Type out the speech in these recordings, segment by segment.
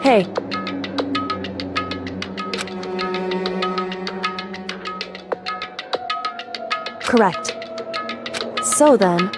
Hey. Correct. So then...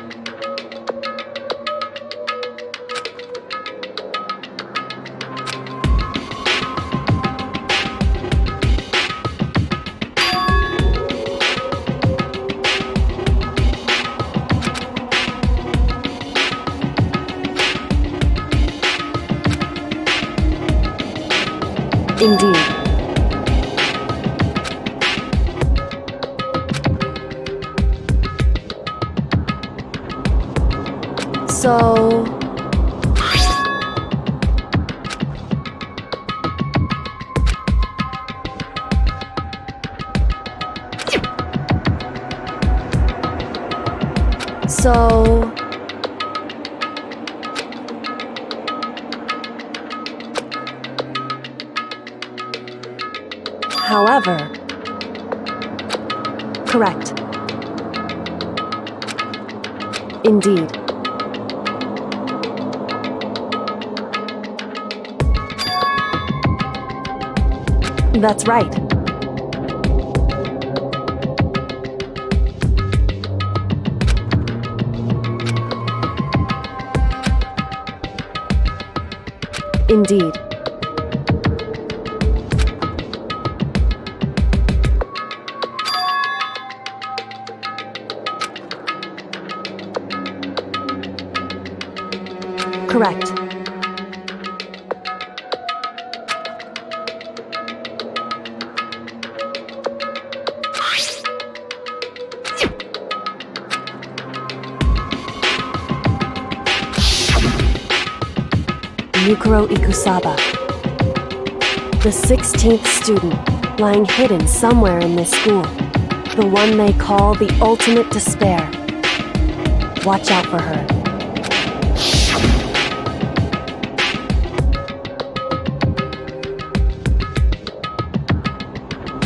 Indeed. So... However... Correct. Indeed. That's right. Indeed. Correct. Yukiro Ikusaba. The 16th student, lying hidden somewhere in this school. The one they call the ultimate despair. Watch out for her.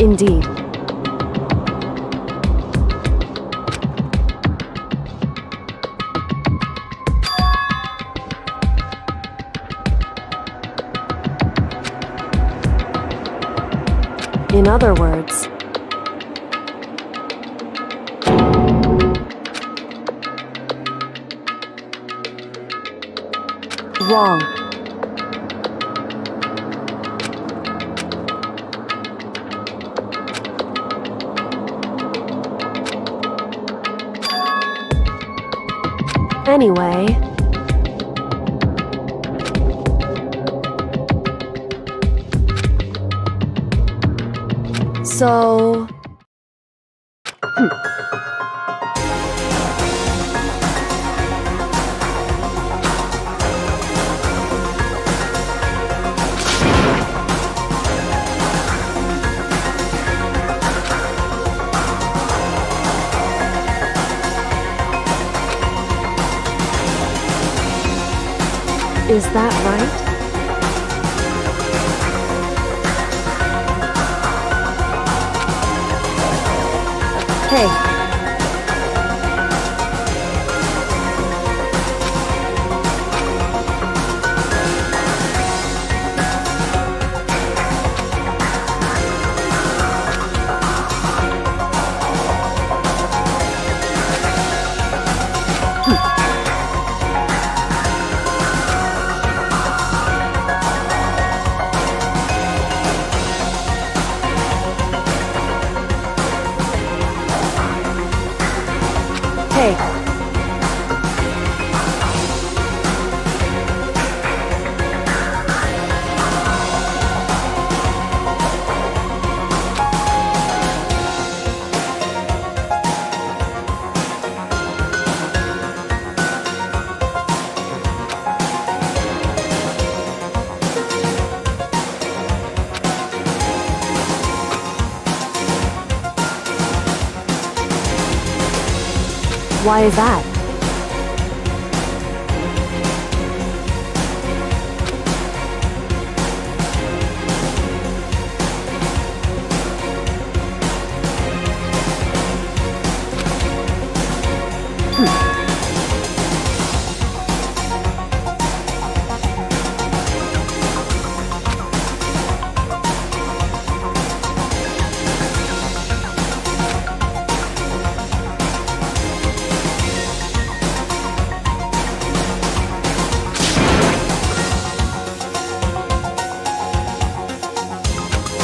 Indeed. In other words, wrong. Anyway... So... Is that right? Hey. Hey. Why is that?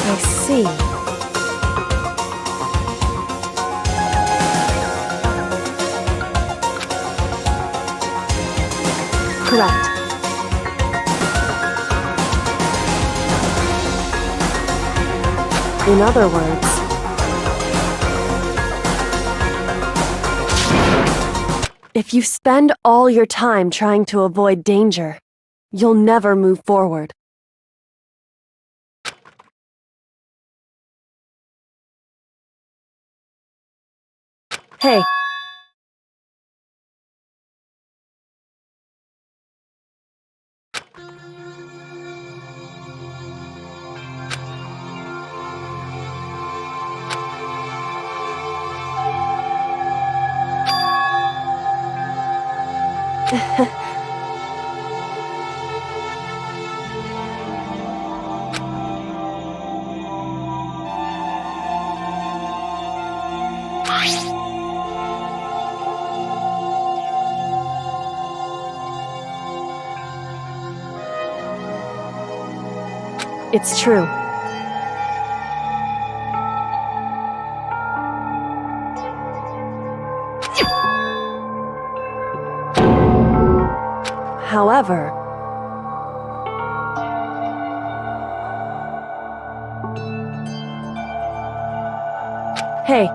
I see. Correct. In other words, if you spend all your time trying to avoid danger, you'll never move forward. Hey. It's true. However, hey.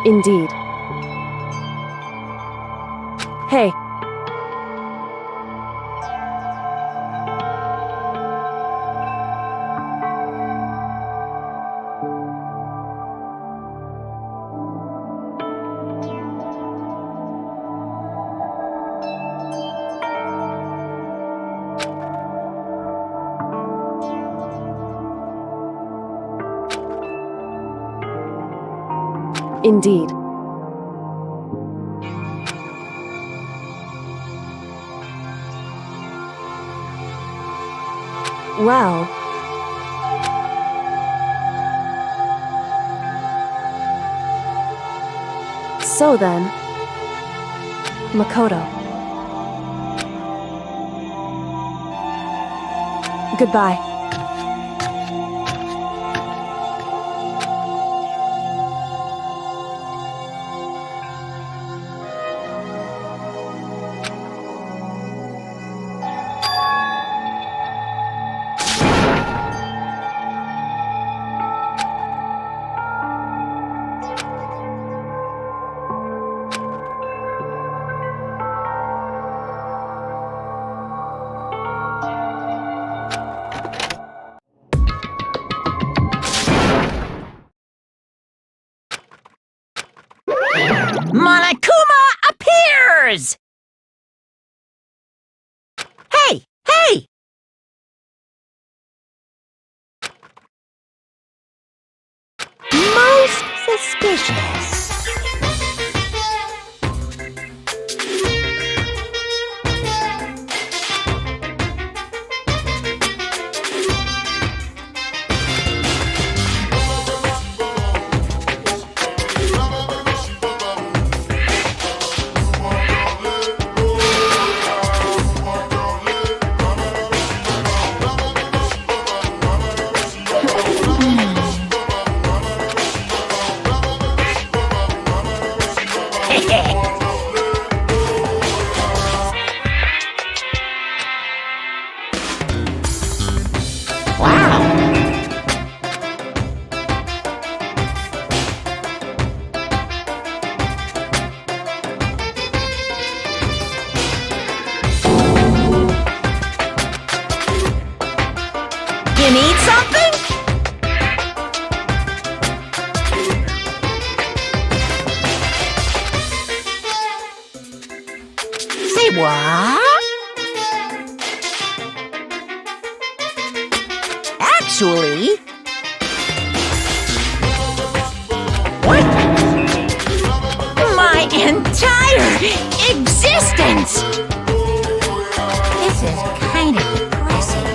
Indeed. Hey. Indeed. Well, so then, Makoto. Goodbye. Monokuma appears! Hey! Hey! Most suspicious. Say what? Actually... What? My entire existence! This is kind of depressing.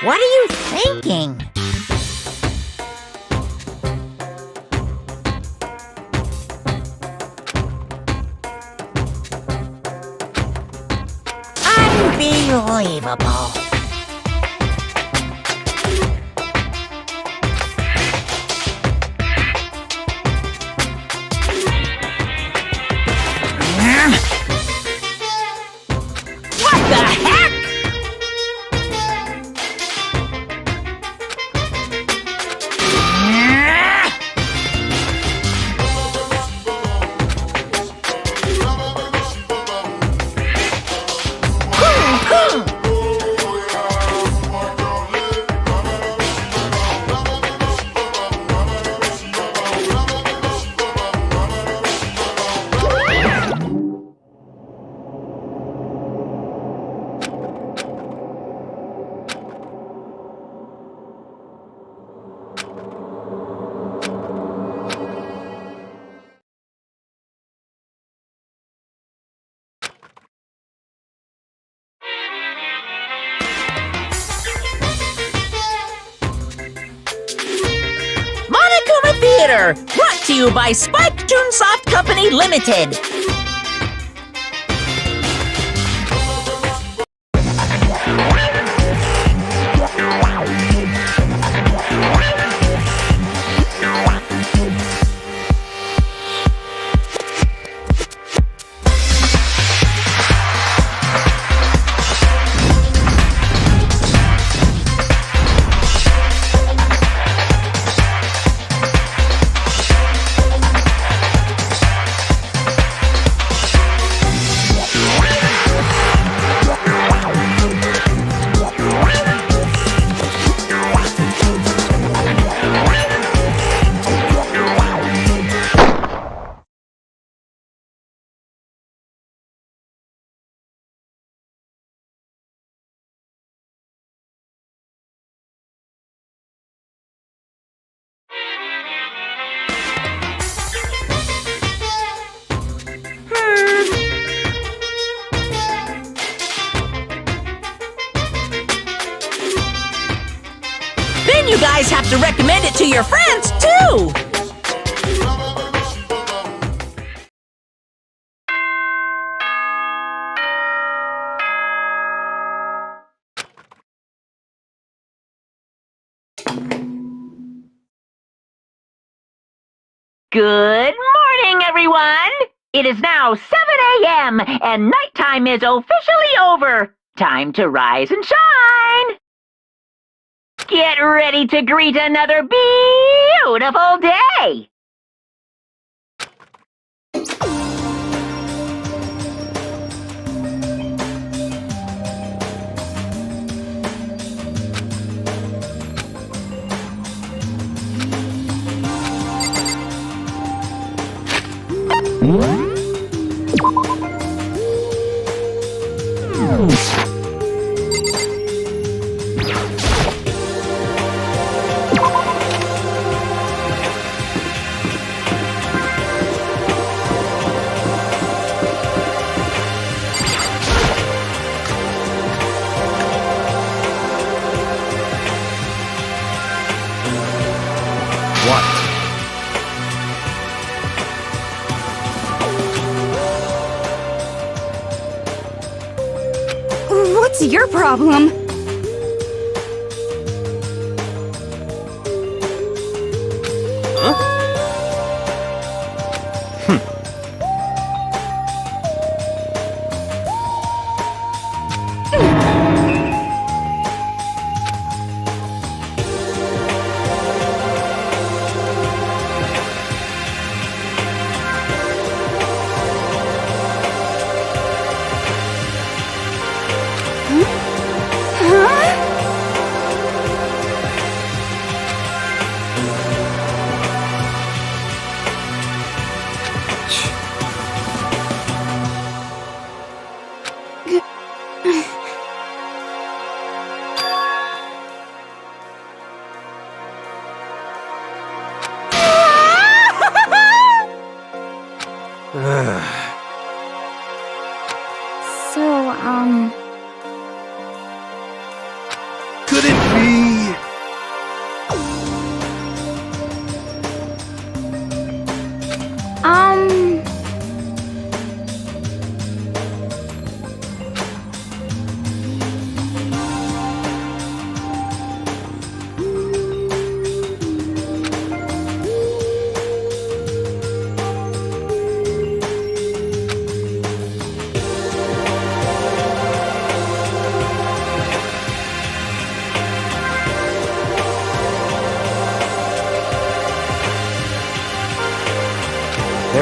What are you thinking? Unbelievable. What the heck? Theater, brought to you by Spike Toonsoft Company Limited. Then you guys have to recommend it to your friends, too! Good morning, everyone! It is now 7 a.m. and nighttime is officially over. Time to rise and shine! Get ready to greet another beautiful day! What's your problem?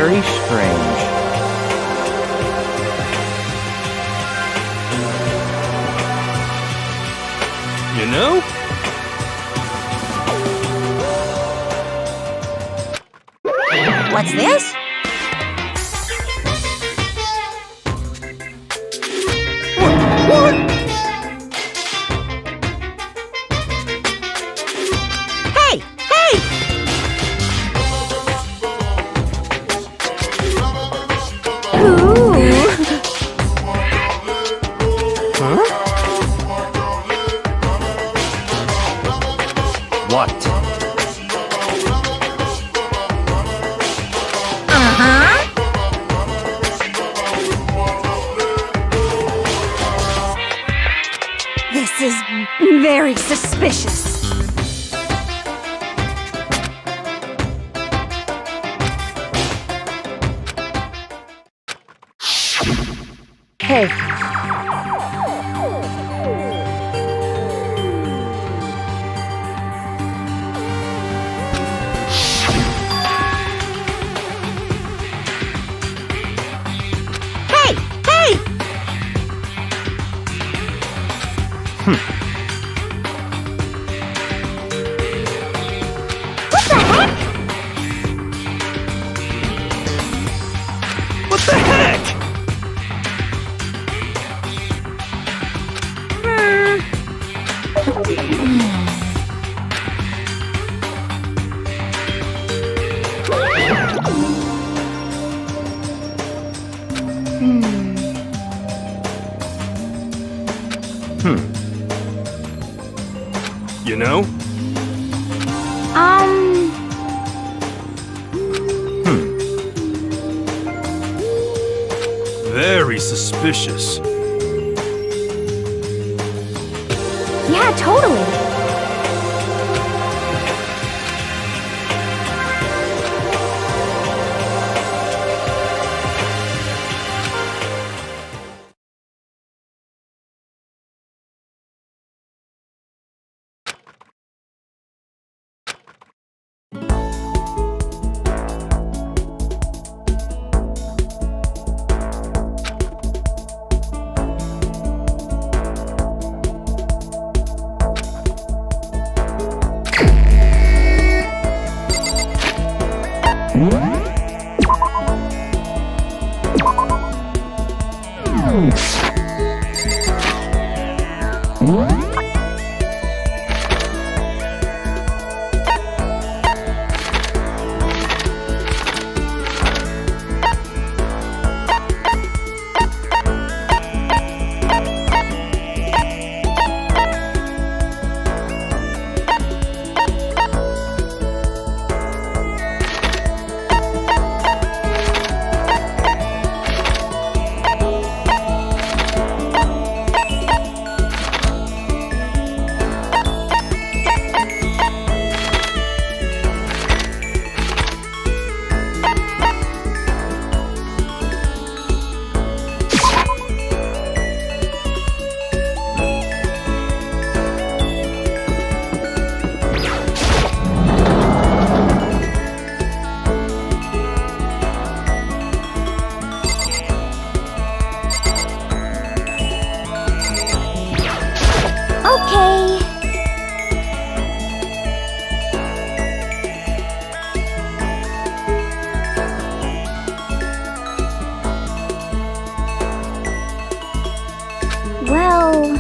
very strange. You know? What's this? What? Hey! Hey! Ooh. Huh? What? Uh-huh. This is very suspicious. Hey, Hey! Hey! What the heck? What the heck? You know? Very suspicious. Yeah, totally. Okay. Well...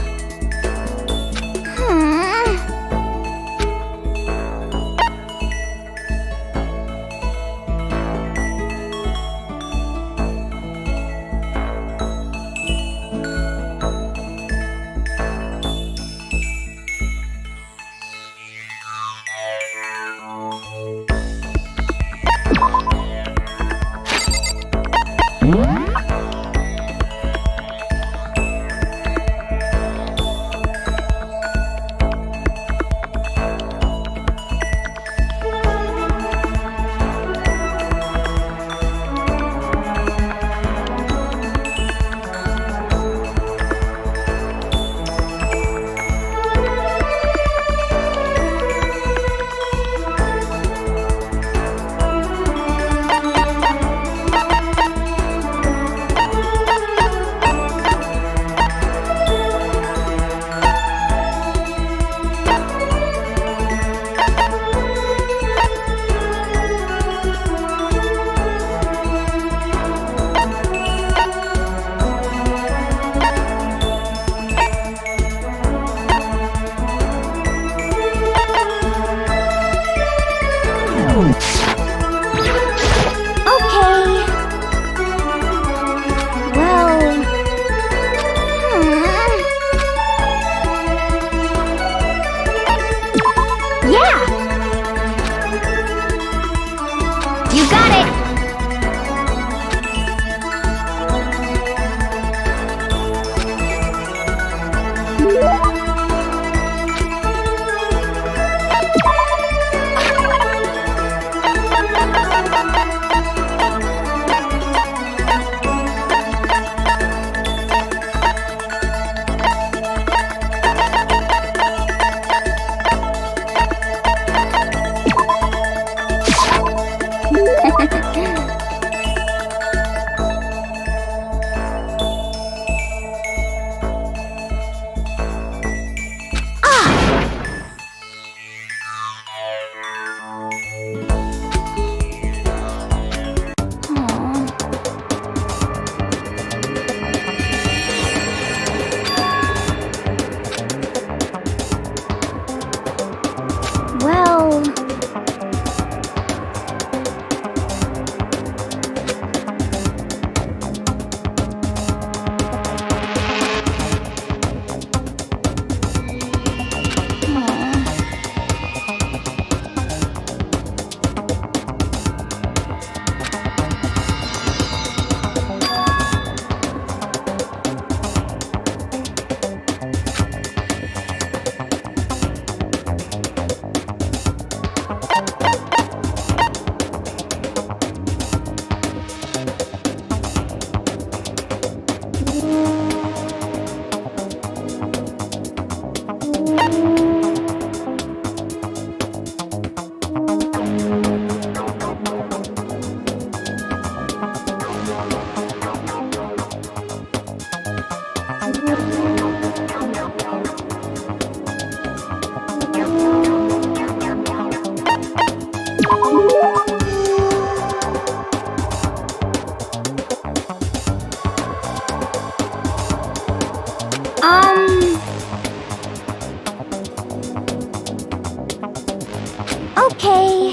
Okay.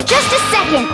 Just a second.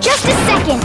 Just a second.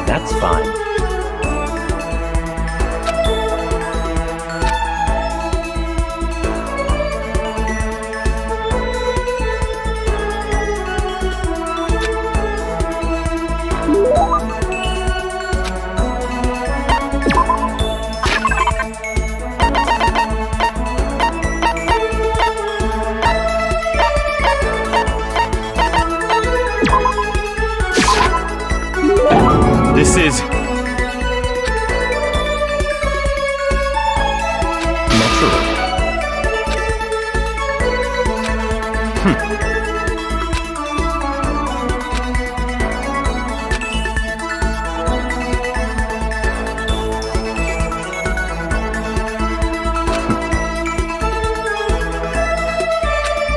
That's fine. This is... Naturally.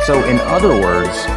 So, in other words,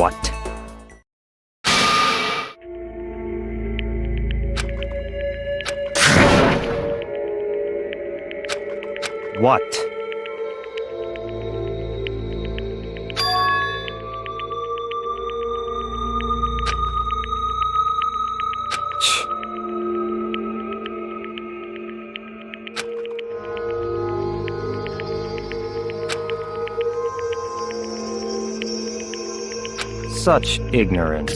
what? What? Such ignorance.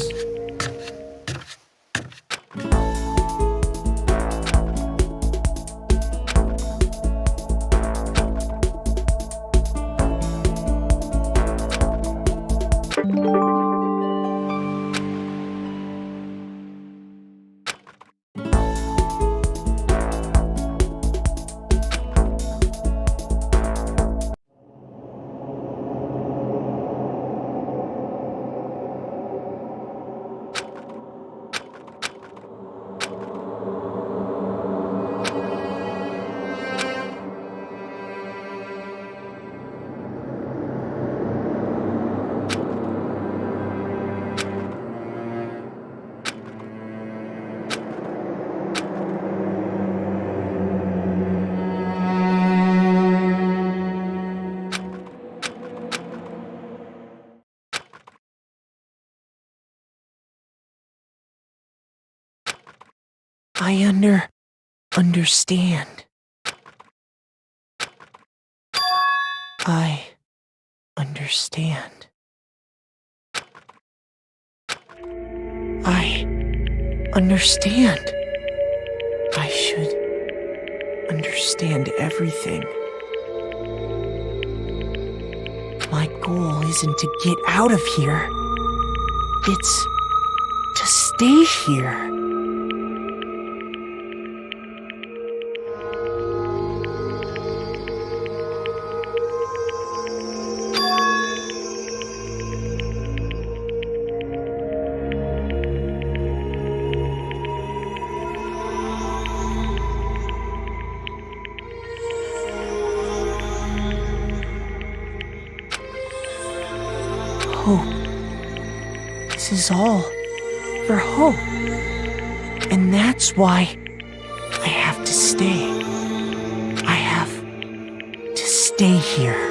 I understand. I understand. I understand. I should understand everything. My goal isn't to get out of here. It's to stay here. Hope. This is all for hope. And that's why I have to stay. I have to stay here.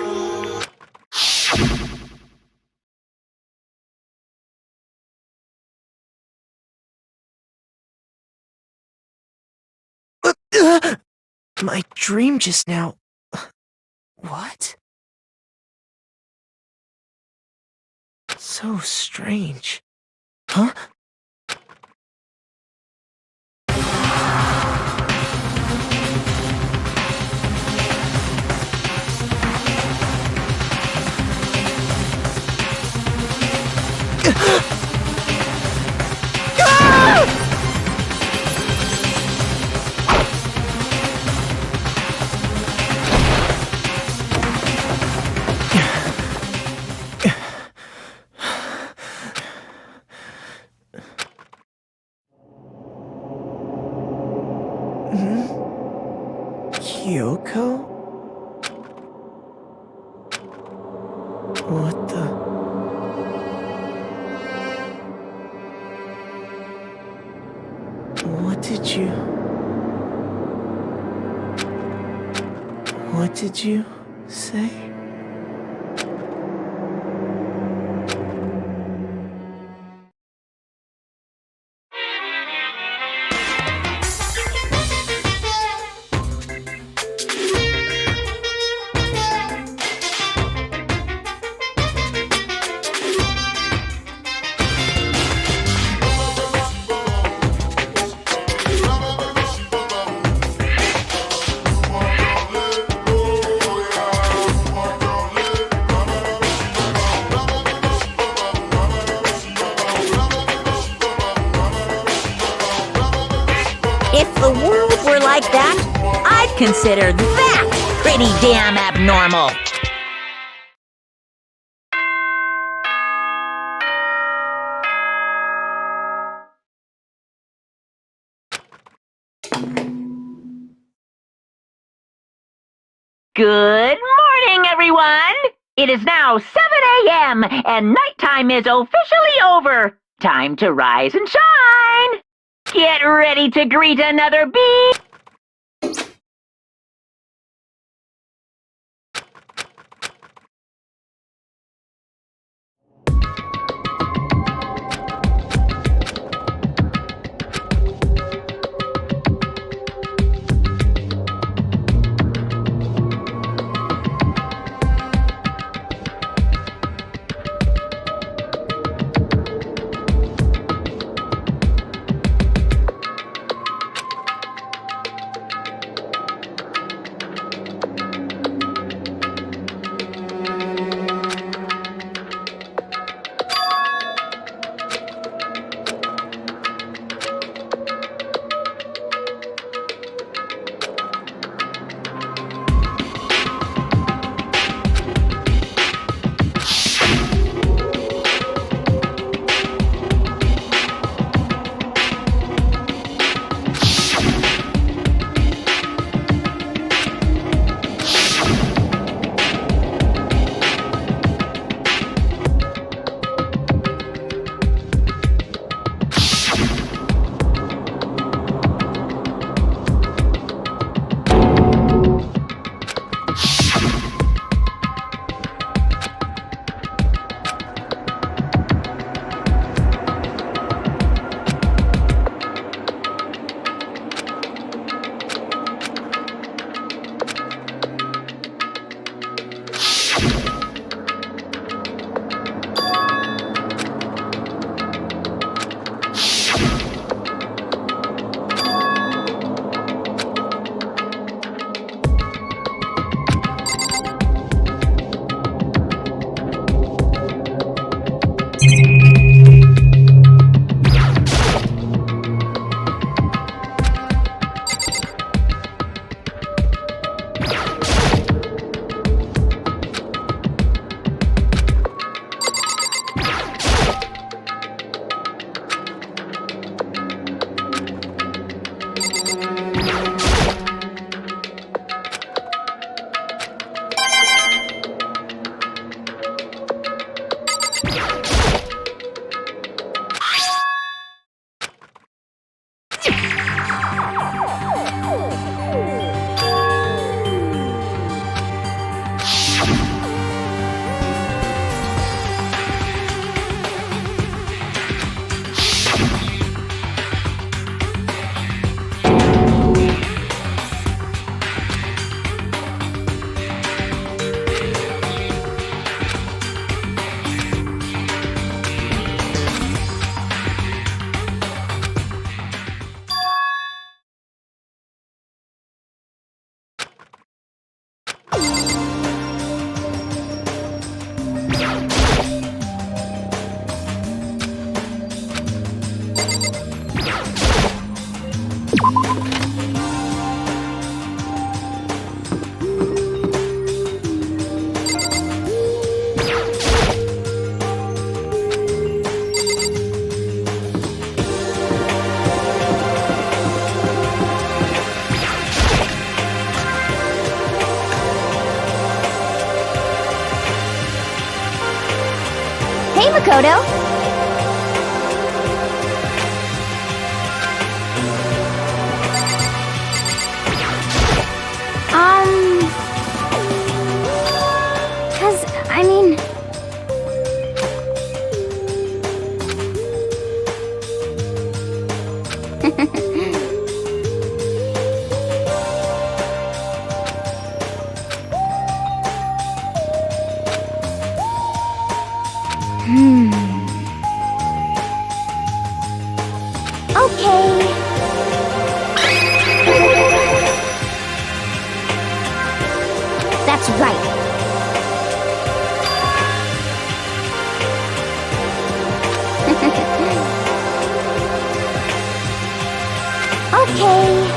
My dream just now. What? So strange. Huh? Kyoko? What the? What did you say? If the world were like that, I'd consider that pretty damn abnormal. Good morning, everyone! It is now 7 a.m. and nighttime is officially over. Time to rise and shine! Get ready to greet another bee! Makoto. I mean... Okay. That's right. Okay.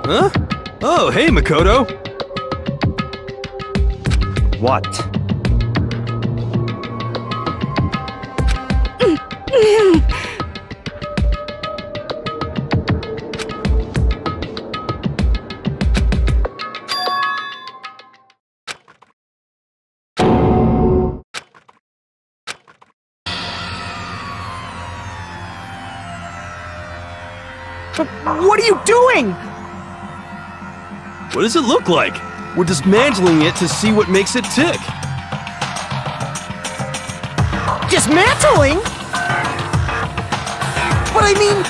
Huh? Oh, hey, Makoto. What? What are you doing? What does it look like? We're dismantling it to see what makes it tick. Dismantling? But I mean,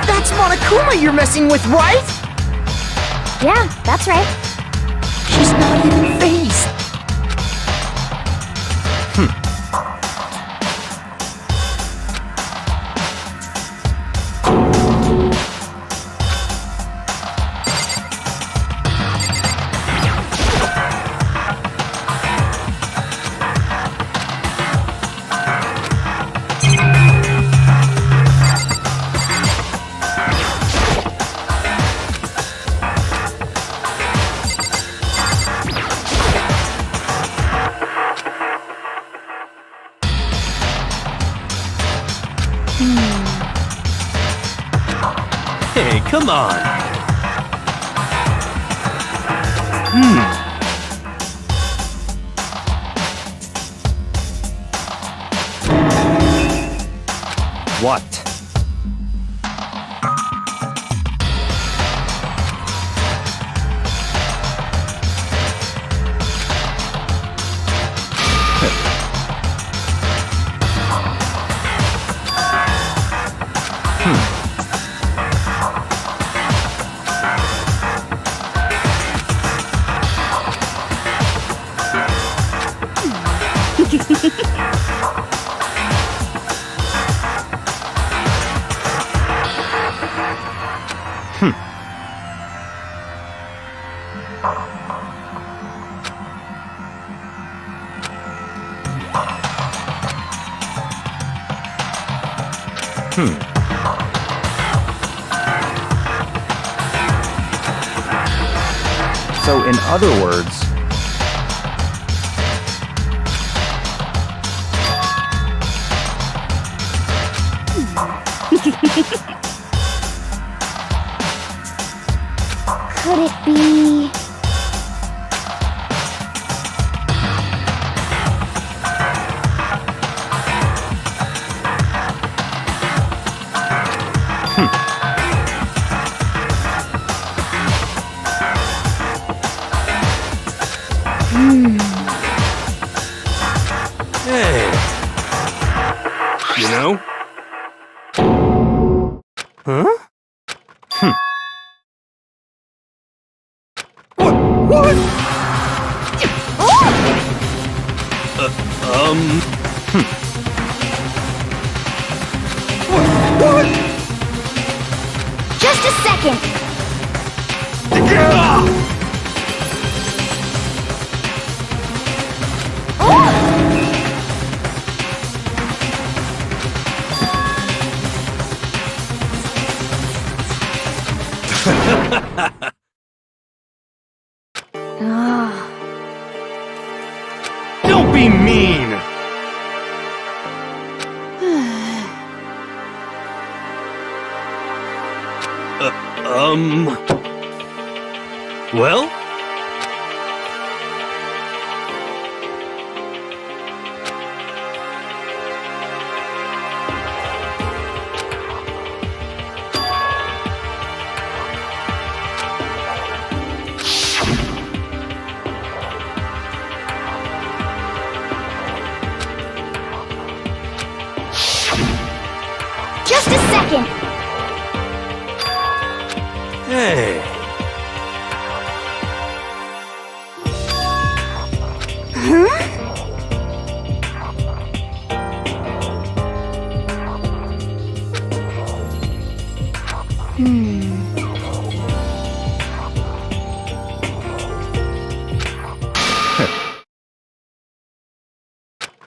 that's Monokuma you're messing with, right? Yeah, that's right. She's not even phased. Hey, come on. What? So, in other words, Could it be... Hey, What? What? Just a second. Don't be mean! Well? Just a second. Hey.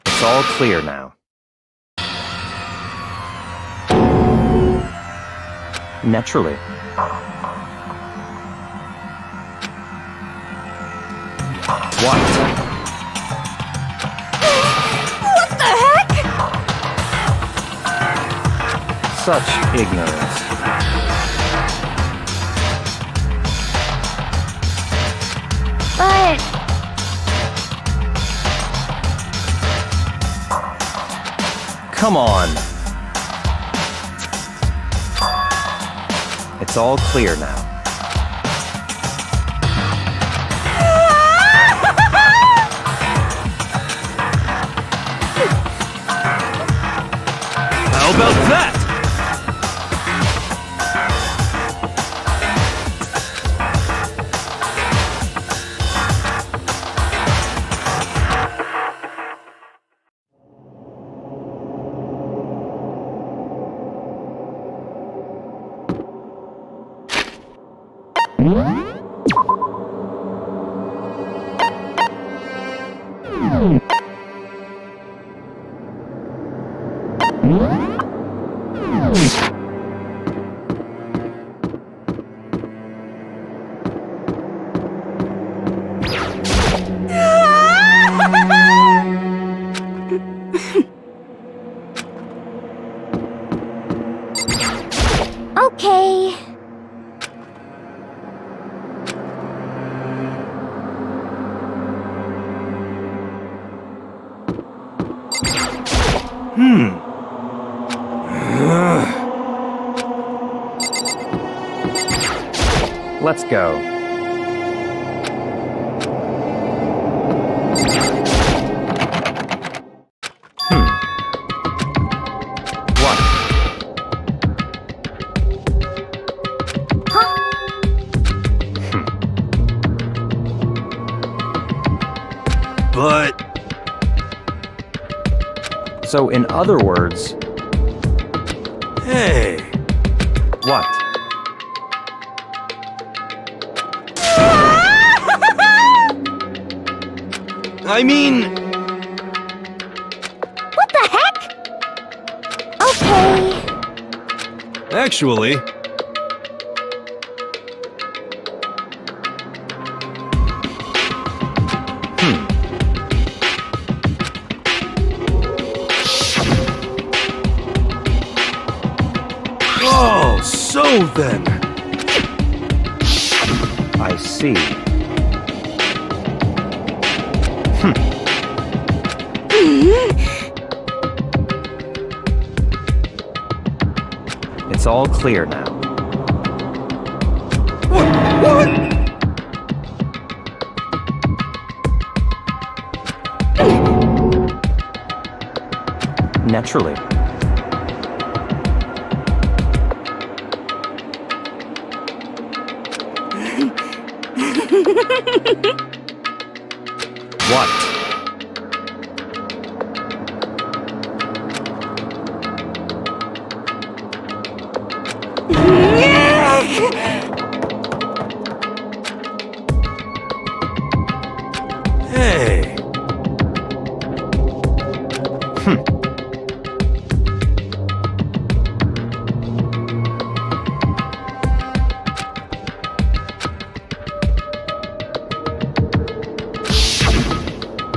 It's all clear now. Naturally. What? What the heck? Such ignorance. But Come on. It's all clear now. How about that? okay. Let's go. What? But So, in other words, hey, what? I mean, What the heck? Okay. actually, oh, so then, I see. It's all clear now. what? Naturally. What? Hey.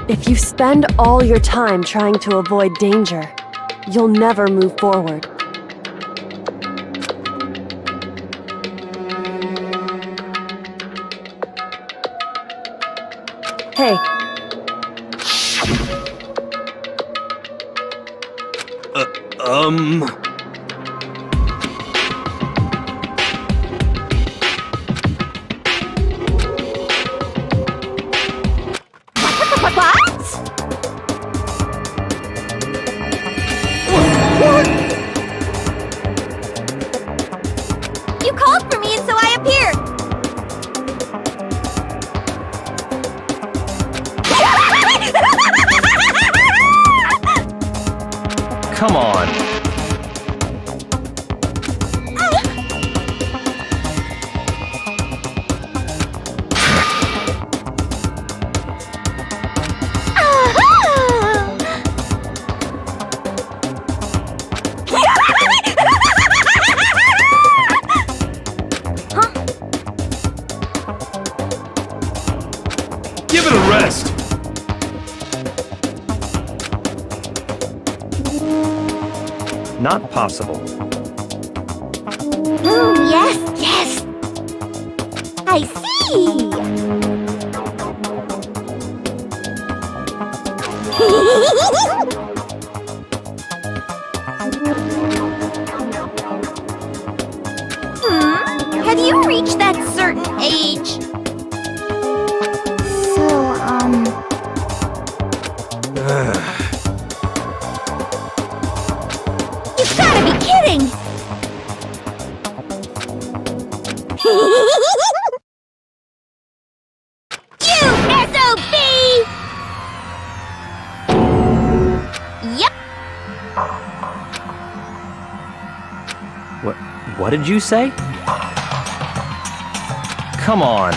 If you spend all your time trying to avoid danger, you'll never move forward. Hey, Um... What? You called for me and so I appeared. Come on. Give it a rest! Not possible. Yes, yes. I see. Have you reached that certain age? You've gotta be kidding! You SOB! Yep. What did you say? Come on.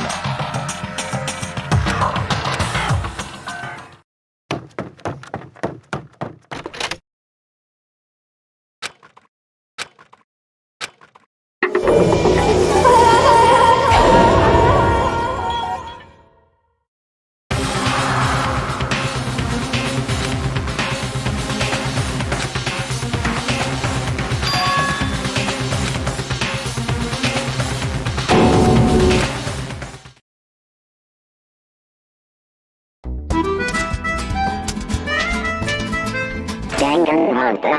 Danganronpa.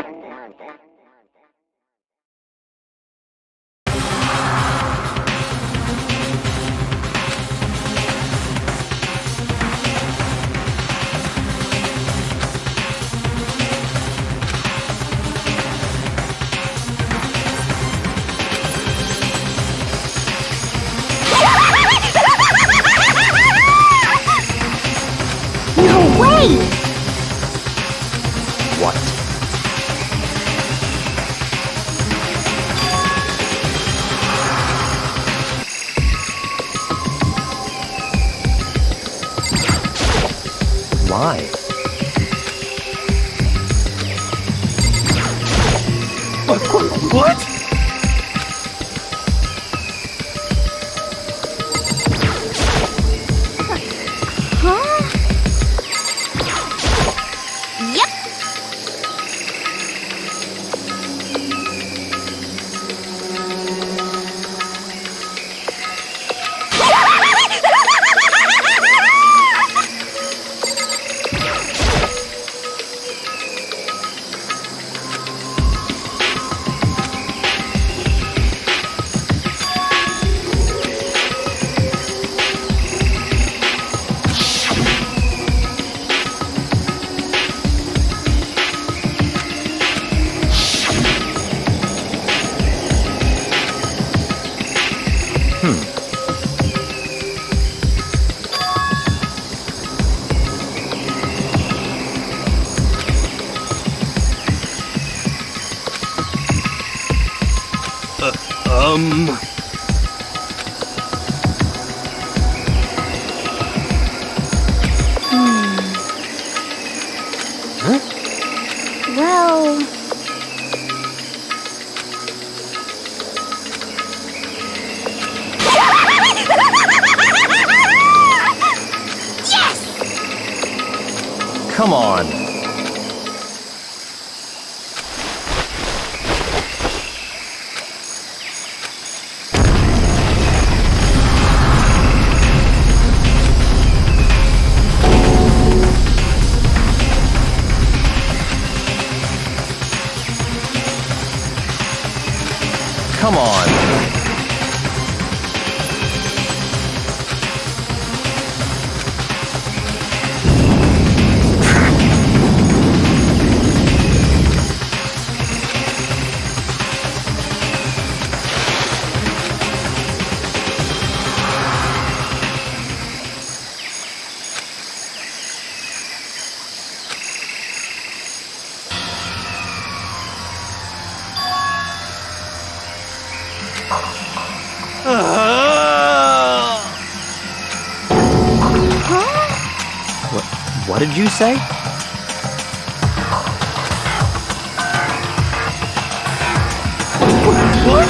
No way! What? Why? What? Huh? Yep. Well... Yes! Come on. Come on. What did you say? What?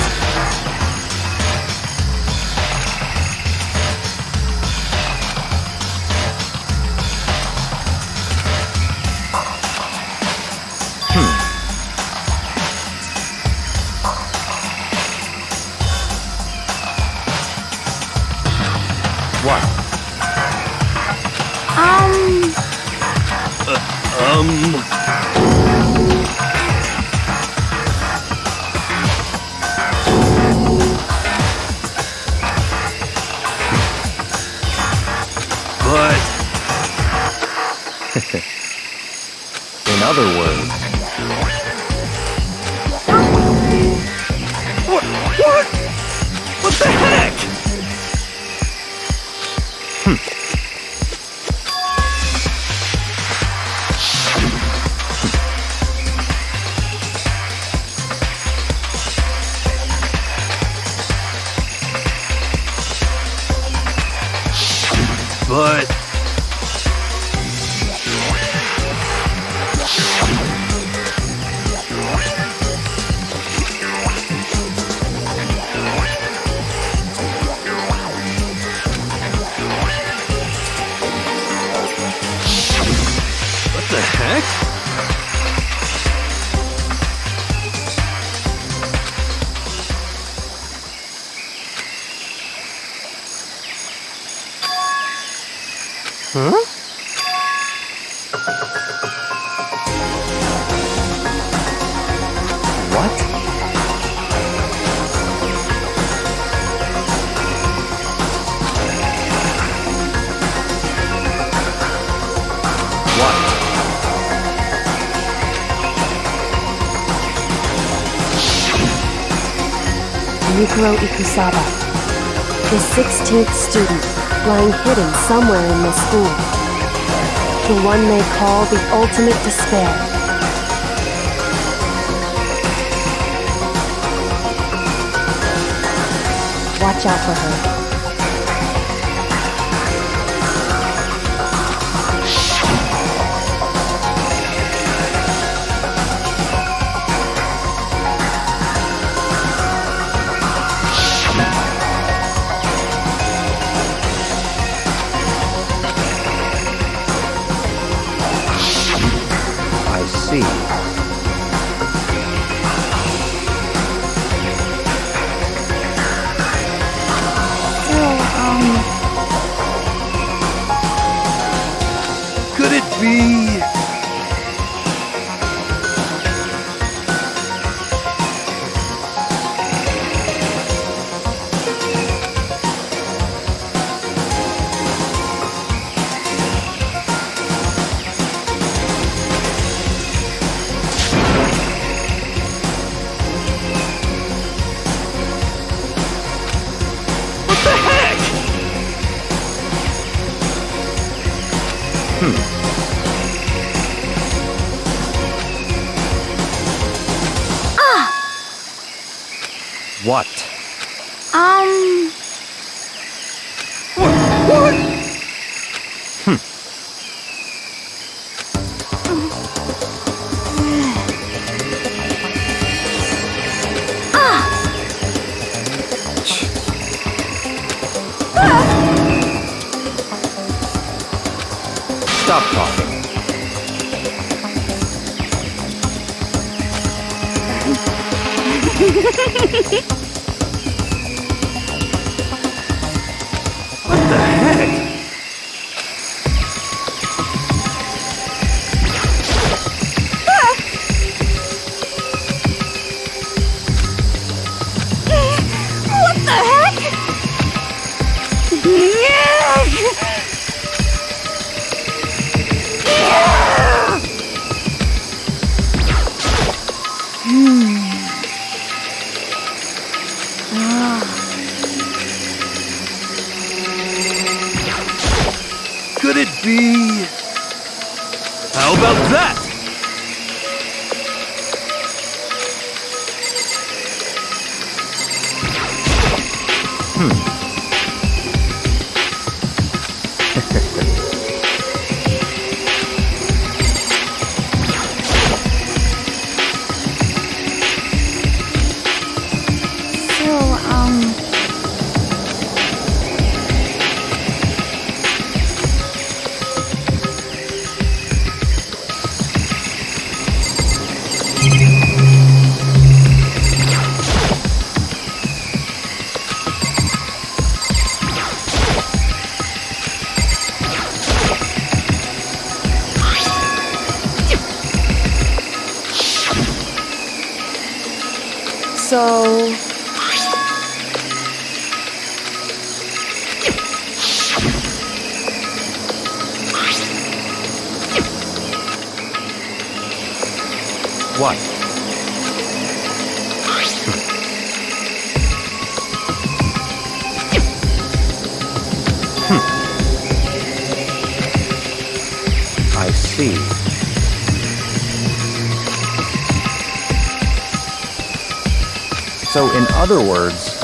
What? But... In other words, What? What? What the heck? But... What the heck? huh? What? What? Yukiro Ikusaba, the 16th student, lying hidden somewhere in this school. The one they call the ultimate despair. Watch out for her. I see. Could it be... What the heck? What? Stop talking. What the heck? What the heck? Could it be? How about that? So... What? I see. So, in other words,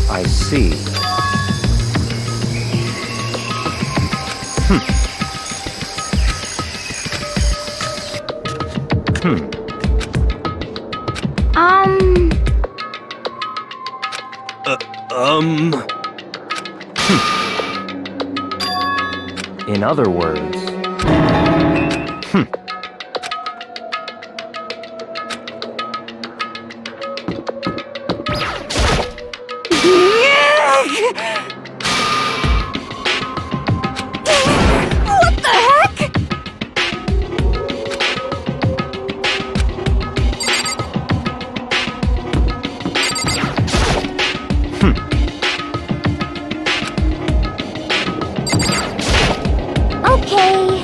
I see. In other words, What the heck? Okay.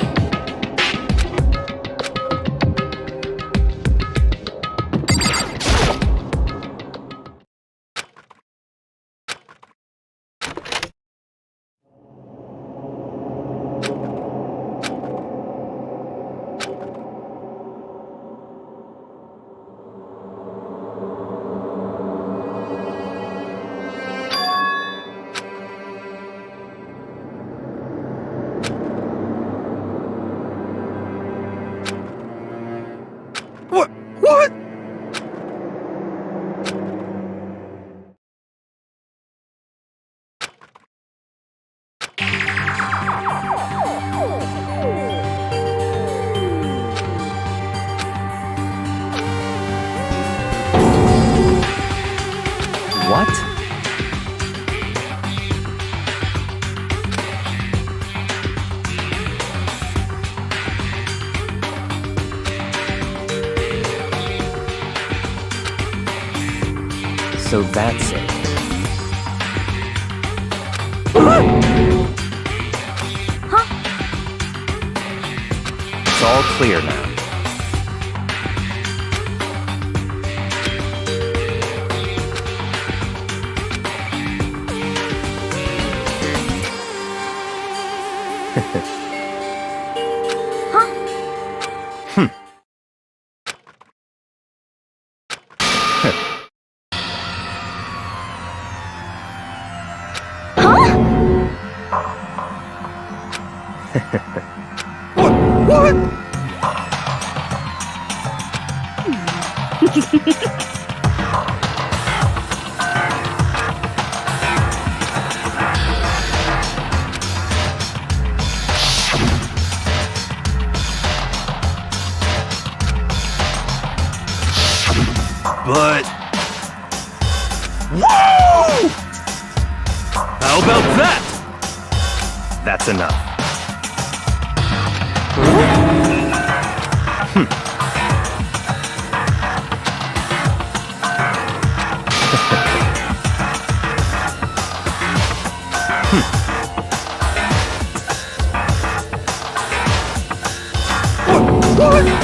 So that's it. It's all clear now. What? But... Whoa! How about that? That's enough. What?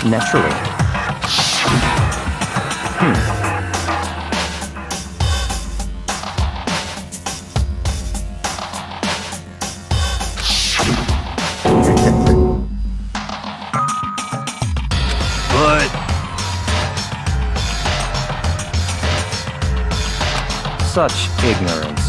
Naturally. But... Such ignorance.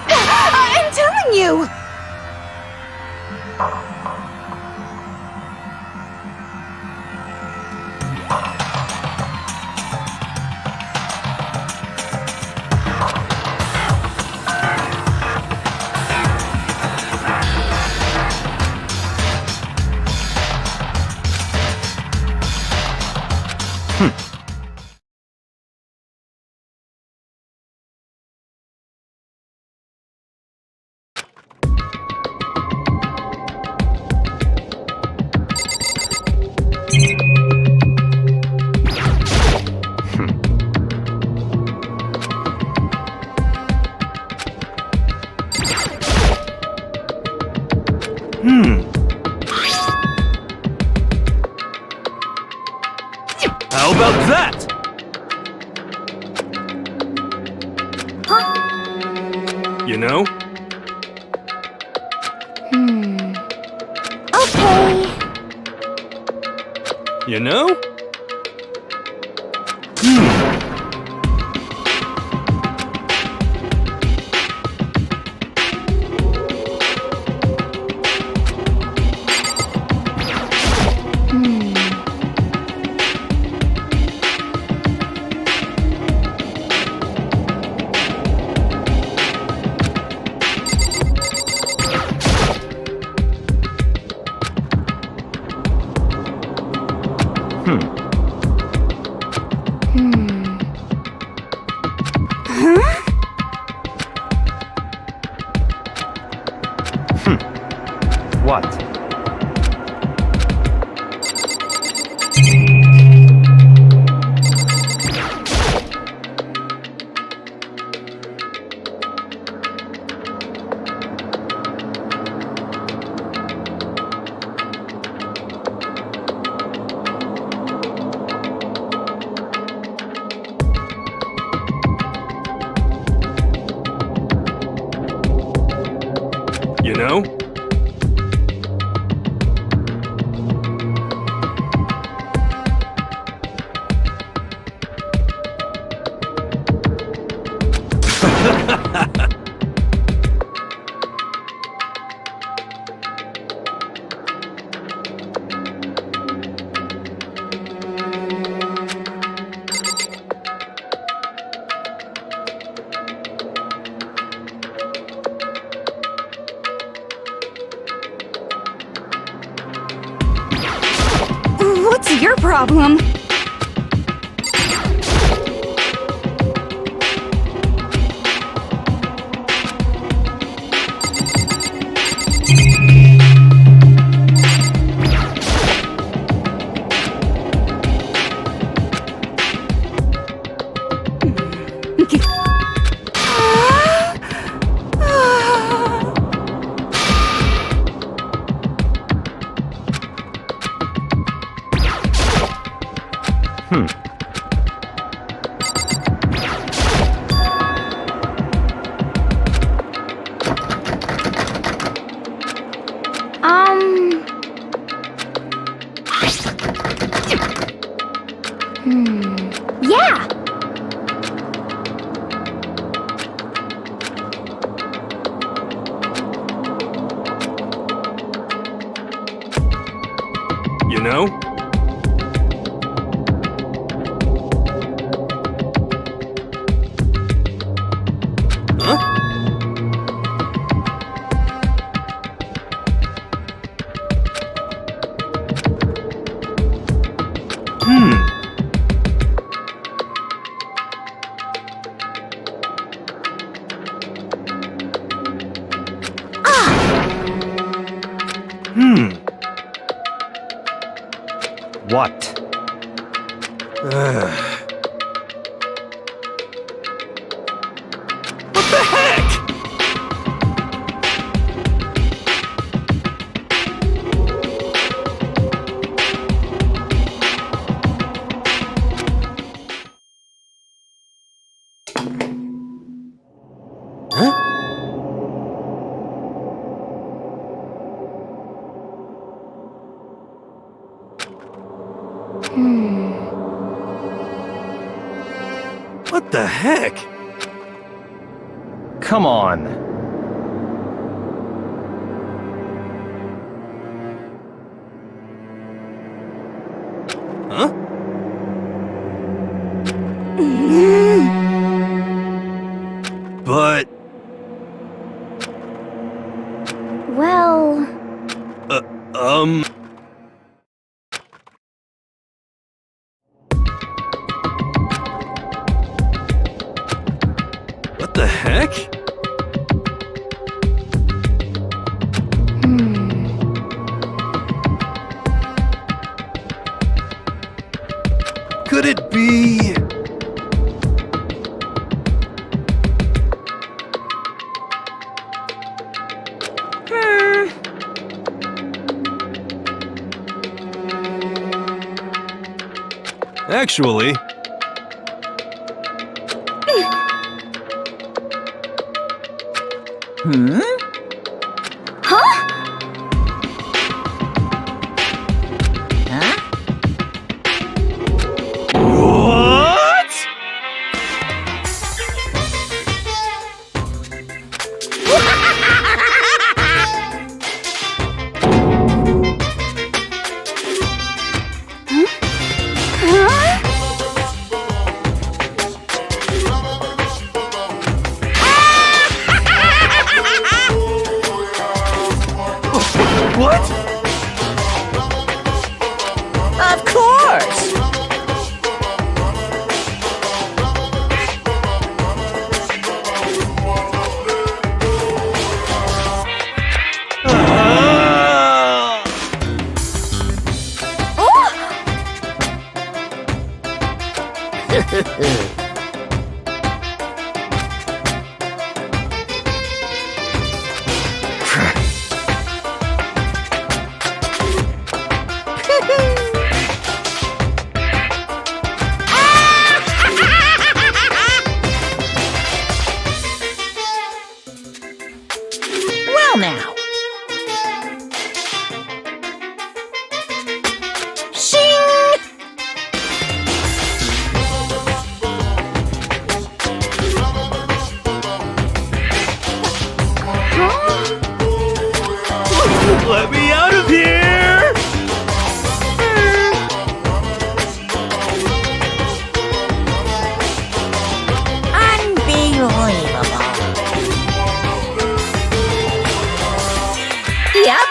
I'm telling you! How about that? You know? Okay. You know? What? You know? really your problem. Yeah. You know? Huh? What? What the heck? Huh? What the heck? Come on. Huh? But... Well... What the heck? Could it be... Actually... What? What? Of course! Well now. Shing! Let me out of here! Unbelievable. Yep.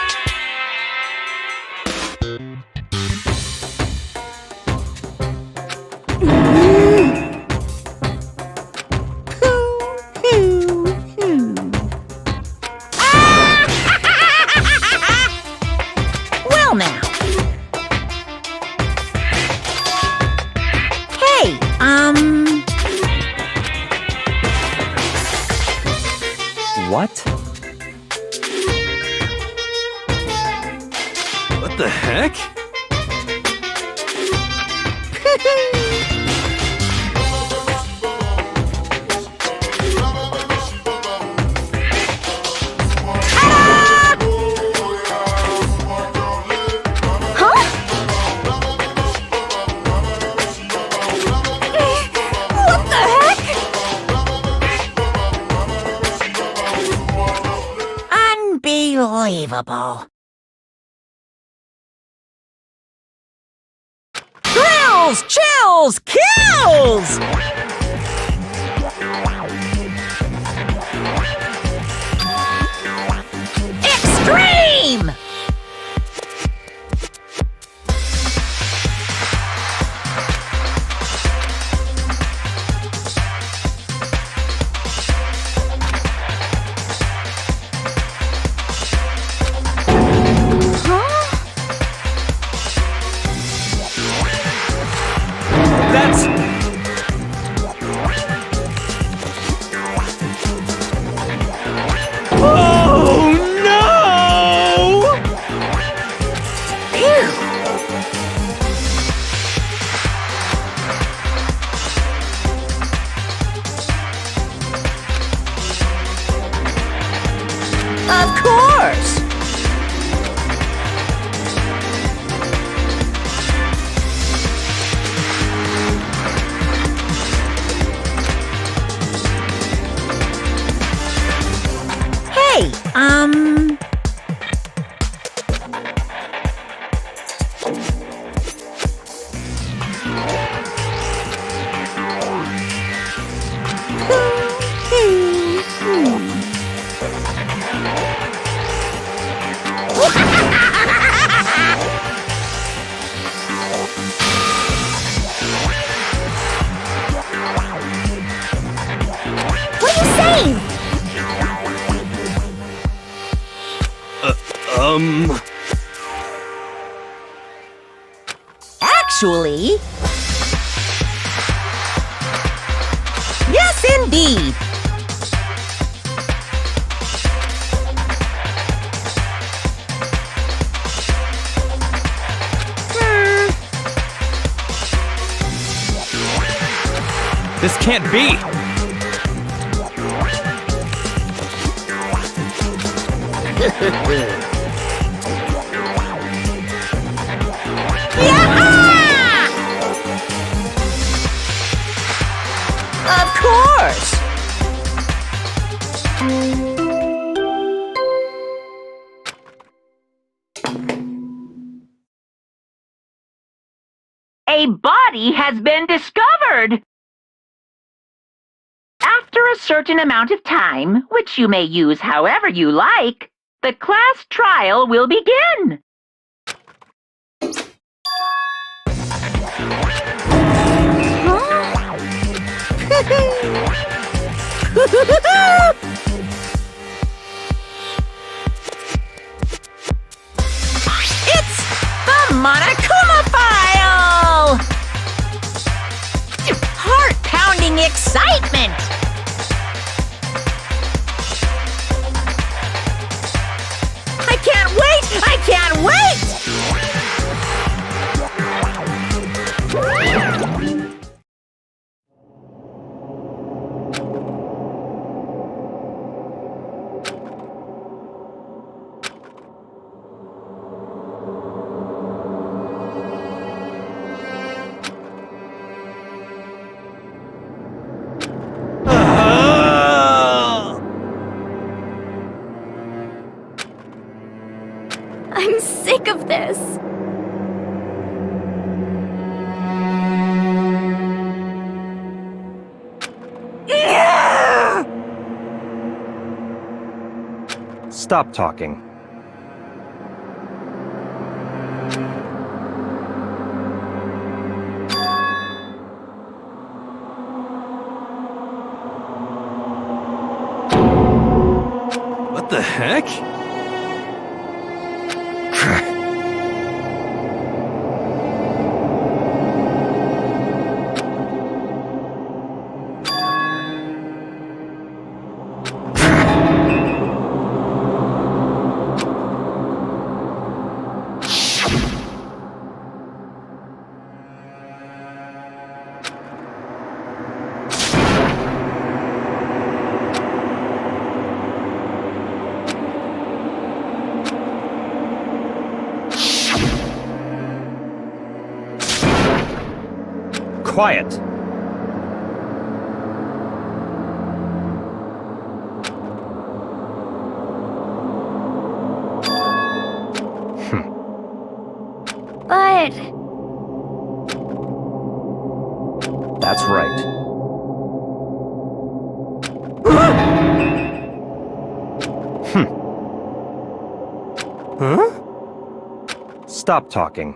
What the heck? What the heck? Unbelievable. Thrills, chills, kills! Extreme! That's... Oh, no! Of course! Hey, What are you saying? Actually... Yes, indeed! This can't be! Of course! A body has been discovered! After a certain amount of time, which you may use however you like, the class trial will begin. It's the Monokuma file! Heart-pounding excitement! I can't wait! I can't wait! I'm sick of this. Stop talking. What the heck? quiet. But That's right. Huh? Stop talking.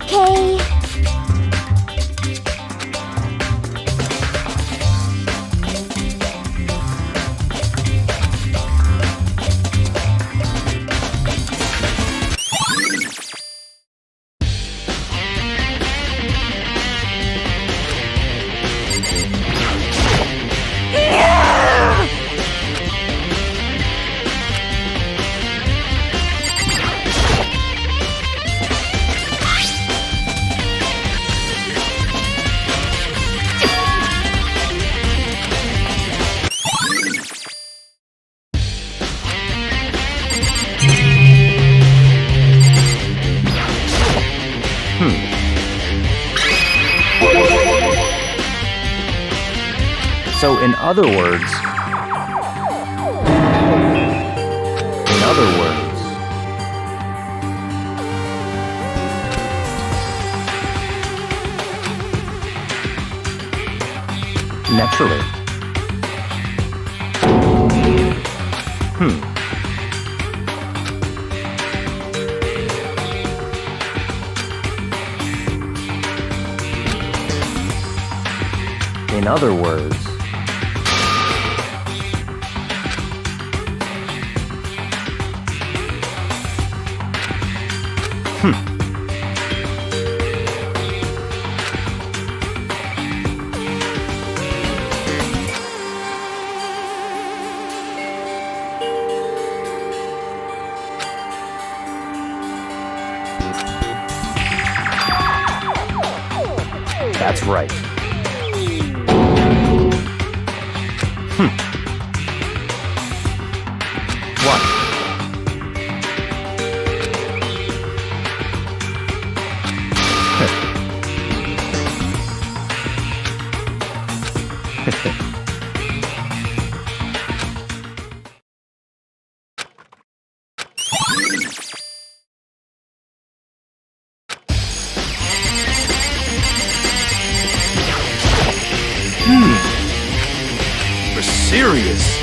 okay. So in other words, naturally. In other words, that's right. What? For serious.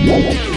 Yo!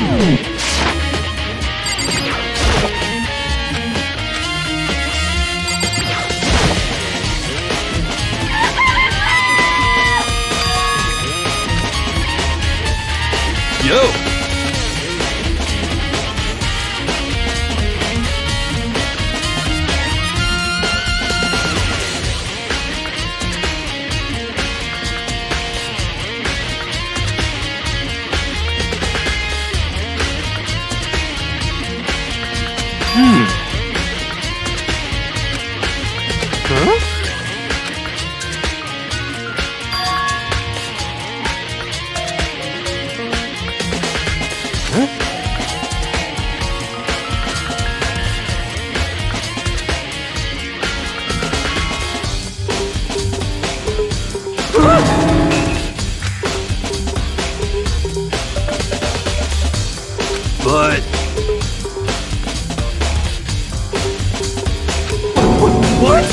But... What?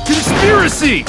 Conspiracy!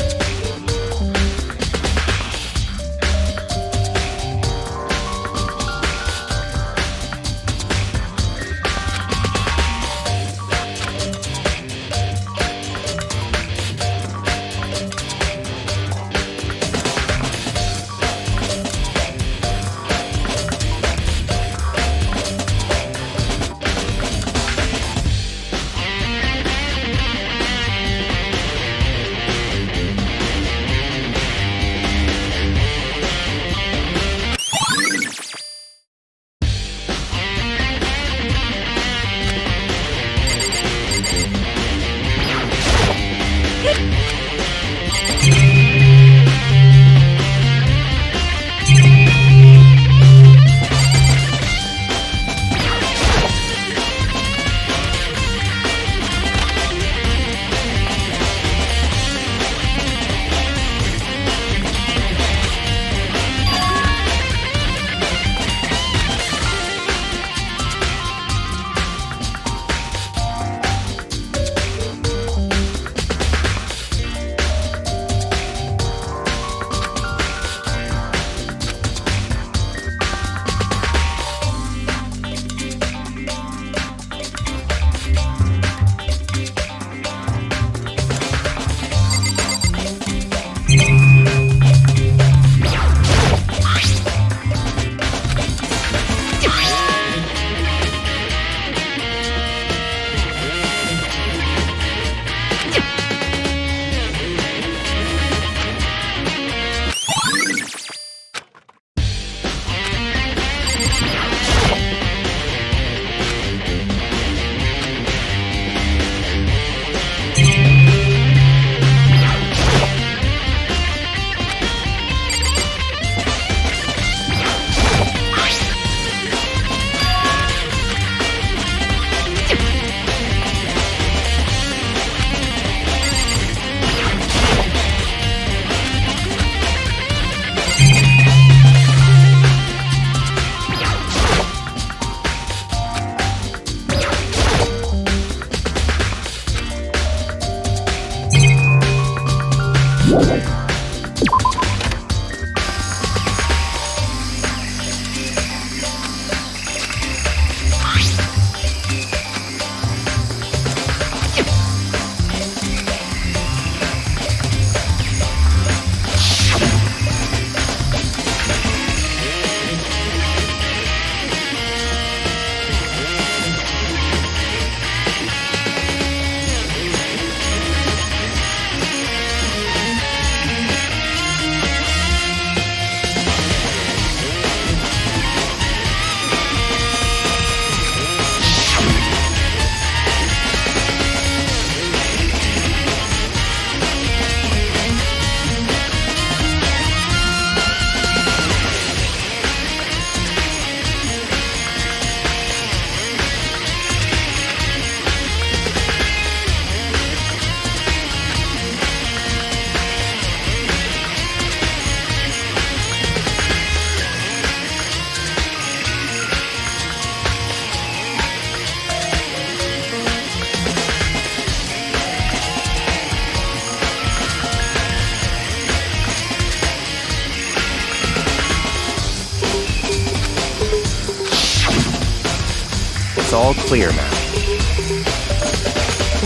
It's all clear now.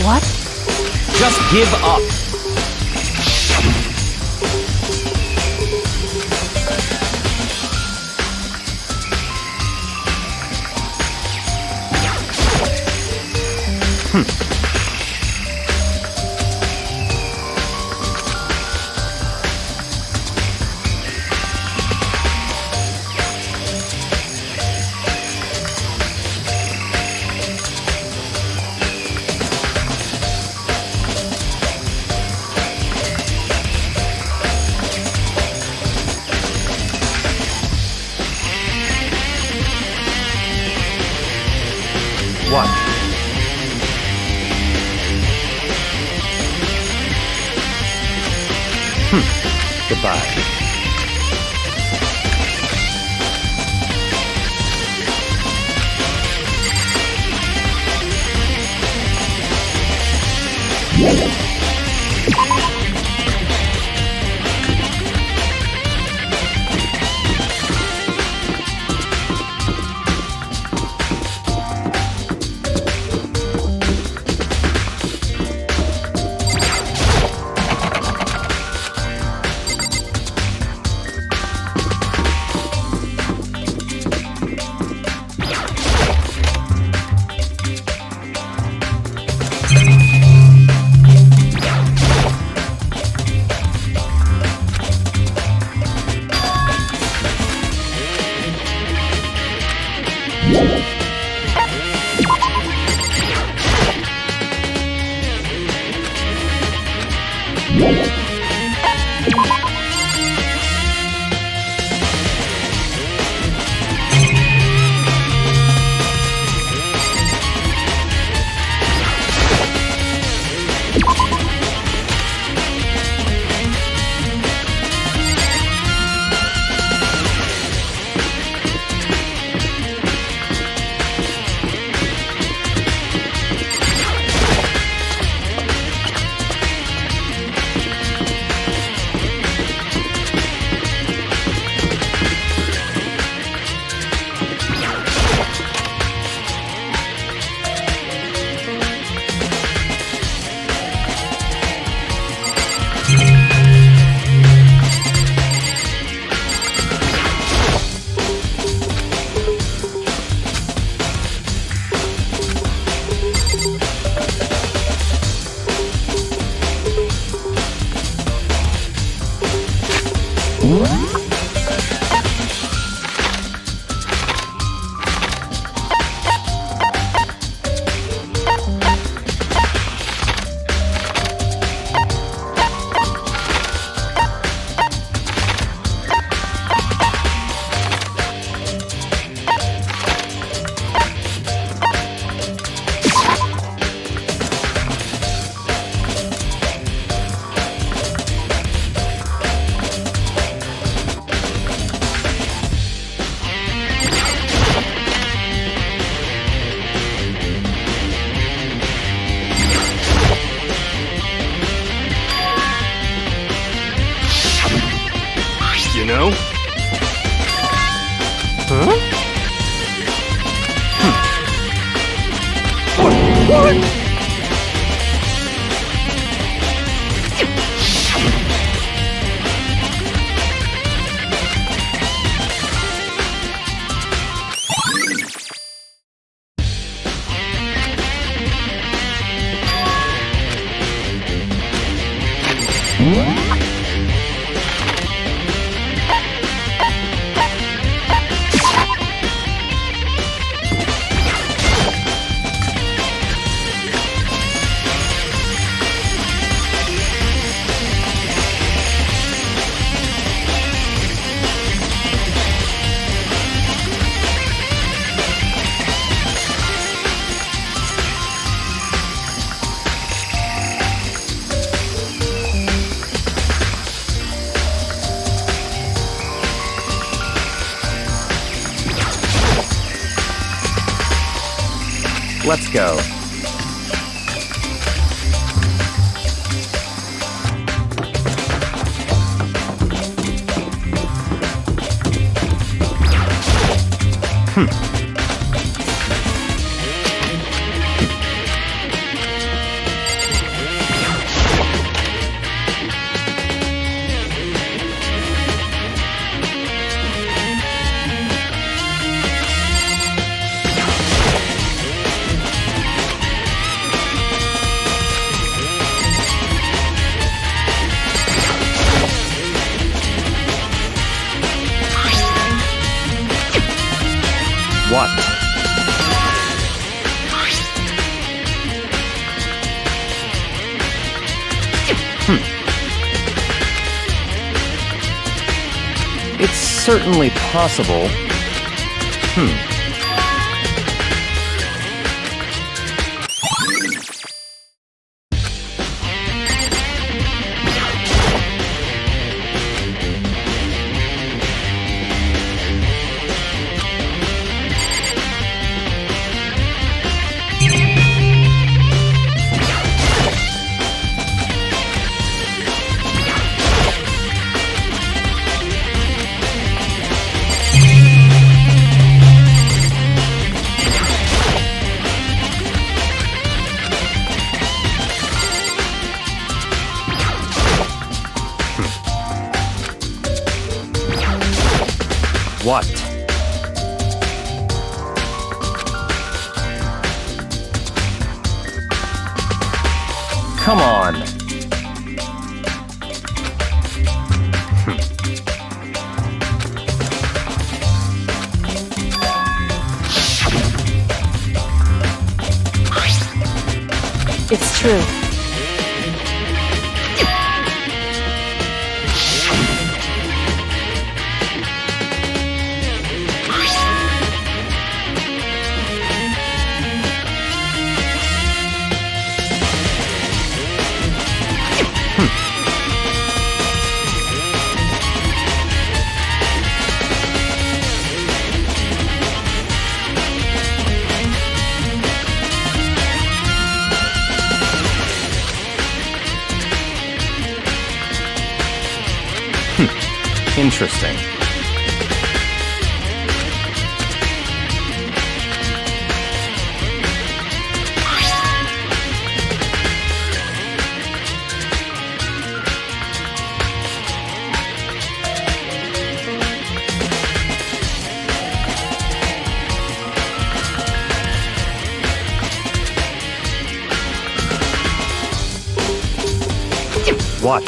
What? Just give up. What? Goodbye. know? Huh? What? Let's go. What? It's certainly possible. What? Come on. It's true. Interesting. What?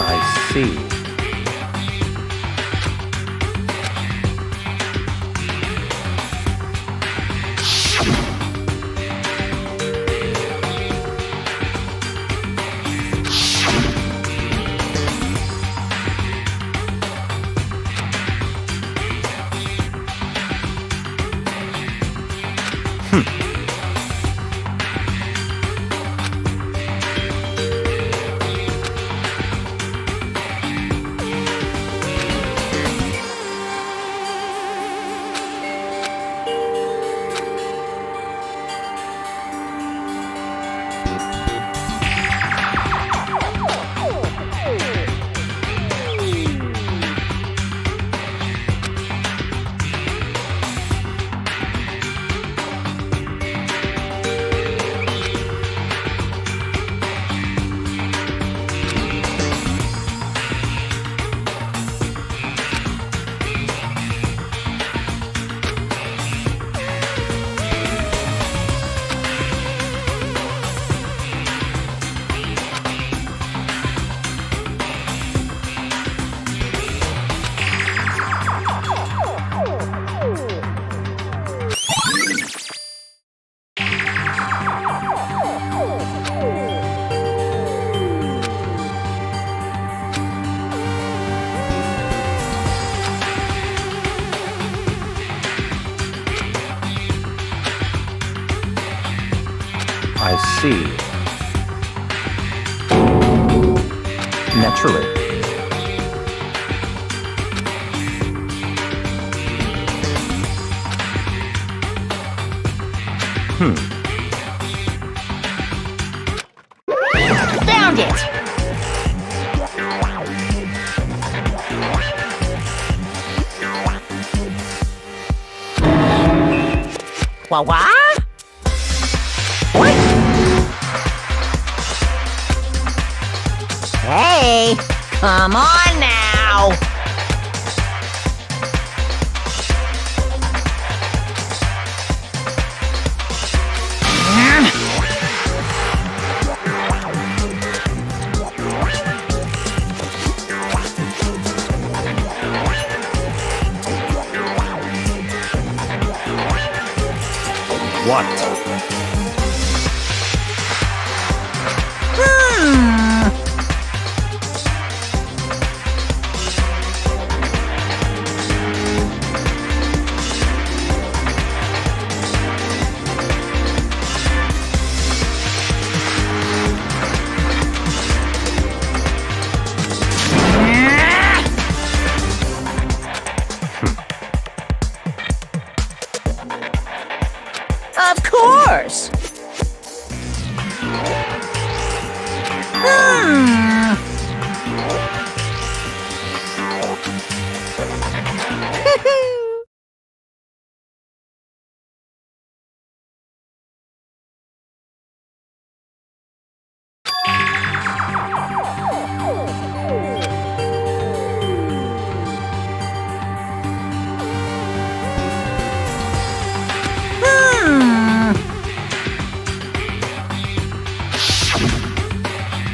I see. I see. Naturally. Found it! What? Come on now! What? Of course!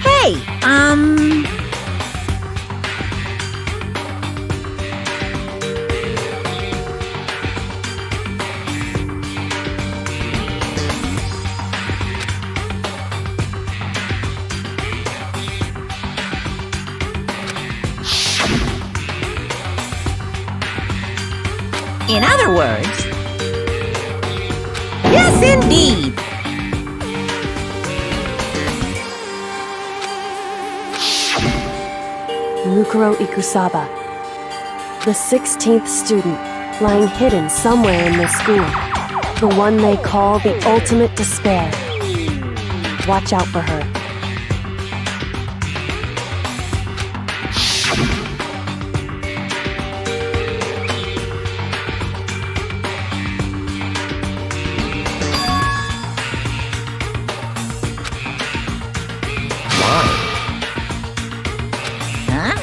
Hey, in other words, yes, indeed. Mukuro Ikusaba, the 16th student, lying hidden somewhere in this school. The one they call the ultimate despair. Watch out for her. Huh?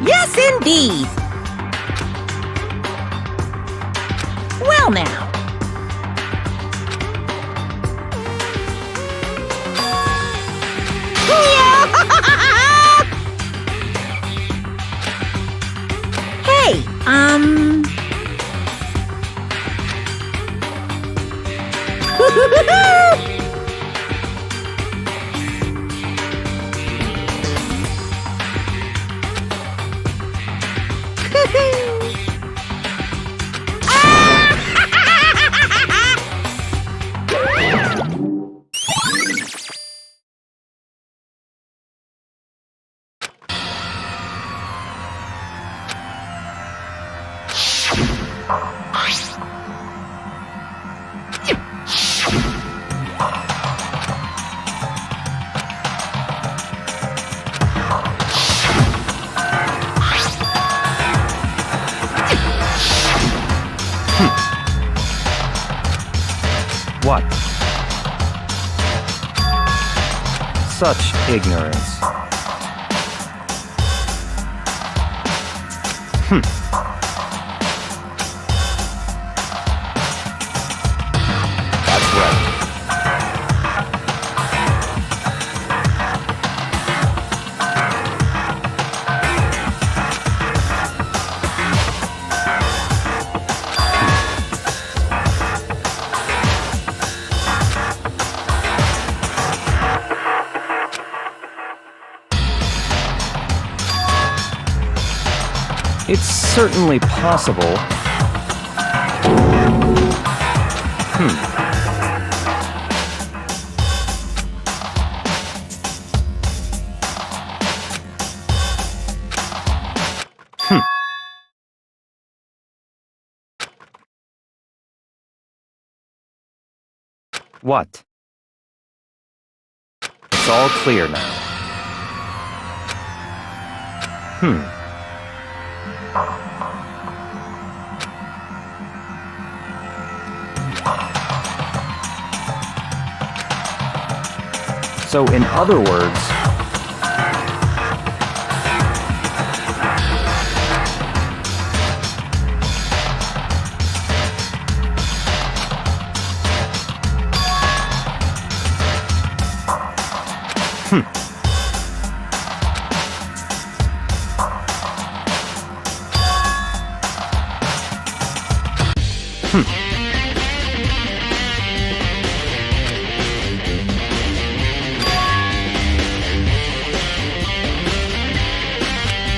Yes, indeed. Well, now. Hey, What? Such ignorance. That's right. It's certainly possible. What? It's all clear now. So, in other words,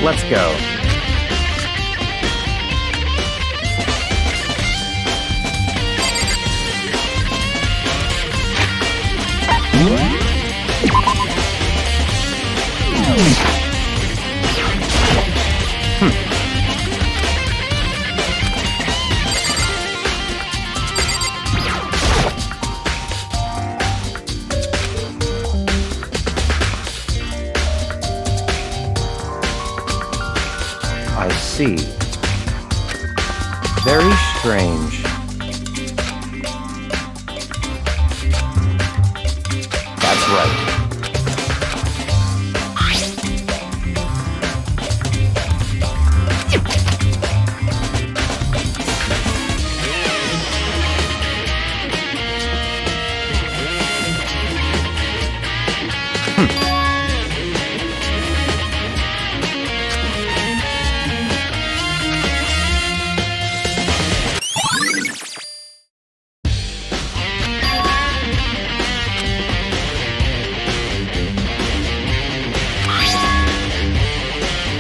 let's go. I see. Very strange. That's right.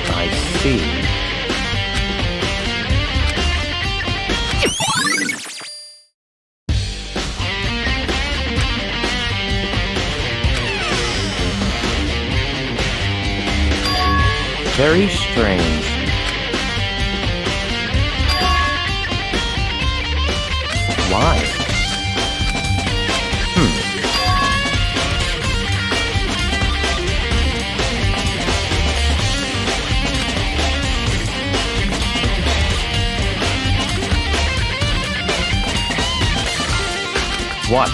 I see. Very strange. Why? What?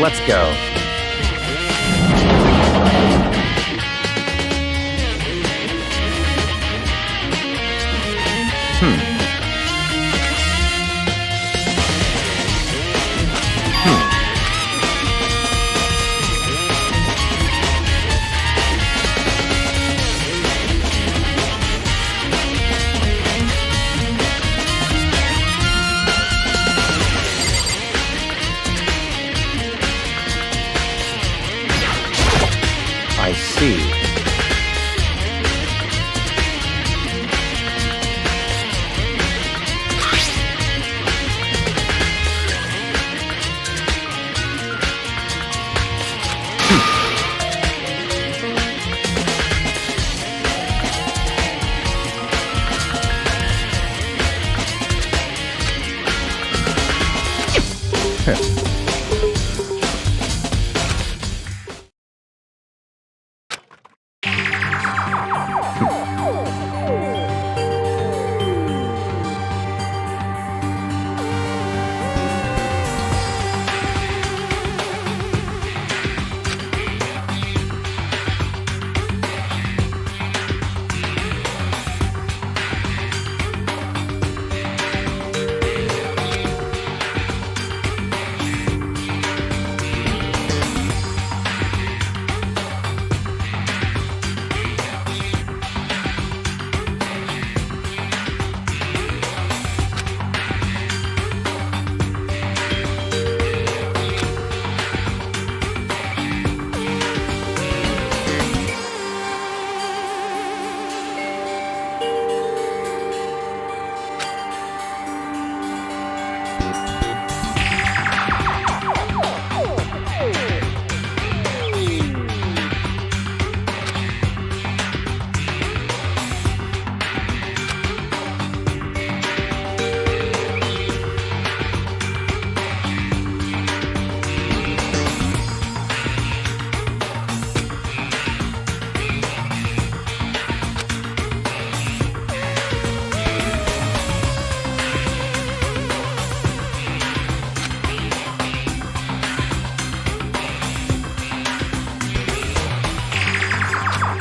Let's go.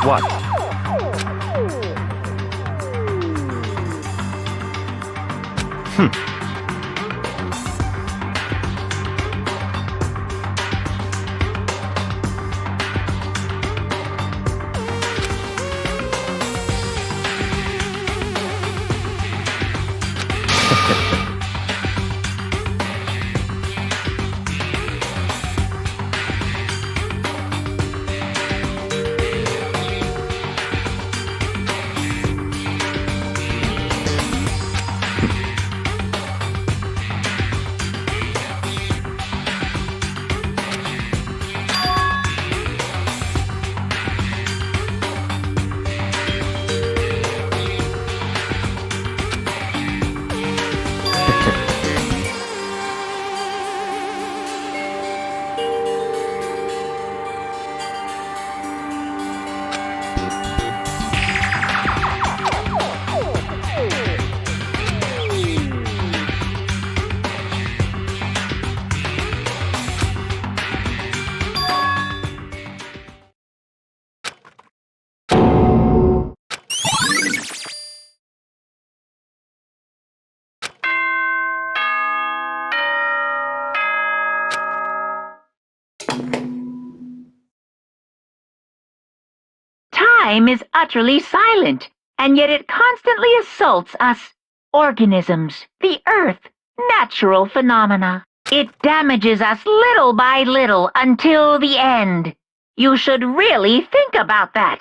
What? Time is utterly silent, and yet it constantly assaults us, organisms, the earth, natural phenomena. It damages us little by little until the end. You should really think about that.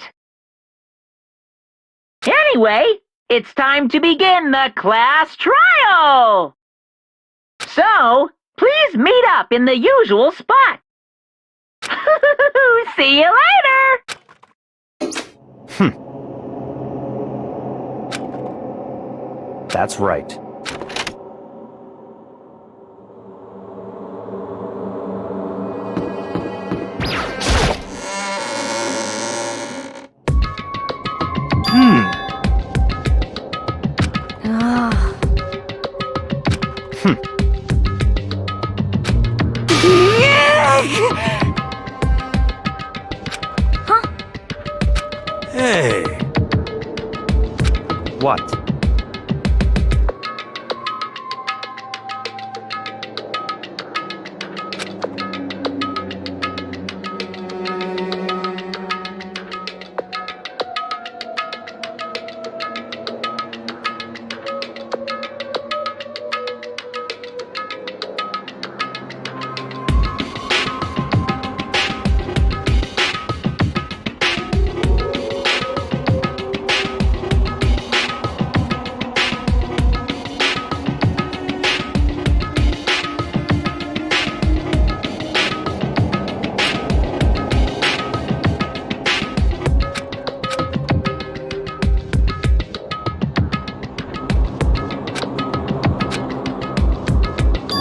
Anyway, it's time to begin the class trial! So, please meet up in the usual spot. See you later! That's right. Hey! What?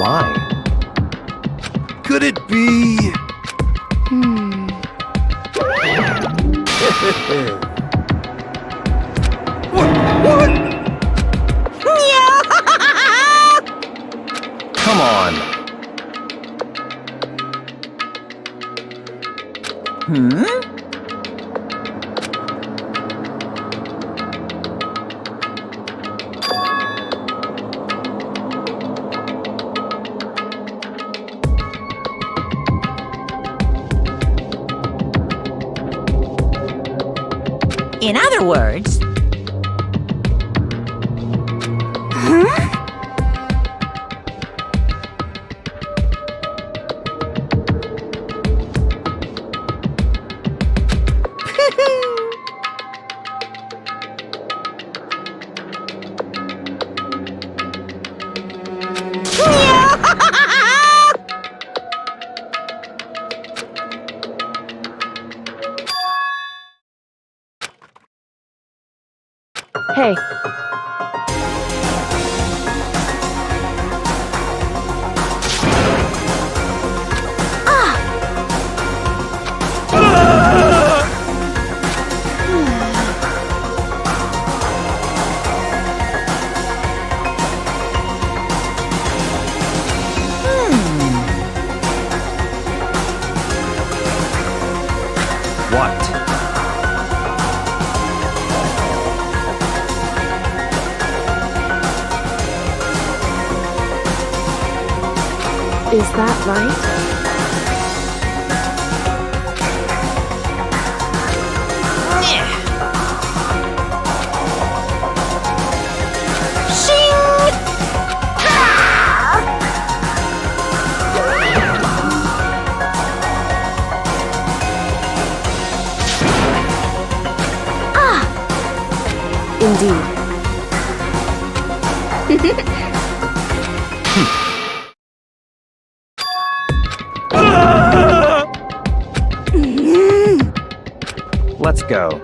Why? Could it be? What? Come on. In other words... Hey, What? Is that right? Indeed. Let's go.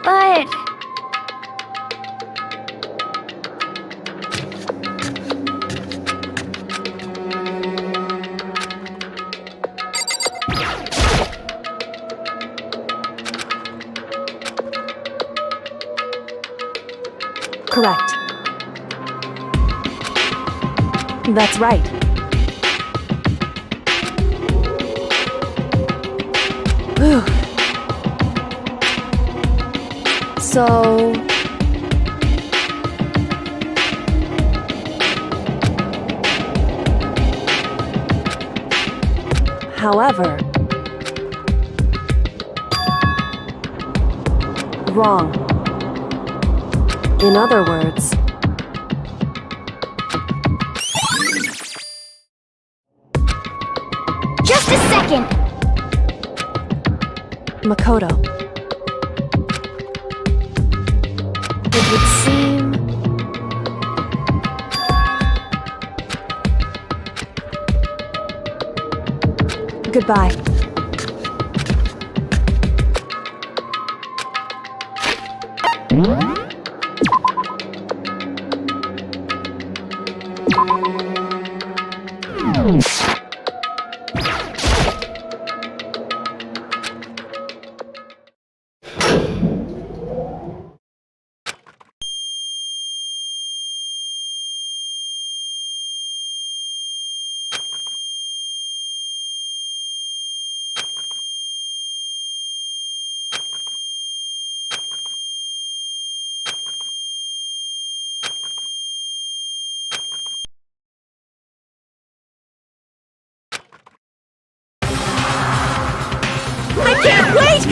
But... Correct. That's right. Whew. So... However... Wrong. In other words... Just a second! Makoto. It would seem... Goodbye.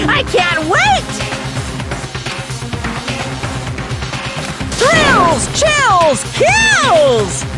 I can't wait! Thrills, chills, kills!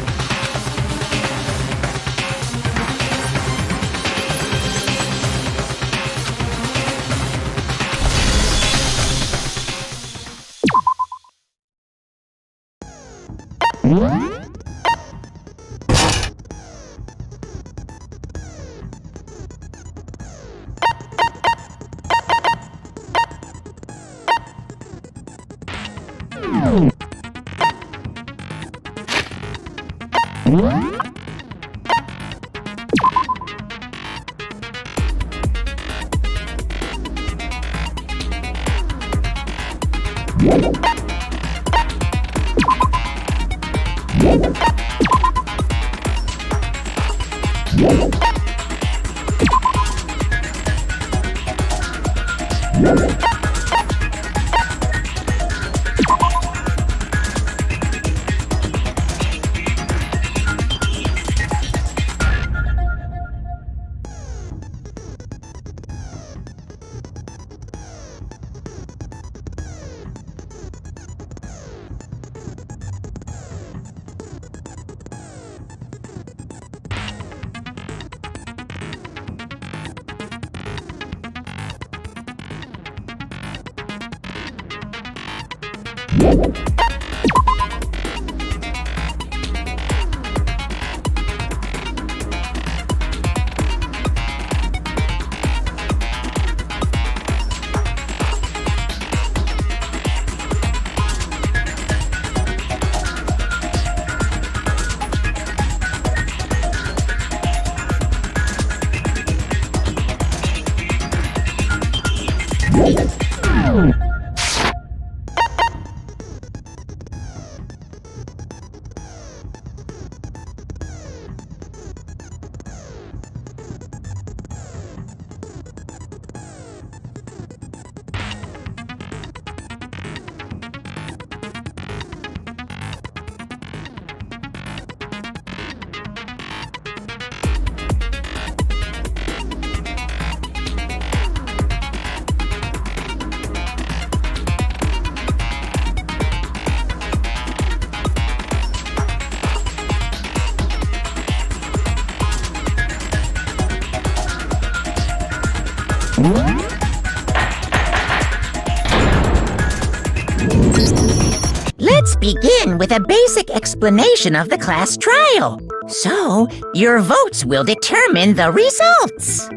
Let's begin with a basic explanation of the class trial. So, your votes will determine the results.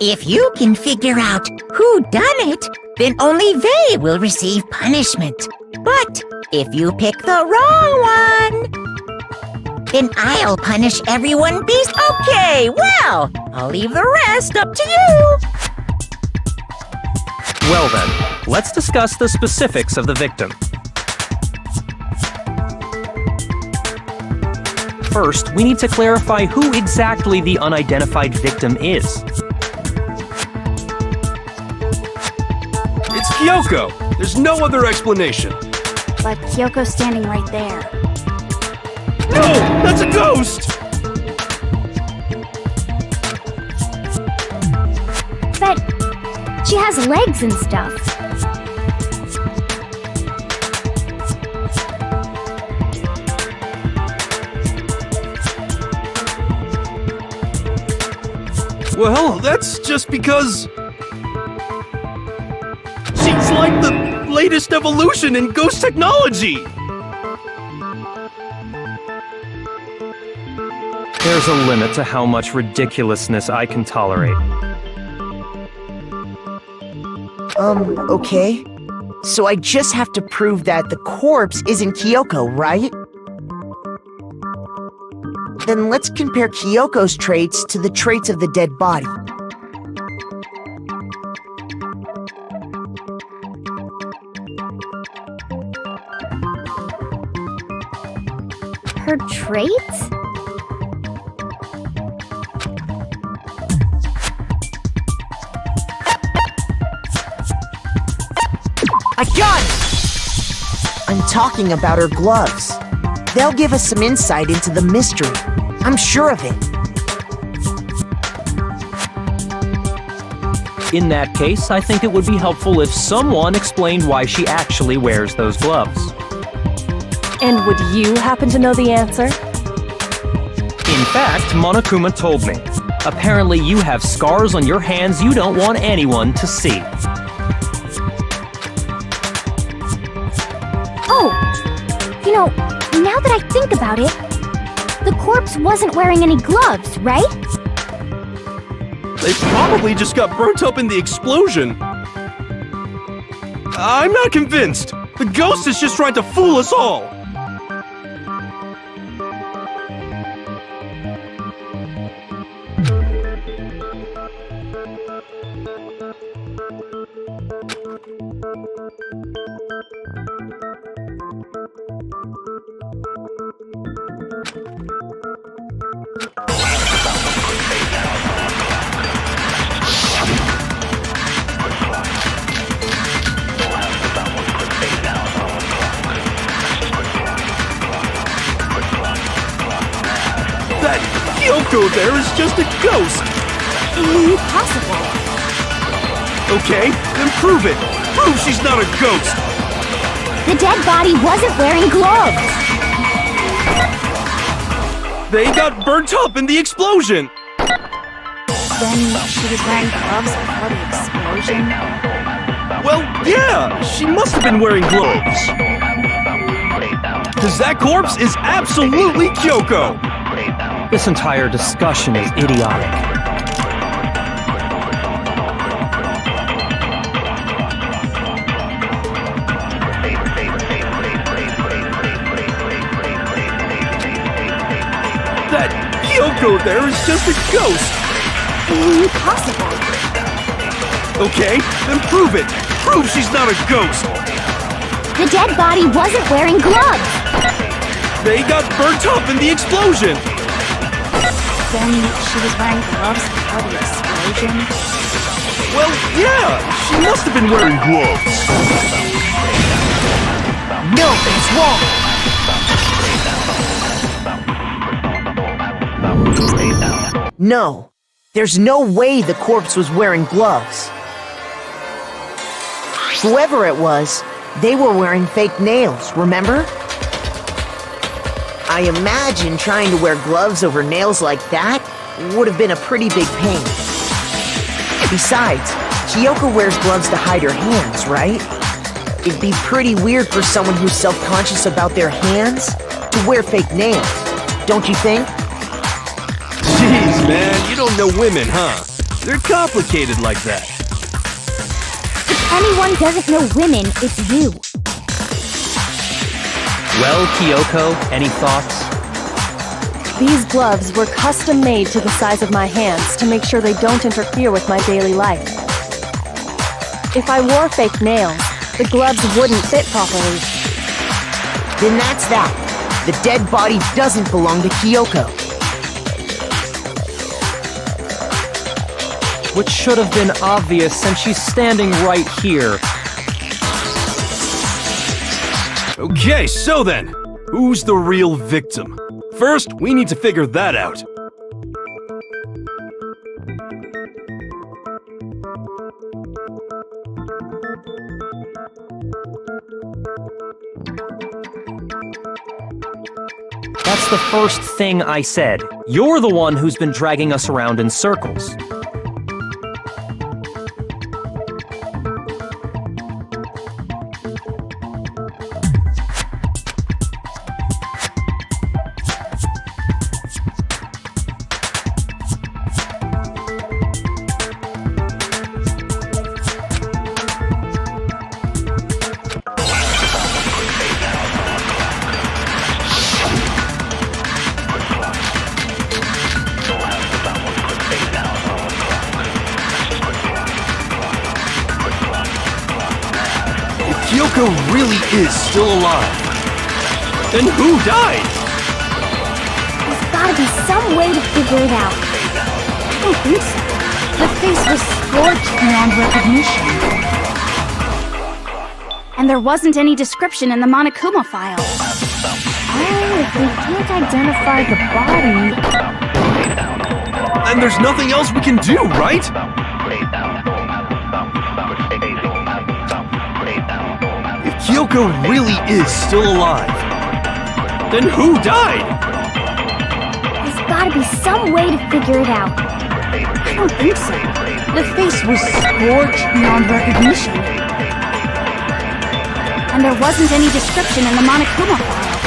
If you can figure out who done it, then only they will receive punishment. But if you pick the wrong one, then I'll punish everyone based. Okay, well, I'll leave the rest up to you. Well then, let's discuss the specifics of the victim. First, we need to clarify who exactly the unidentified victim is. It's Kyoko! There's no other explanation! But Kyoko's standing right there. No! That's a ghost! But she has legs and stuff. Well, that's just because... she's like the latest evolution in ghost technology! There's a limit to how much ridiculousness I can tolerate. Okay. So I just have to prove that the corpse isn't Kyoko, right? Then let's compare Kyoko's traits to the traits of the dead body. Her traits? I got it! I'm talking about her gloves. They'll give us some insight into the mystery. I'm sure of it. In that case, I think it would be helpful if someone explained why she actually wears those gloves. And would you happen to know the answer? In fact, Monokuma told me. Apparently you have scars on your hands you don't want anyone to see. Oh! You know, now that I think about it, the corpse wasn't wearing any gloves, right? They probably just got burnt up in the explosion. I'm not convinced. The ghost is just trying to fool us all. That Kyoko there is just a ghost! Impossible. Okay, then prove it! Prove she's not a ghost! The dead body wasn't wearing gloves. They got burnt up in the explosion! Then she was wearing gloves before the explosion. Well, yeah, she must have been wearing gloves. Because that corpse is absolutely Kyoko! This entire discussion is idiotic. That Kyoko there is just a ghost! Impossible. Okay, then prove it! Prove she's not a ghost! The dead body wasn't wearing gloves. They got burnt up in the explosion! Then she was wearing gloves before the explosion. Well, yeah, she must have been wearing gloves. No, it's wrong! No, there's no way the corpse was wearing gloves. Whoever it was, they were wearing fake nails, remember? I imagine trying to wear gloves over nails like that would have been a pretty big pain. Besides, Kyoko wears gloves to hide her hands, right? It'd be pretty weird for someone who's self-conscious about their hands to wear fake nails, don't you think? Jeez, man, you don't know women, huh? They're complicated like that. If anyone doesn't know women, it's you. Well, Kyoko, any thoughts? These gloves were custom made to the size of my hands to make sure they don't interfere with my daily life. If I wore fake nails, the gloves wouldn't fit properly. Then that's that. The dead body doesn't belong to Kyoko. Which should have been obvious since she's standing right here. Okay, so then, who's the real victim? First, we need to figure that out. That's the first thing I said. You're the one who's been dragging us around in circles. Kyoko really is still alive. Then who died? There's gotta be some way to figure it out. I don't think so. The face was scorched beyond recognition. And there wasn't any description in the Monokuma file. Oh, if we can't identify the body... And there's nothing else we can do, right? If Kyoko really is still alive, then who died? There's gotta be some way to figure it out. I don't think so. The face was scorched beyond recognition. And there wasn't any description in the Monokuma file.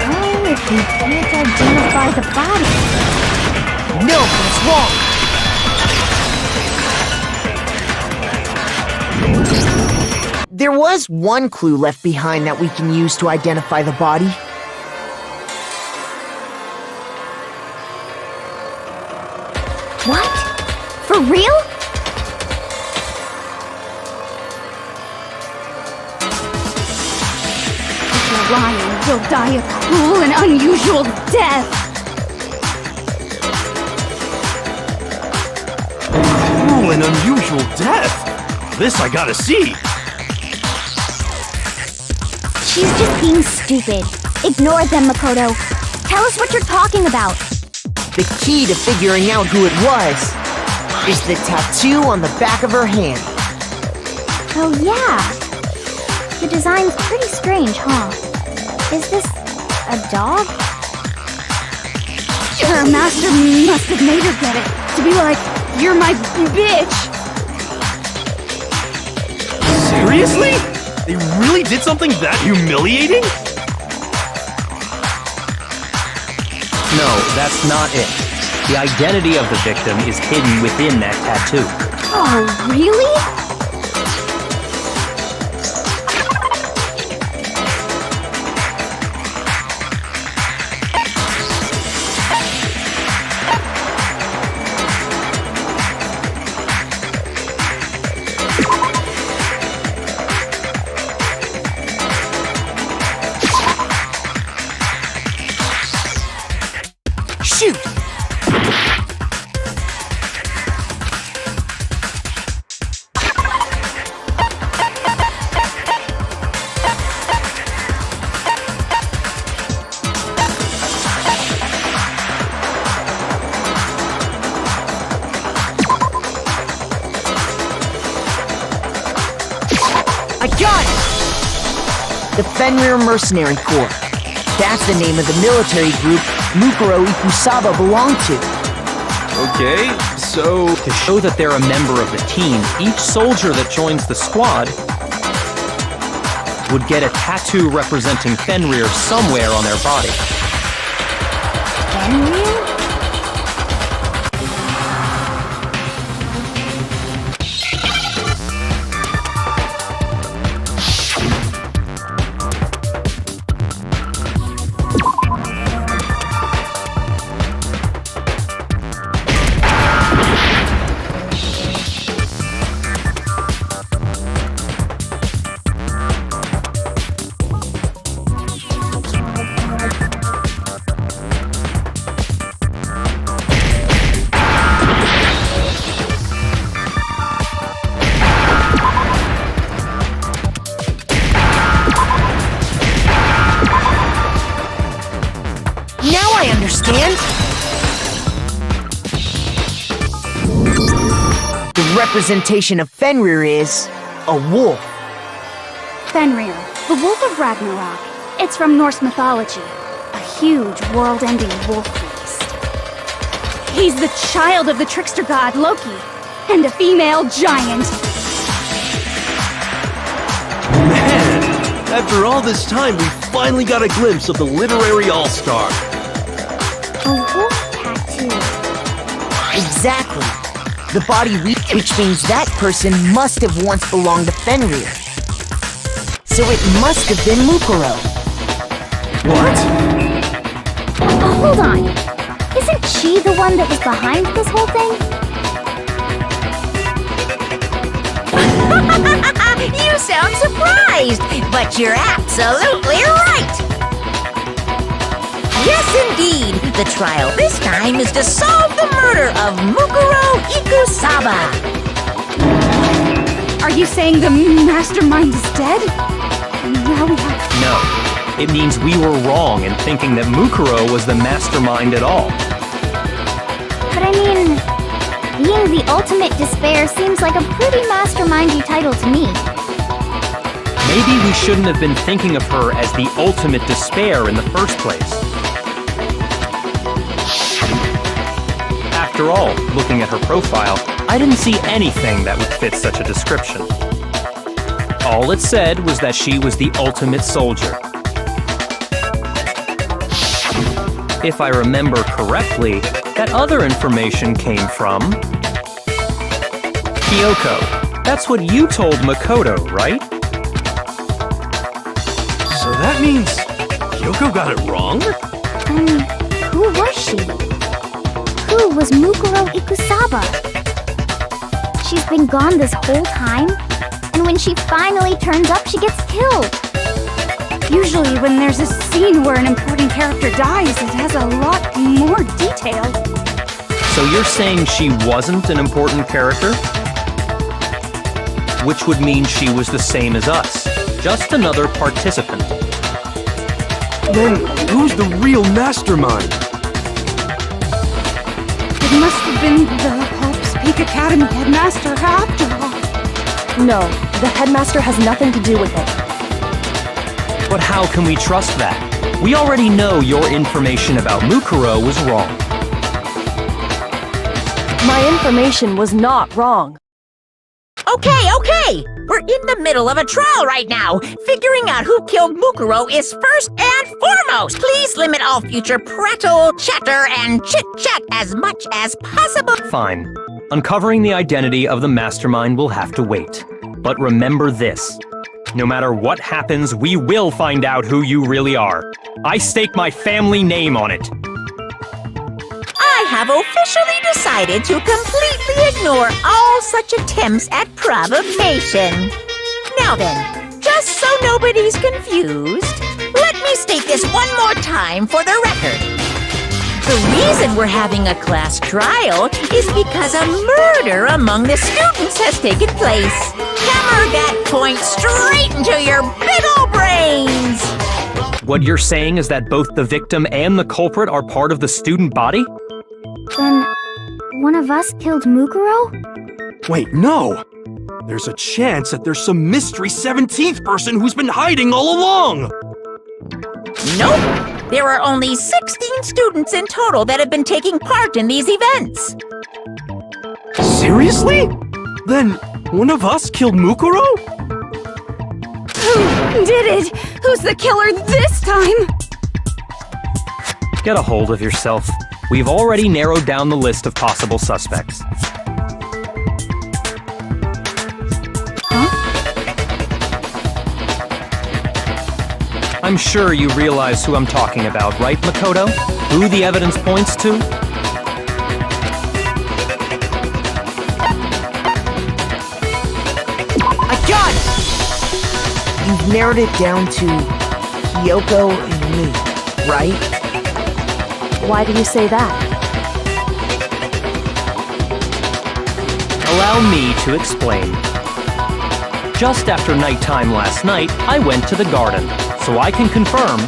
Oh, if we can't identify the body... No, that's wrong! There was one clue left behind that we can use to identify the body. What? For real? If you're lying, you'll die a cruel and unusual death. Cruel and unusual death? This I gotta see. She's just being stupid. Ignore them, Makoto. Tell us what you're talking about. The key to figuring out who it was is the tattoo on the back of her hand. Oh, yeah. The design's pretty strange, huh? Is this a dog? Her master must have made her get it. To be like, you're my bitch. Seriously? They really did something that humiliating? No, that's not it. The identity of the victim is hidden within that tattoo. Oh, really? Shoot! I got it! The Fenrir Mercenary Corps. That's the name of the military group Mukuro Ikusaba belonged to. Okay, So... To show that they're a member of the team, each soldier that joins the squad would get a tattoo representing Fenrir somewhere on their body. Fenrir? Now I understand. The representation of Fenrir is a wolf. Fenrir, the wolf of Ragnarok. It's from Norse mythology. A huge, world-ending wolf beast. He's the child of the trickster god Loki, and a female giant. Man! After all this time, we finally got a glimpse of the literary all-star. A wolf tattoo. Exactly. The body which means that person must have once belonged to Fenrir. So it must have been Mukuro. What? Oh, hold on. Isn't she the one that was behind this whole thing? You sound surprised, but you're absolutely right! Yes, indeed! The trial this time is to solve the murder of Mukuro Ikusaba! Are you saying the mastermind is dead? And now we have... No, it means we were wrong in thinking that Mukuro was the mastermind at all. But I mean, being the ultimate despair seems like a pretty mastermindy title to me. Maybe we shouldn't have been thinking of her as the ultimate despair in the first place. After all, looking at her profile, I didn't see anything that would fit such a description. All it said was that she was the ultimate soldier. If I remember correctly, that other information came from... Kyoko. That's what you told Makoto, right? So that means Kyoko got it wrong? Who was she? Who was Mukuro Ikusaba? She's been gone this whole time, and when she finally turns up, she gets killed. Usually when there's a scene where an important character dies, it has a lot more detail. So you're saying she wasn't an important character? Which would mean she was the same as us, just another participant. Then who's the real mastermind? It must have been the Hope's Peak Academy headmaster after all. No, the headmaster has nothing to do with it. But how can we trust that? We already know your information about Mukuro was wrong. My information was not wrong. Okay! We're in the middle of a trial right now. Figuring out who killed Mukuro is first and foremost. Please limit all future prattle, chatter, and chit-chat as much as possible. Fine. Uncovering the identity of the mastermind will have to wait. But remember this. No matter what happens, we will find out who you really are. I stake my family name on it. I have officially decided to completely ignore all such attempts at provocation. Now then, just so nobody's confused, let me state this one more time for the record. The reason we're having a class trial is because a murder among the students has taken place. Hammer that point straight into your big ol' brains! What you're saying is that both the victim and the culprit are part of the student body? Then, one of us killed Mukuro? Wait, no! There's a chance that there's some mystery 17th person who's been hiding all along! Nope! There are only 16 students in total that have been taking part in these events. Seriously? Then one of us killed Mukuro? Who did it? Who's the killer this time? Get a hold of yourself. We've already narrowed down the list of possible suspects. I'm sure you realize who I'm talking about, right, Makoto? Who the evidence points to? I got it! You've narrowed it down to Kyoko and me, right? Why do you say that? Allow me to explain. Just after nighttime last night, I went to the garden, so I can confirm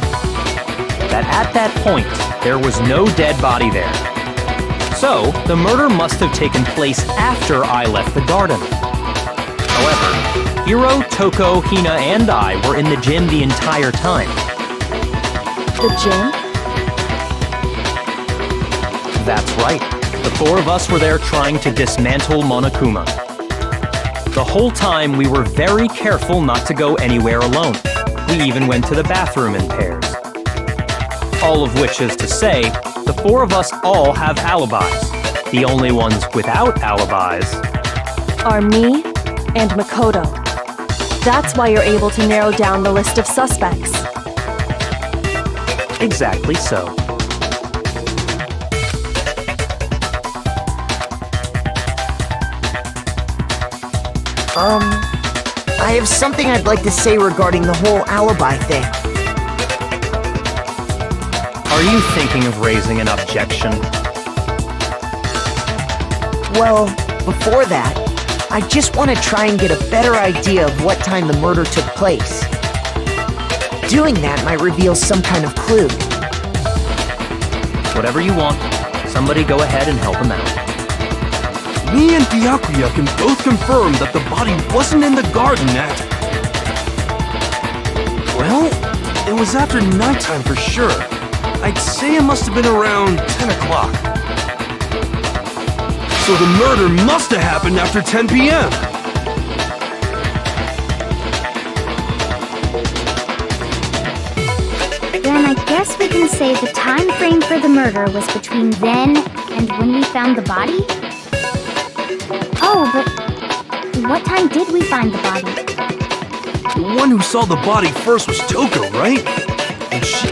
that at that point, there was no dead body there. So, the murder must have taken place after I left the garden. However, Hiro, Toko, Hina, and I were in the gym the entire time. The gym? That's right. The four of us were there trying to dismantle Monokuma. The whole time, we were very careful not to go anywhere alone. We even went to the bathroom in pairs. All of which is to say, the four of us all have alibis. The only ones without alibis Are me and Makoto. That's why you're able to narrow down the list of suspects. exactly so. I have something I'd like to say regarding the whole alibi thing. Are you thinking of raising an objection? Well, before that, I just want to try and get a better idea of what time the murder took place. Doing that might reveal some kind of clue. Whatever you want. Somebody go ahead and help him out. Me and Byakuya can both confirm that the body wasn't in the garden at... Well, it was after nighttime for sure. I'd say it must have been around 10 o'clock. So the murder must have happened after 10 p.m. Then I guess we can say the time frame for the murder was between then and when we found the body? Oh, but what time did we find the body? The one who saw the body first was Toko, right? And she...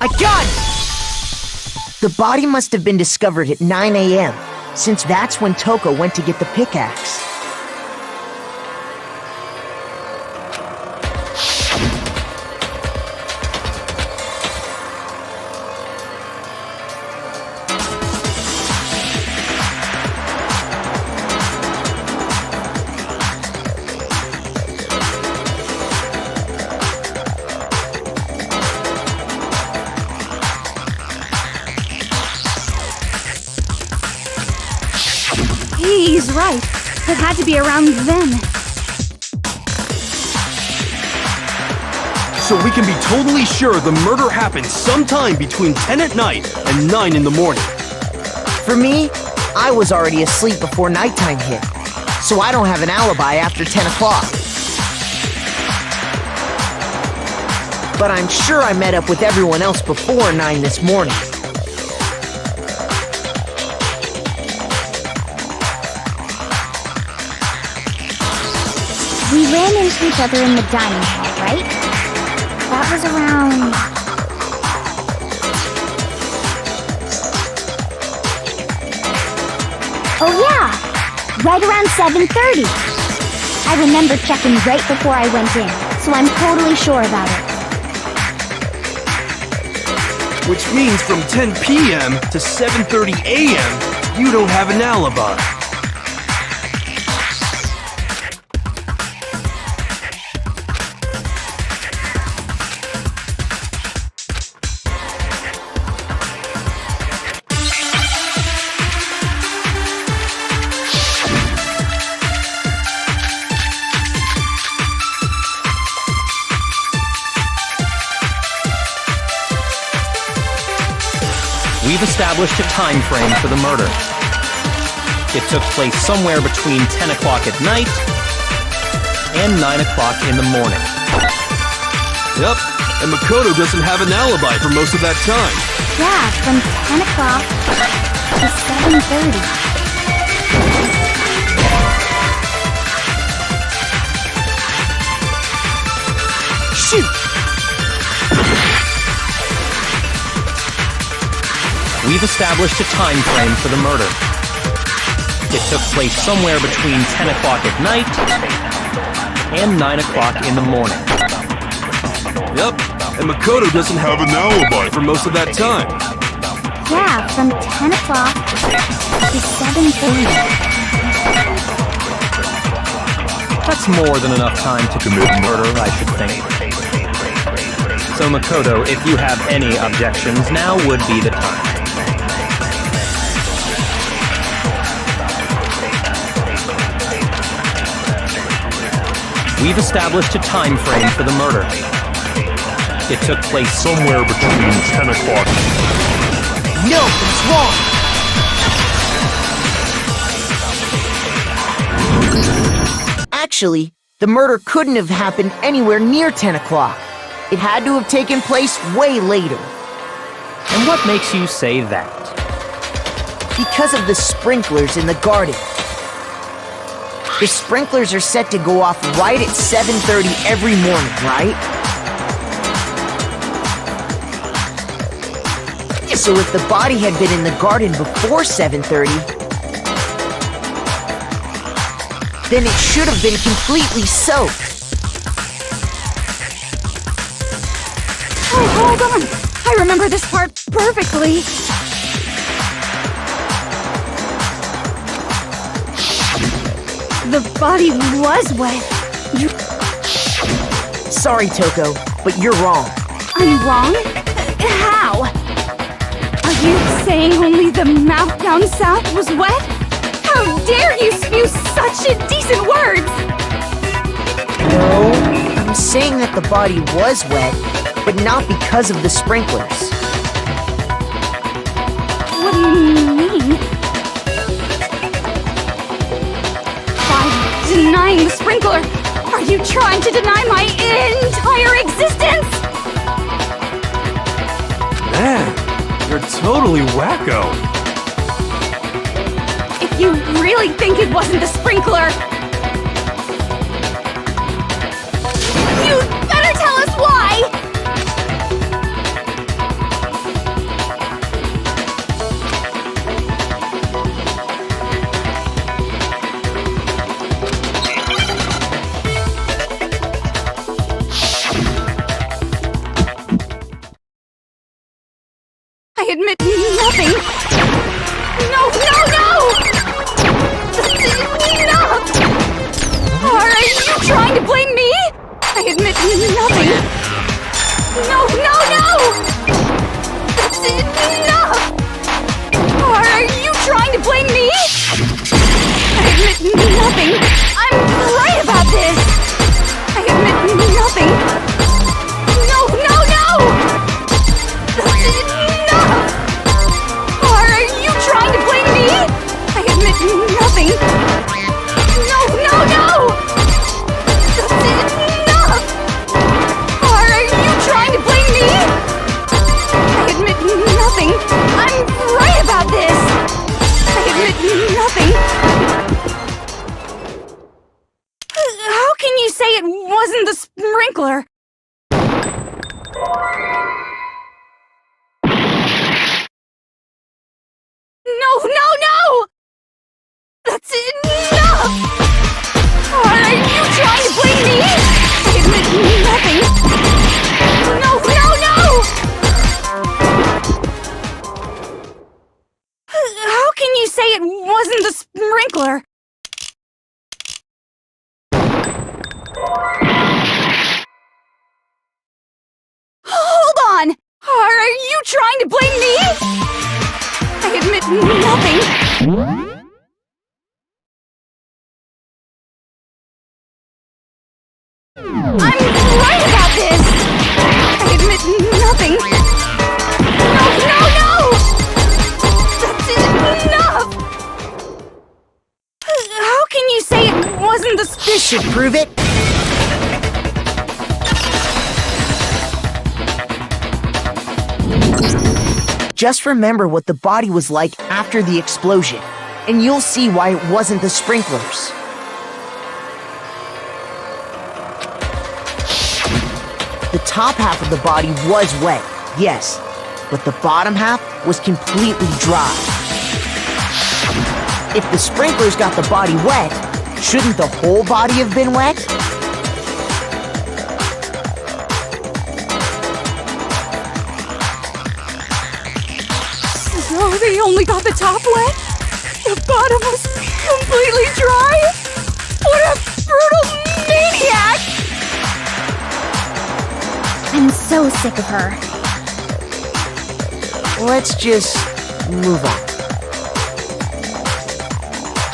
I got it! The body must have been discovered at 9 a.m., since that's when Toko went to get the pickaxe. He's right. It had to be around then. So we can be totally sure the murder happened sometime between 10 at night and 9 in the morning. For me, I was already asleep before nighttime hit, so I don't have an alibi after 10 o'clock. But I'm sure I met up with everyone else before 9 this morning. We ran into each other in the dining hall, right? That was around... Oh yeah! Right around 7:30. I remember checking right before I went in, so I'm totally sure about it. Which means from 10 p.m. to 7:30 a.m., you don't have an alibi. We've established a time frame for the murder. It took place somewhere between 10 o'clock at night and 9 o'clock in the morning. Yep, and Makoto doesn't have an alibi for most of that time. Yeah, from 10 o'clock to 7:30. Shoot! We've established a time frame for the murder. It took place somewhere between 10 o'clock at night and 9 o'clock in the morning. Yep, and Makoto doesn't have an alibi for most of that time. Yeah, from 10 o'clock to 7:30. That's more than enough time to commit murder, I should think. So Makoto, if you have any objections, now would be the time. We've established a time frame for the murder. It took place somewhere between 10 o'clock. No, that's wrong! Actually, the murder couldn't have happened anywhere near 10 o'clock. It had to have taken place way later. And what makes you say that? Because of the sprinklers in the garden. The sprinklers are set to go off right at 7:30 every morning, right? So if the body had been in the garden before 7:30, then it should have been completely soaked. Oh, hold on! I remember this part perfectly! The body was wet. Sorry, Toko, but you're wrong. I'm wrong? How? Are you saying only the mouth down south was wet? How dare you spew such indecent words! No, I'm saying that the body was wet, but not because of the sprinklers. What do you mean? By denying the sprinkler, are you trying to deny my entire existence? Man, you're totally wacko. If you really think it wasn't the sprinkler, you'd better tell us why! I admit nothing. No, no, no! That's enough! Are you trying to blame me? I admit nothing. No, no, no! That's enough! Are you trying to blame me? I admit nothing. I'm right about this. I admit nothing. No, no, no! That's enough! Are you trying to blame me? I admit nothing. No, no, no! That's enough! Are you trying to blame me? I admit nothing. I'm right about this. I admit nothing. How can you say it wasn't the sprinkler? No, no, no! That's enough! Are you trying to blame me? I admit nothing. No, no, no! How can you say it wasn't the sprinkler? Hold on! Are you trying to blame me? I admit nothing. I'm right about this! I admit nothing! No, no, no! prove it? Just remember what the body was like after the explosion, and you'll see why it wasn't the sprinklers. The top half of the body was wet, yes, but the bottom half was completely dry. If the sprinklers got the body wet, shouldn't the whole body have been wet? So they only got the top wet? The bottom was completely dry? What a brutal maniac! I'm so sick of her. Let's just move on.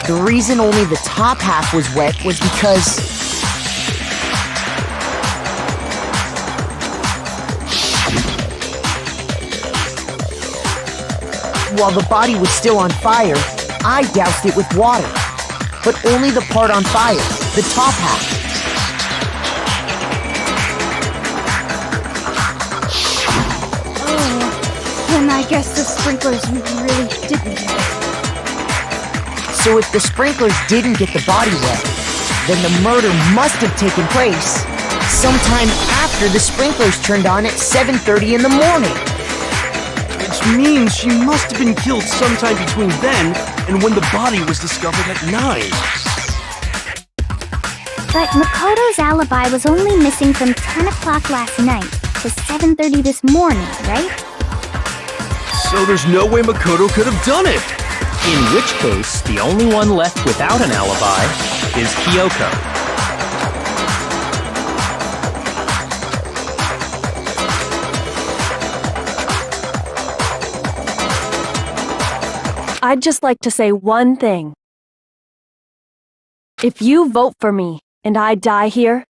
The reason only the top half was wet was because while the body was still on fire, I doused it with water. But only the part on fire, the top half. Then I guess the sprinklers really didn't get it. So if the sprinklers didn't get the body wet, then the murder must have taken place sometime after the sprinklers turned on at 7:30 in the morning. Which means she must have been killed sometime between then and when the body was discovered at 9. But Makoto's alibi was only missing from 10 o'clock last night to 7:30 this morning, right? So there's no way Makoto could have done it! In which case, the only one left without an alibi is Kyoko. I'd just like to say one thing. If you vote for me and I die here,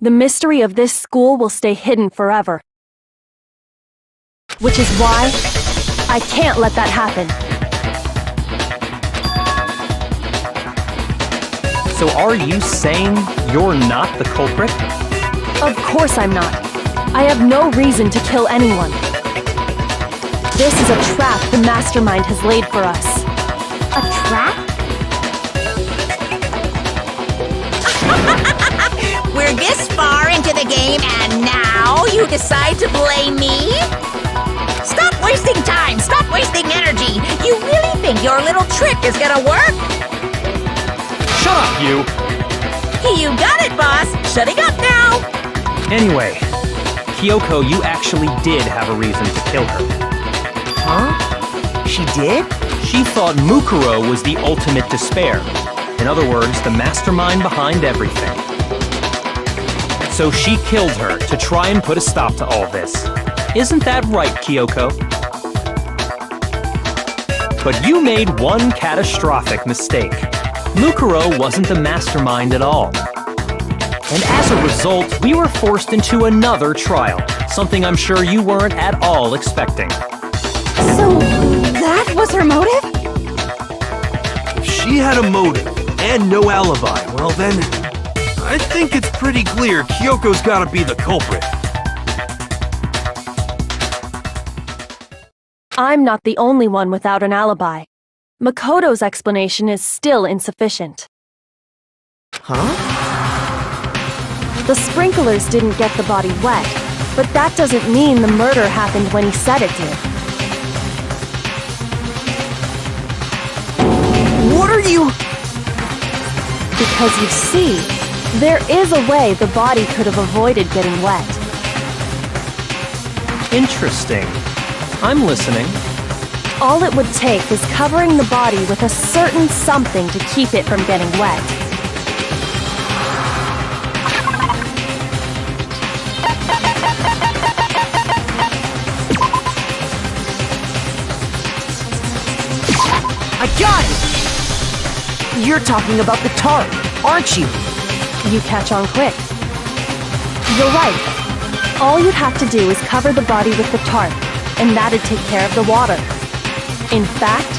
the mystery of this school will stay hidden forever. Which is why I can't let that happen. So are you saying you're not the culprit? Of course I'm not. I have no reason to kill anyone. This is a trap the mastermind has laid for us. A trap? We're this far into the game and now you decide to blame me? Stop wasting time! Stop wasting energy! You really think your little trick is gonna work? Shut up, you! You got it, boss! Shutting up now! Anyway, Kyoko, you actually did have a reason to kill her. Huh? She did? She thought Mukuro was the ultimate despair. In other words, the mastermind behind everything. So she killed her to try and put a stop to all this. Isn't that right, Kyoko? But you made one catastrophic mistake. Mukuro wasn't the mastermind at all. And as a result, we were forced into another trial, something I'm sure you weren't at all expecting. So, that was her motive? If she had a motive and no alibi, well then, I think it's pretty clear Kyoko's gotta be the culprit. I'm not the only one without an alibi. Makoto's explanation is still insufficient. Huh? The sprinklers didn't get the body wet, but that doesn't mean the murder happened when he said it did. What are you... Because you see, there is a way the body could have avoided getting wet. Interesting. I'm listening. All it would take is covering the body with a certain something to keep it from getting wet. I got it! You're talking about the tarp, aren't you? You catch on quick. You're right. All you'd have to do is cover the body with the tarp, and that'd take care of the water. In fact,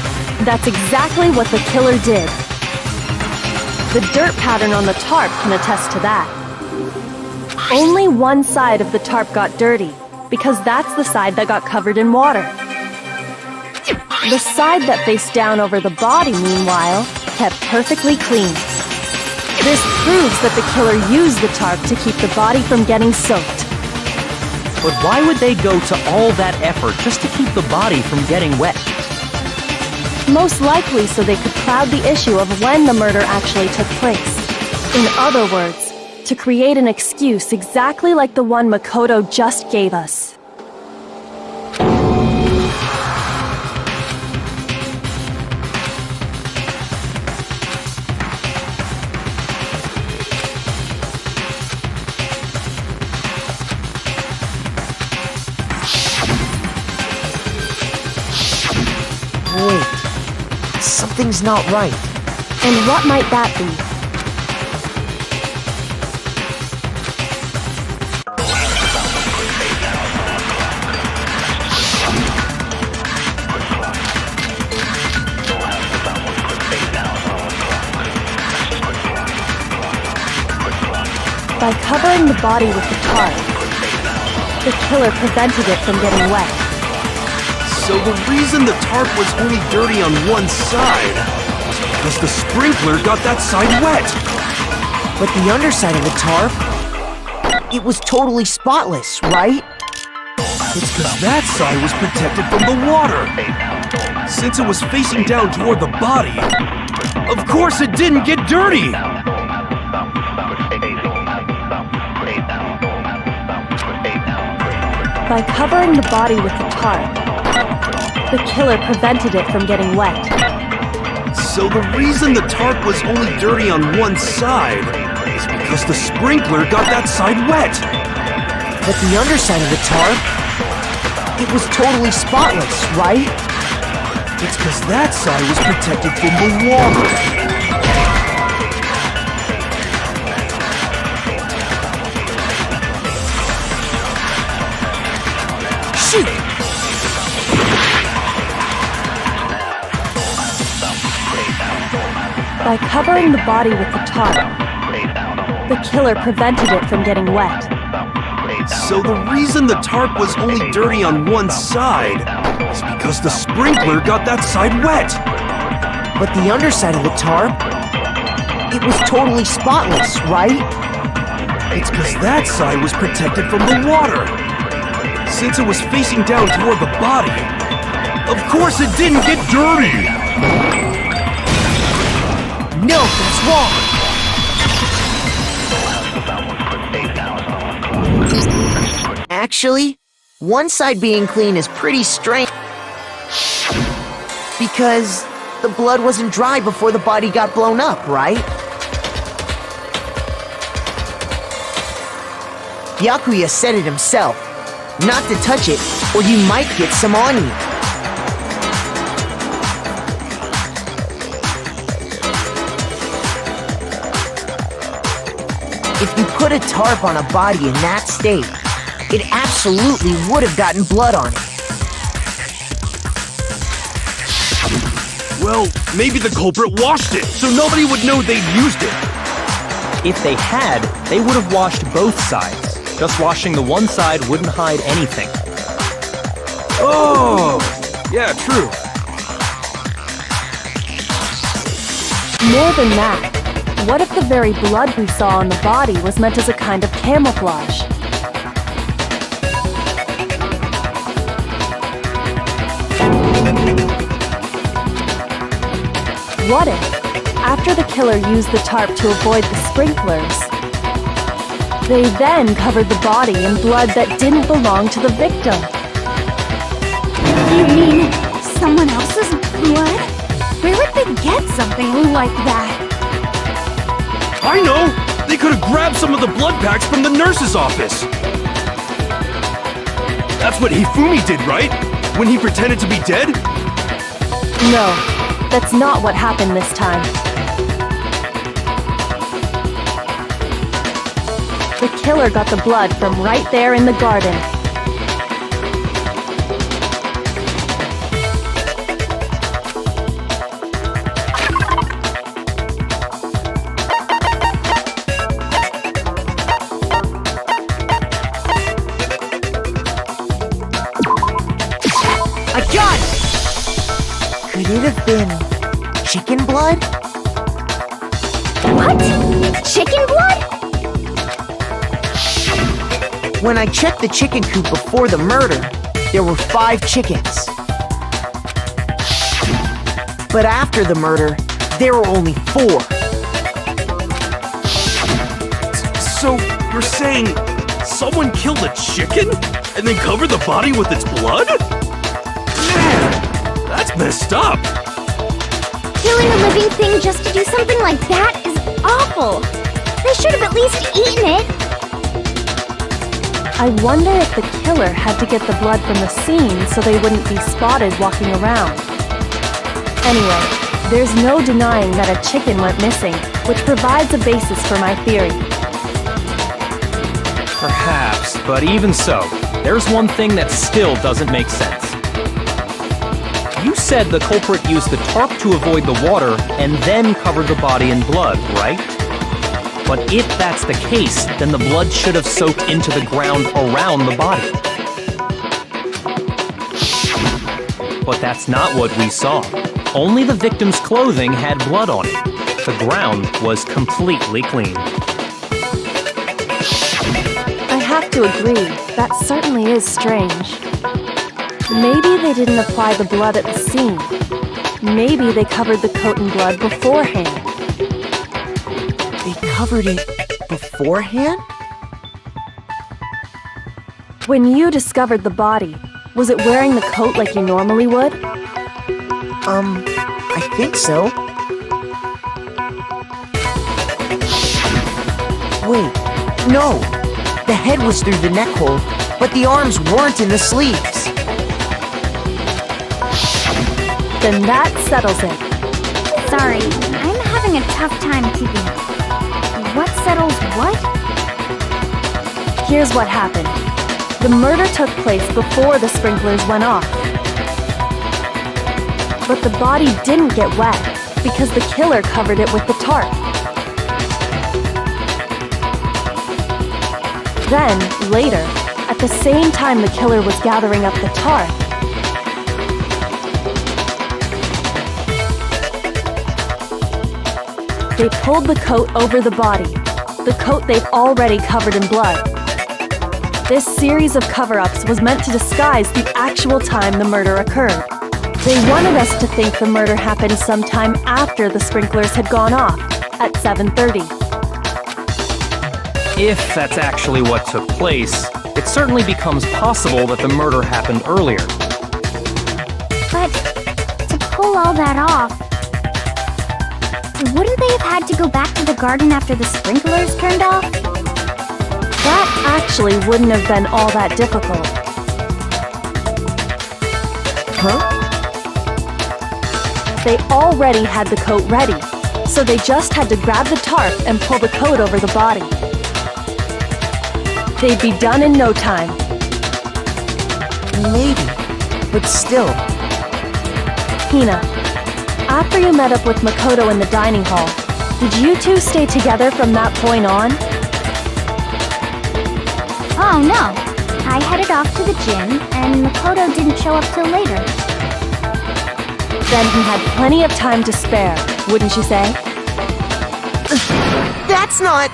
that's exactly what the killer did. The dirt pattern on the tarp can attest to that. Only one side of the tarp got dirty, because that's the side that got covered in water. The side that faced down over the body, meanwhile, kept perfectly clean. This proves that the killer used the tarp to keep the body from getting soaked. But why would they go to all that effort just to keep the body from getting wet? Most likely so they could cloud the issue of when the murder actually took place. In other words, to create an excuse exactly like the one Makoto just gave us. Wait, something's not right. And what might that be? By covering the body with the tarp, the killer prevented it from getting wet. So the reason the tarp was only dirty on one side is because the sprinkler got that side wet. But the underside of the tarp, it was totally spotless, right? It's because that side was protected from the water. Since it was facing down toward the body, of course it didn't get dirty. By covering the body with the tarp, the killer prevented it from getting wet. So the reason the tarp was only dirty on one side is because the sprinkler got that side wet. But the underside of the tarp, it was totally spotless, right? It's because that side was protected from the water. Shoot! By covering the body with the tarp, the killer prevented it from getting wet. So the reason the tarp was only dirty on one side is because the sprinkler got that side wet. But the underside of the tarp, it was totally spotless, right? It's because that side was protected from the water. Since it was facing down toward the body, of course it didn't get dirty. No, that's wrong! Actually, one side being clean is pretty strange. Because the blood wasn't dry before the body got blown up, right? Byakuya said it himself. Not to touch it, or you might get some on you. If you put a tarp on a body in that state, it absolutely would have gotten blood on it. Well, maybe the culprit washed it, so nobody would know they'd used it. If they had, they would have washed both sides. Just washing the one side wouldn't hide anything. Oh, yeah, true. More than that, what if the very blood we saw on the body was meant as a kind of camouflage? What if, after the killer used the tarp to avoid the sprinklers, they then covered the body in blood that didn't belong to the victim? You mean someone else's blood? Where would they get something like that? I know! They could have grabbed some of the blood packs from the nurse's office. That's what Hifumi did, right? When he pretended to be dead? No, that's not what happened this time. The killer got the blood from right there in the garden. Done! Could it have been chicken blood? What? Chicken blood? When I checked the chicken coop before the murder, there were 5 chickens. But after the murder, there were only 4. So, you're saying someone killed a chicken and then covered the body with its blood? Man, that's messed up. Killing a living thing just to do something like that is awful. They should have at least eaten it. I wonder if the killer had to get the blood from the scene so they wouldn't be spotted walking around. Anyway, there's no denying that a chicken went missing, which provides a basis for my theory. Perhaps, but even so, there's one thing that still doesn't make sense. You said the culprit used the tarp to avoid the water and then covered the body in blood, right? But if that's the case, then the blood should have soaked into the ground around the body. But that's not what we saw. Only the victim's clothing had blood on it. The ground was completely clean. I have to agree, that certainly is strange. Maybe they didn't apply the blood at the scene. Maybe they covered the coat in blood beforehand. They covered it beforehand? When you discovered the body, was it wearing the coat like you normally would? I think so. Wait, no. The head was through the neck hole, but the arms weren't in the sleeves. Then that settles it. Sorry, I'm having a tough time keeping up. What settles what? Here's what happened. The murder took place before the sprinklers went off. But the body didn't get wet because the killer covered it with the tarp. Then, later, at the same time the killer was gathering up the tarp, they pulled the coat over the body, the coat they've already covered in blood. This series of cover-ups was meant to disguise the actual time the murder occurred. They wanted us to think the murder happened sometime after the sprinklers had gone off, at 7:30. If that's actually what took place, it certainly becomes possible that the murder happened earlier. But to pull all that off, wouldn't they have had to go back to the garden after the sprinklers turned off? That actually wouldn't have been all that difficult. Huh? They already had the coat ready, so they just had to grab the tarp and pull the coat over the body. They'd be done in no time. Maybe, but still. Hina, after you met up with Makoto in the dining hall, did you two stay together from that point on? Oh no, I headed off to the gym, and Makoto didn't show up till later. Then he had plenty of time to spare, wouldn't you say? That's not...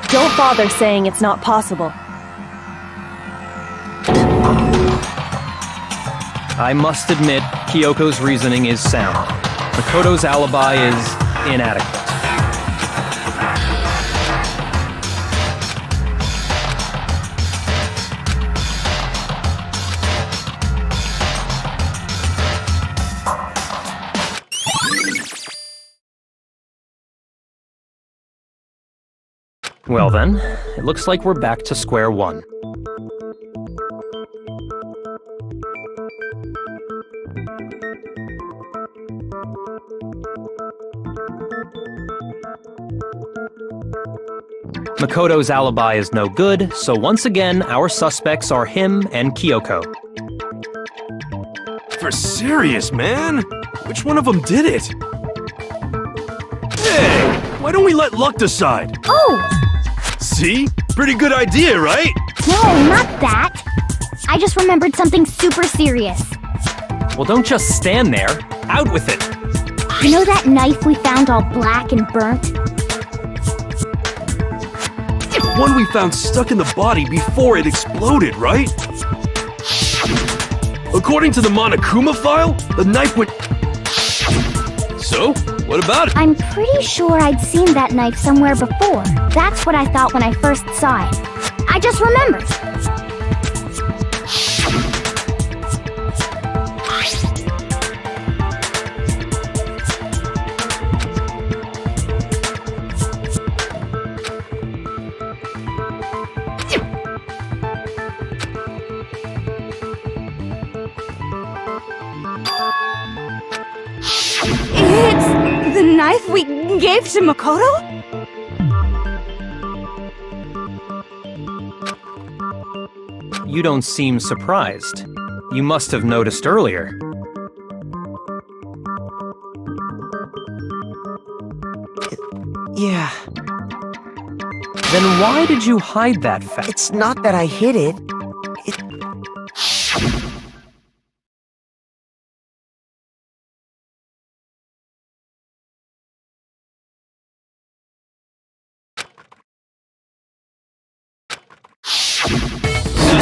Don't bother saying it's not possible. I must admit, Kyoko's reasoning is sound. Makoto's alibi is inadequate. Well then, it looks like we're back to square one. Makoto's alibi is no good, so once again, our suspects are him and Kyoko. For serious, man? Which one of them did it? Hey, why don't we let luck decide? Oh! See? Pretty good idea, right? No, not that. I just remembered something super serious. Well, don't just stand there. Out with it. You know that knife we found all black and burnt? One we found stuck in the body before it exploded, right? According to the Monokuma file, the knife went... So, what about it? I'm pretty sure I'd seen that knife somewhere before. That's what I thought when I first saw it. I just remembered. It's the knife we gave to Makoto? You don't seem surprised. You must have noticed earlier. Yeah, Then why did you hide that fact? it's not that I hid it.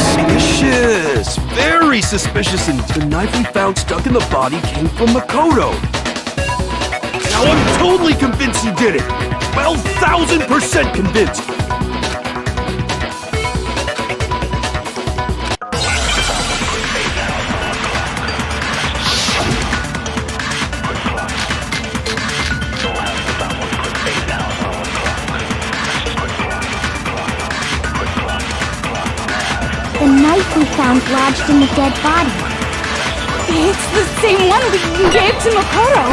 Suspicious! Very suspicious, and the knife we found stuck in the body came from Makoto. Now I'm totally convinced he did it! 12,000% convinced! The knife we found lodged in the dead body. It's the same one we gave to Makoto!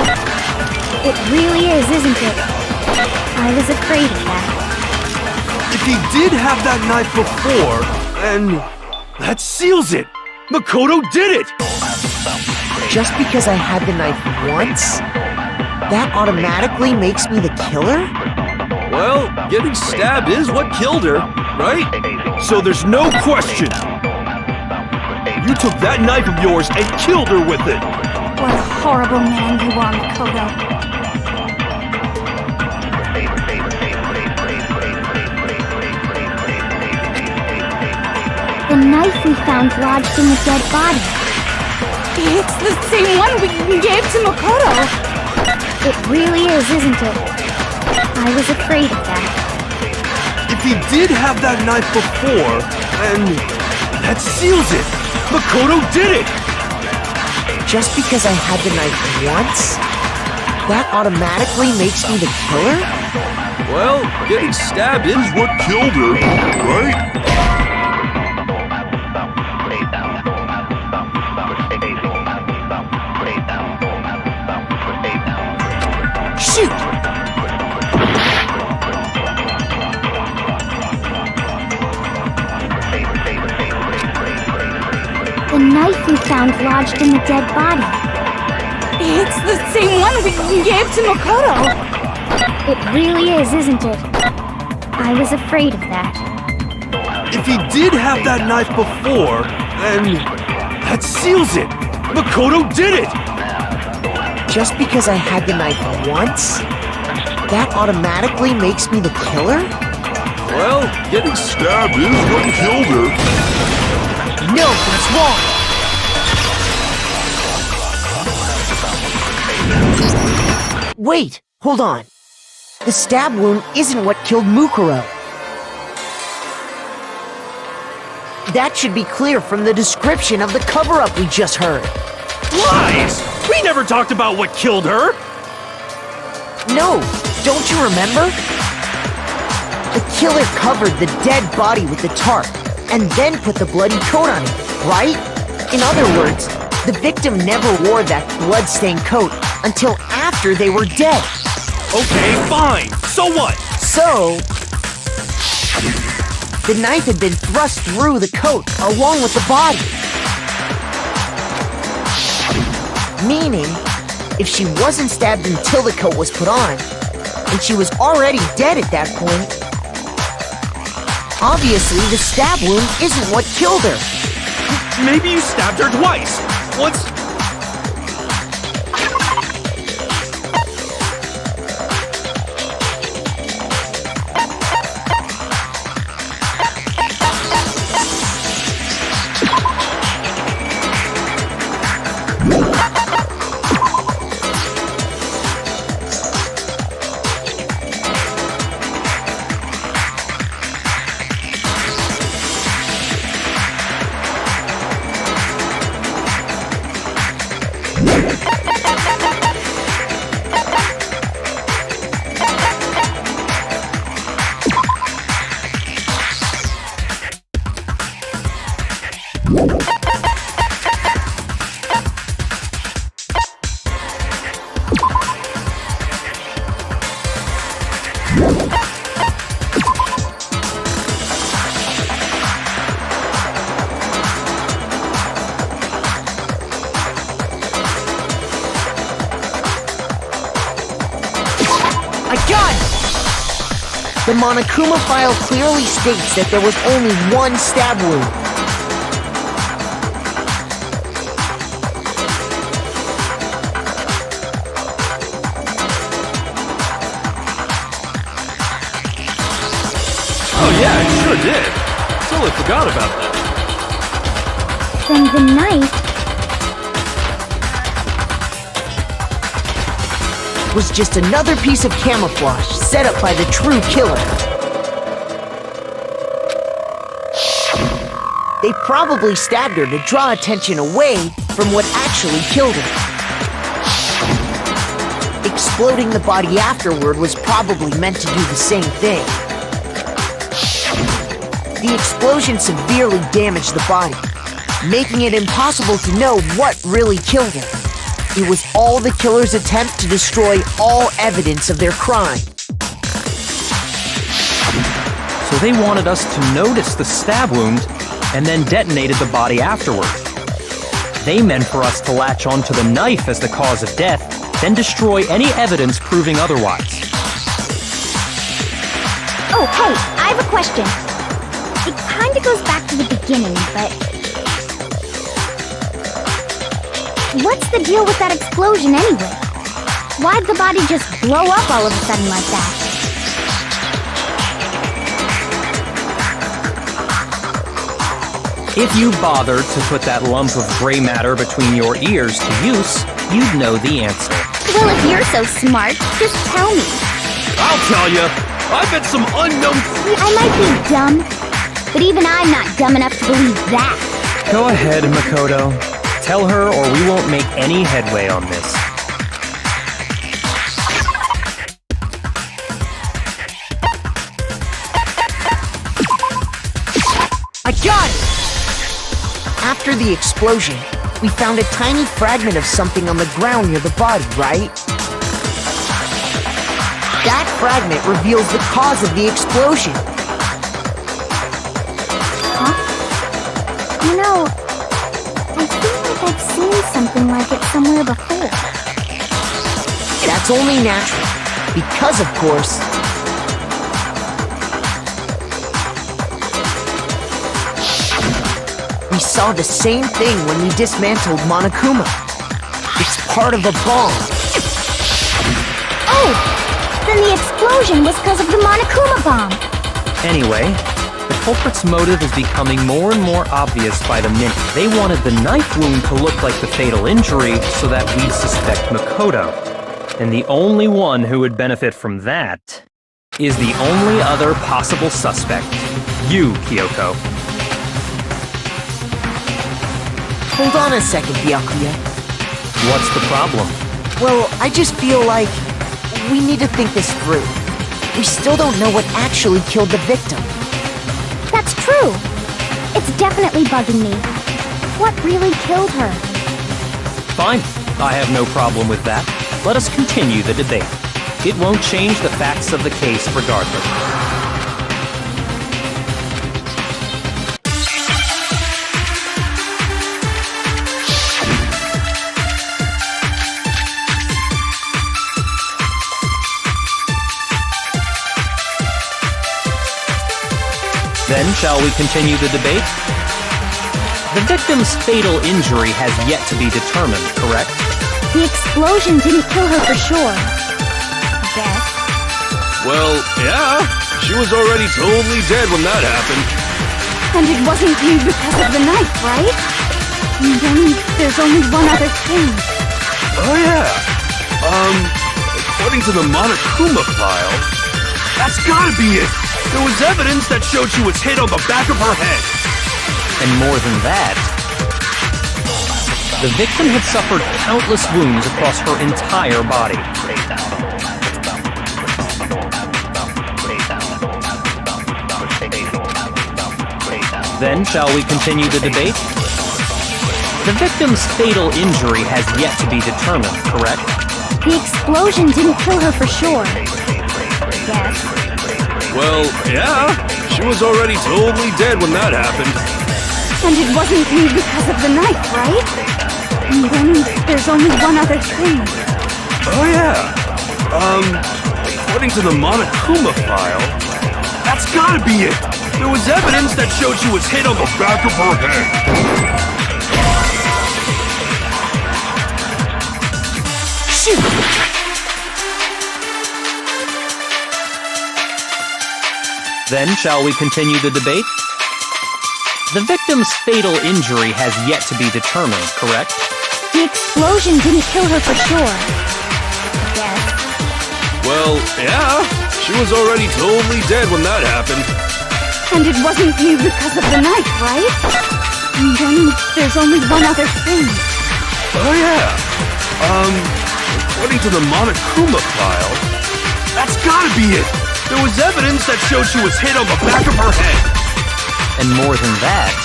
It really is, isn't it? I was afraid of that. If he did have that knife before, then that seals it! Makoto did it! Just because I had the knife once, that automatically makes me the killer? Well, getting stabbed is what killed her, right? So there's no question. You took that knife of yours and killed her with it. What a horrible man you are, Makoto. The knife we found lodged in the dead body. It's the same one we gave to Makoto! It really is, isn't it? I was afraid of that. If he did have that knife before, then that seals it. Makoto did it. Just because I had the knife once, that automatically makes me the killer? Well, getting stabbed is what killed her, right? Shoot! The knife we found lodged in the dead body. It's the same one we gave to Makoto! It really is, isn't it? I was afraid of that. If he did have that knife before, then that seals it. Makoto did it. Just because I had the knife once, that automatically makes me the killer? Well, getting stabbed is what killed her. No, that's wrong! Wait, hold on. The stab wound isn't what killed Mukuro. That should be clear from the description of the cover-up we just heard. Lies! We never talked about what killed her! No, don't you remember? The killer covered the dead body with the tarp, and then put the bloody coat on it, right? In other words, the victim never wore that blood-stained coat until after they were dead. Okay, fine. So what? So, the knife had been thrust through the coat along with the body. Meaning, if she wasn't stabbed until the coat was put on, and she was already dead at that point, Obviously, the stab wound isn't what killed her. Maybe you stabbed her twice. What's... I got it! The Monokuma file clearly states that there was only one stab wound. Oh yeah, it sure did. Totally forgot about that. Then the knife Was just another piece of camouflage set up by the true killer. They probably stabbed her to draw attention away from what actually killed her. Exploding the body afterward was probably meant to do the same thing. The explosion severely damaged the body, making it impossible to know what really killed her. It was all the killer's attempt to destroy all evidence of their crime. So they wanted us to notice the stab wound and then detonated the body afterward. They meant for us to latch onto the knife as the cause of death, then destroy any evidence proving otherwise. Oh, hey, I have a question. It kinda goes back to the beginning, but... what's the deal with that explosion anyway? Why'd the body just blow up all of a sudden like that? If you bothered to put that lump of gray matter between your ears to use, you'd know the answer. Well, if you're so smart, just tell me. I'll tell you. I bet some unknown... I might be dumb, but even I'm not dumb enough to believe that. Go ahead, Makoto. Tell her or we won't make any headway on this. I got it! After the explosion, we found a tiny fragment of something on the ground near the body, right? That fragment reveals the cause of the explosion. Huh? You know, I feel like I've seen something like it somewhere before. That's only natural, because of course... we saw the same thing when we dismantled Monokuma. It's part of a bomb. Oh! Then the explosion was because of the Monokuma bomb. Anyway, the culprit's motive is becoming more and more obvious by the minute. They wanted the knife wound to look like the fatal injury so that we'd suspect Makoto. And the only one who would benefit from that is the only other possible suspect. You, Kyoko. Hold on a second, Byakuya. What's the problem? Well, I just feel like we need to think this through. We still don't know what actually killed the victim. That's true. It's definitely bugging me. What really killed her? Fine. I have no problem with that. Let us continue the debate. It won't change the facts of the case regardless. Then shall we continue the debate? The victim's fatal injury has yet to be determined, correct? The explosion didn't kill her for sure. I guess. Well, yeah. She was already totally dead when that happened. And it wasn't you because of the knife, right? And then there's only one other thing. Oh, yeah. According to the Monokuma file, that's gotta be it. There was evidence that showed she was hit on the back of her head. And more than that, the victim had suffered countless wounds across her entire body. Then shall we continue the debate? The victim's fatal injury has yet to be determined, correct? The explosion didn't kill her for sure. I guess. Well, yeah. She was already totally dead when that happened. And it wasn't you because of the knife, right? And then there's only one other thing. Oh, yeah. According to the Monokuma file, that's gotta be it. There was evidence that showed she was hit on the back of her head. Shoot! Then shall we continue the debate? The victim's fatal injury has yet to be determined, correct? The explosion didn't kill her for sure. I guess. Well, yeah. She was already totally dead when that happened. And it wasn't you because of the knife, right? And then there's only one other thing. Oh, yeah. According to the Monokuma file, that's gotta be it. There was evidence that showed she was hit on the back of her head. And more than that,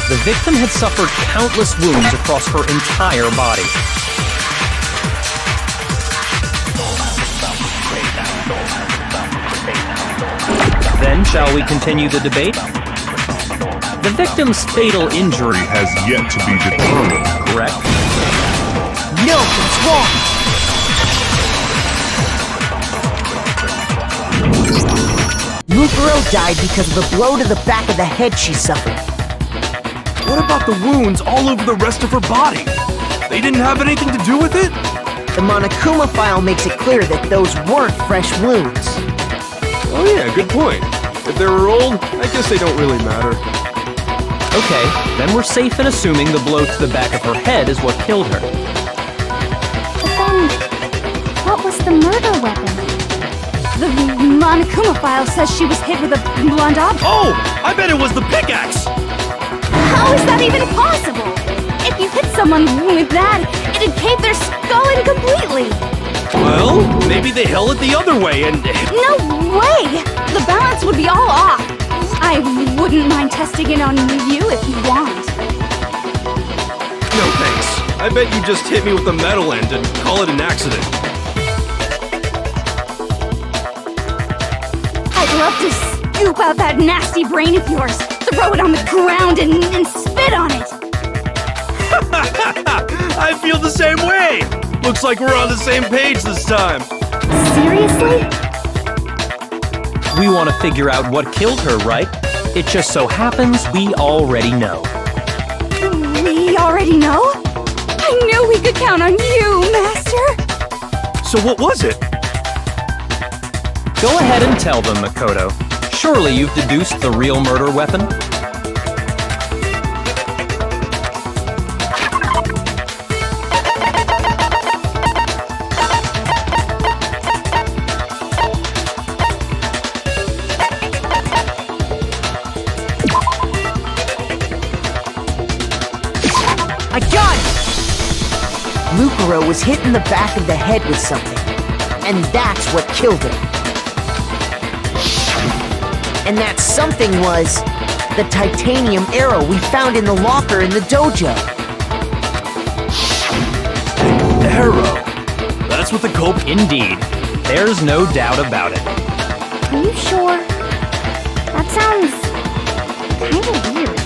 the victim had suffered countless wounds across her entire body. Then shall we continue the debate? The victim's fatal injury has yet to be determined, correct? No, that's wrong! Mukuro died because of the blow to the back of the head she suffered. What about the wounds all over the rest of her body? They didn't have anything to do with it? The Monokuma file makes it clear that those weren't fresh wounds. Oh yeah, good point. If they were old, I guess they don't really matter. Okay, then we're safe in assuming the blow to the back of her head is what killed her. But then, what was the murder weapon? The Monokuma file says she was hit with a blunt object. Oh! I bet it was the pickaxe! How is that even possible? If you hit someone with that, it'd cave their skull in completely. Well, maybe they held it the other way and... No way! The balance would be all off. I wouldn't mind testing it on you if you want. No thanks. I bet you just hit me with the metal end and call it an accident. I'd love to scoop out that nasty brain of yours, throw it on the ground and spit on it. I feel the same way! Looks like we're on the same page this time. Seriously? We want to figure out what killed her, right? It just so happens we already know. We already know? I knew we could count on you, Master. So what was it? Go ahead and tell them, Makoto. Surely you've deduced the real murder weapon? I got it! Mukuro was hit in the back of the head with something, and that's what killed her. And that something was the titanium arrow we found in the locker in the dojo. Arrow. That's what the culprit... Indeed. There's no doubt about it. Are you sure? That sounds kinda weird.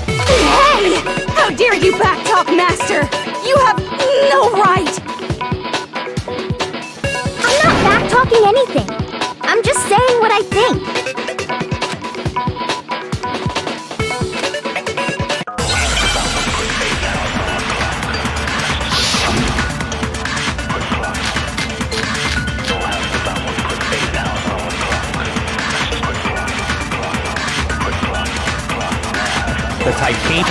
Hey! How dare you backtalk, Master! You have no right! I'm not back-talking anything. I'm just saying what I think. The titanium...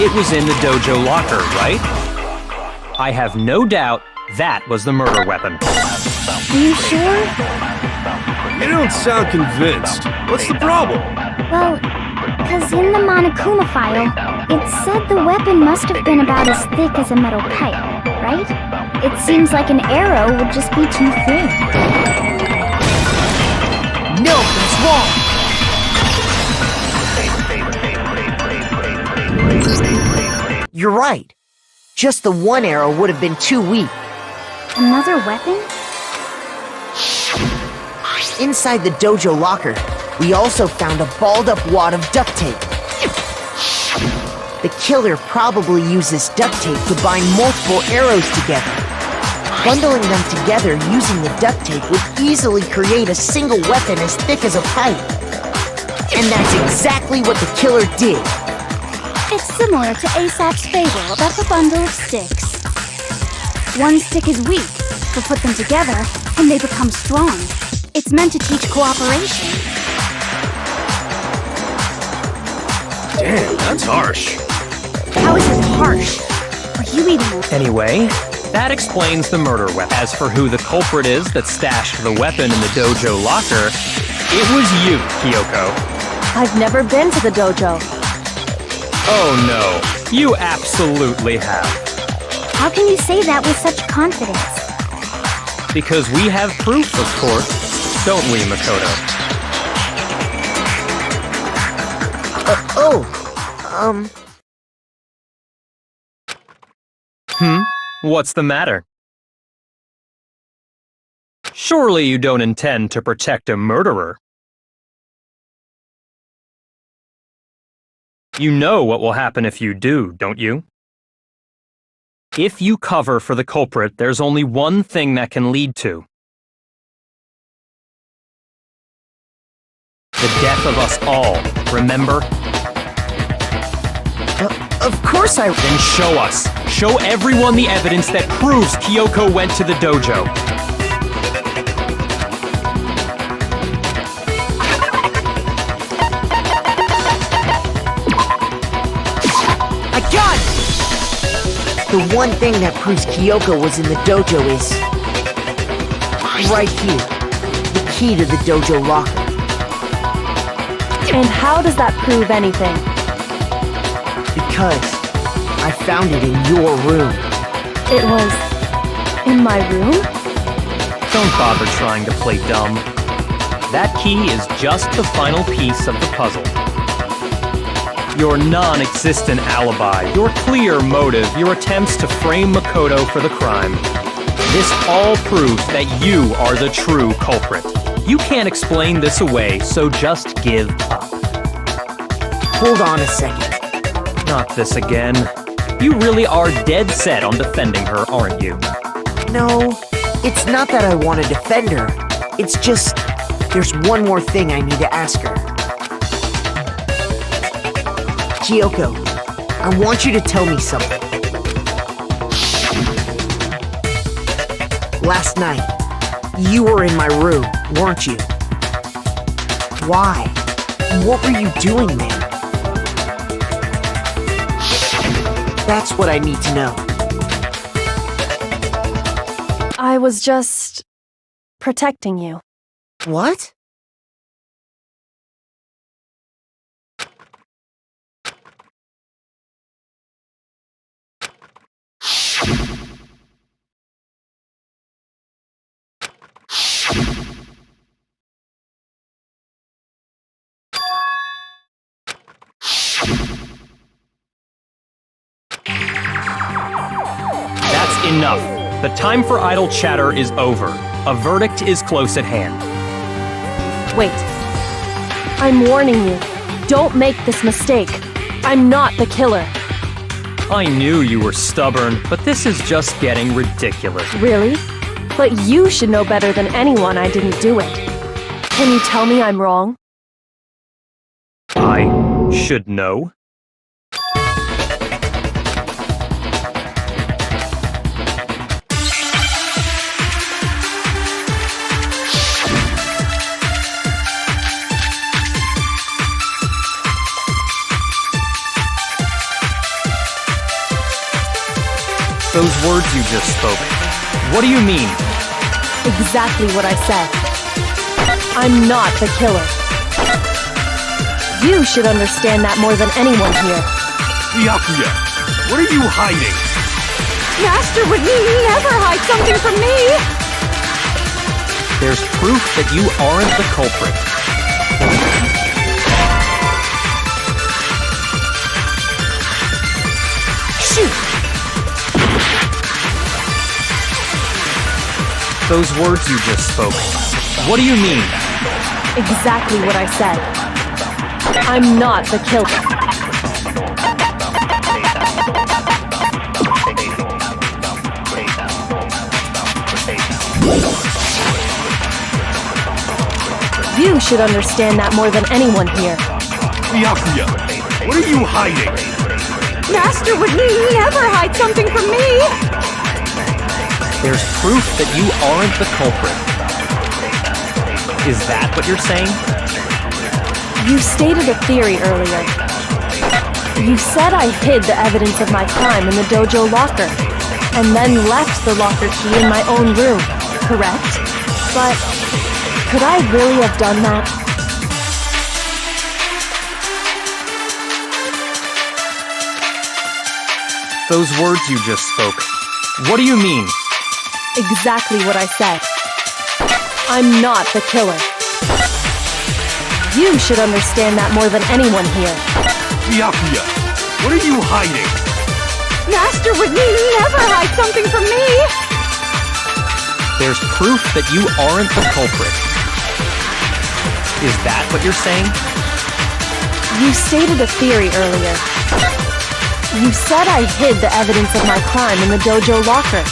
It was in the dojo locker, right? I have no doubt that was the murder weapon. Are you sure? You don't sound convinced. What's the problem? Well, because in the Monokuma file, it said the weapon must have been about as thick as a metal pipe, right? It seems like an arrow would just be too thin. No, that's wrong! You're right. Just the one arrow would have been too weak. Another weapon? Inside the dojo locker, we also found a balled-up wad of duct tape. The killer probably used this duct tape to bind multiple arrows together. Bundling them together using the duct tape would easily create a single weapon as thick as a pipe. And that's exactly what the killer did. It's similar to Aesop's fable about the bundle of sticks. One stick is weak, but put them together and they become strong. It's meant to teach cooperation. Damn, that's harsh. How is it harsh? Are you even... Anyway, that explains the murder weapon. As for who the culprit is that stashed the weapon in the dojo locker, it was you, Kyoko. I've never been to the dojo. Oh no, you absolutely have. How can you say that with such confidence? Because we have proof, of course. Don't we, Makoto? What's the matter? Surely you don't intend to protect a murderer. You know what will happen if you do, don't you? If you cover for the culprit, there's only one thing that can lead to. The death of us all, remember? Of course I... Then show us. Show everyone the evidence that proves Kyoko went to the dojo. I got it! The one thing that proves Kyoko was in the dojo is... right here. The key to the dojo locker. And how does that prove anything? Because I found it in your room. It was... in my room? Don't bother trying to play dumb. That key is just the final piece of the puzzle. Your non-existent alibi, your clear motive, your attempts to frame Makoto for the crime. This all proves that you are the true culprit. You can't explain this away, so just give up. Hold on a second. Not this again. You really are dead set on defending her, aren't you? No, it's not that I want to defend her. It's just, there's one more thing I need to ask her. Kyoko, I want you to tell me something. Last night, you were in my room, weren't you? Why? What were you doing there? That's what I need to know. I was just... protecting you. What? That's enough. The time for idle chatter is over. A verdict is close at hand. Wait. I'm warning you. Don't make this mistake. I'm not the killer. I knew you were stubborn, but this is just getting ridiculous. Really? But you should know better than anyone I didn't do it. Can you tell me I'm wrong? I should know. Those words you just spoke, what do you mean? Exactly what I said. I'm not the killer. You should understand that more than anyone here. Byakuya, what are you hiding? Master would never hide something from me! There's proof that you aren't the culprit. Shoot! Those words you just spoke, what do you mean? Exactly what I said. I'm not the killer. You should understand that more than anyone here. Byakuya, what are you hiding? Master would never hide something from me! There's proof that you aren't the culprit. Is that what you're saying? You stated a theory earlier. You said I hid the evidence of my crime in the dojo locker, and then left the locker key in my own room, correct? But could I really have done that? Those words you just spoke, what do you mean? Exactly what I said. I'm not the killer. You should understand that more than anyone here. Byakuya, what are you hiding? Master would never hide something from me! There's proof that you aren't the culprit. Is that what you're saying? You stated a theory earlier. You said I hid the evidence of my crime in the dojo locker,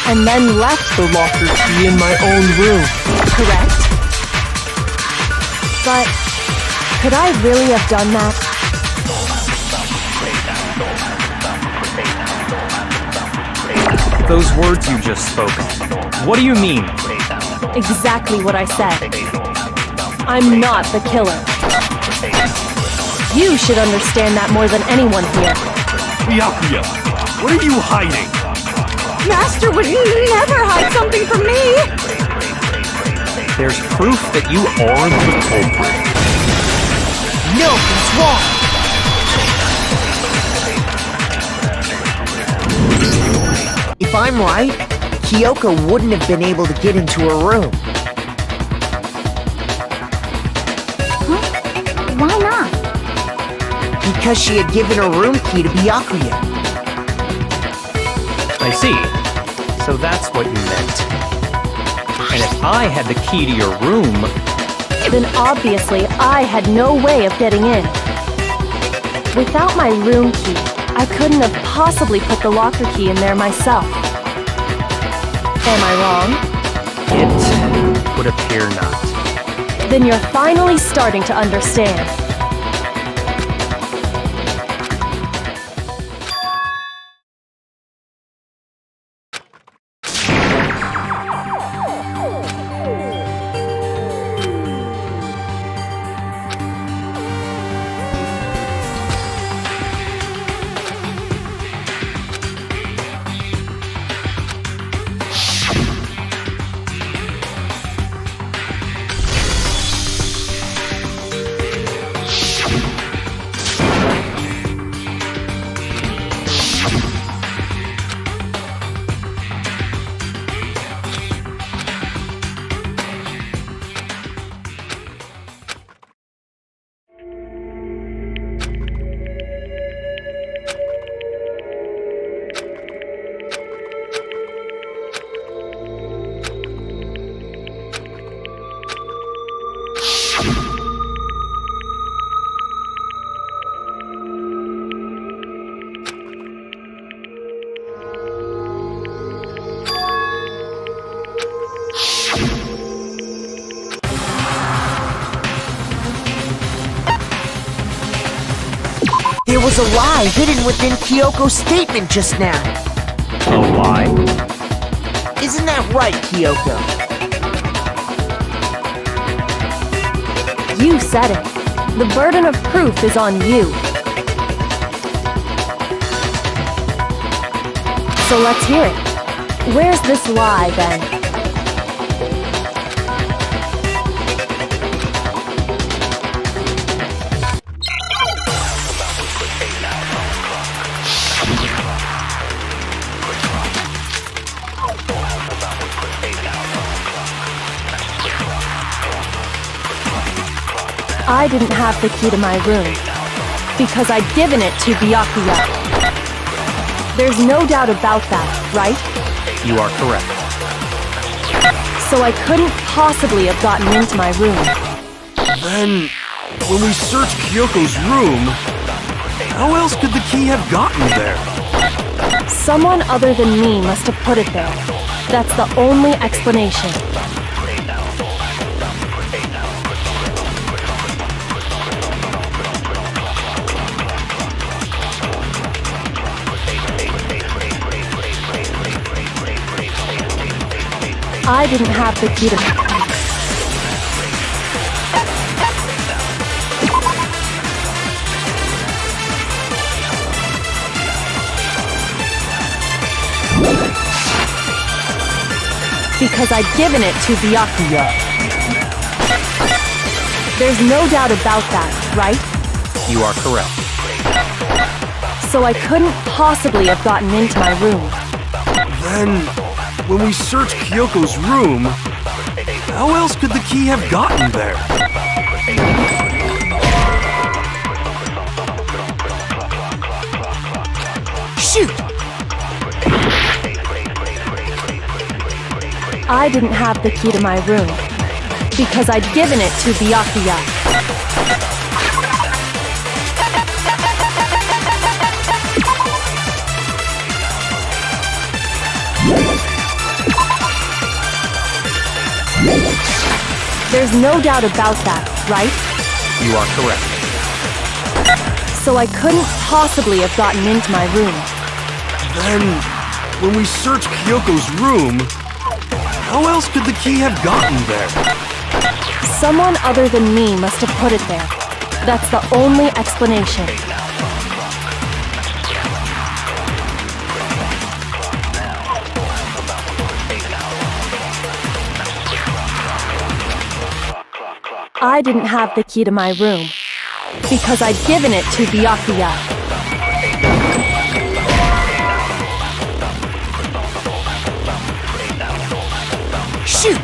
and then left the locker key in my own room, correct? But could I really have done that? Those words you just spoke, what do you mean? Exactly what I said. I'm not the killer. You should understand that more than anyone here. Byakuya, what are you hiding? Master would never hide something from me! There's proof that you aren't the culprit. No, he's wrong! If I'm right, Kyoko wouldn't have been able to get into her room. Huh? Why not? Because she had given her room key to Byakuya. I see. So that's what you meant. And if I had the key to your room, Then obviously I had no way of getting in. Without my room key, I couldn't have possibly put the locker key in there myself. Am I wrong? it would appear not. Then you're finally starting to understand. There was a lie hidden within Kyoko's statement just now. A lie? Isn't that right, Kyoko? You said it. The burden of proof is on you. So let's hear it. Where's this lie, then? I didn't have the key to my room because I'd given it to Byakuya. There's no doubt about that, right? You are correct. So I couldn't possibly have gotten into my room. Then, when we searched Kyoko's room, how else could the key have gotten there? Someone other than me must have put it there. That's the only explanation. I didn't have the key to... Because I'd given it to Byakuya. There's no doubt about that, right? You are correct. So I couldn't possibly have gotten into my room. Then, when we searched Kyoko's room, how else could the key have gotten there? Shoot! I didn't have the key to my room because I'd given it to Byakuya. There's no doubt about that, right? You are correct. So I couldn't possibly have gotten into my room. Then, when we searched Kyoko's room, how else could the key have gotten there? Someone other than me must have put it there. That's the only explanation. I didn't have the key to my room because I'd given it to Byakuya. Shoot!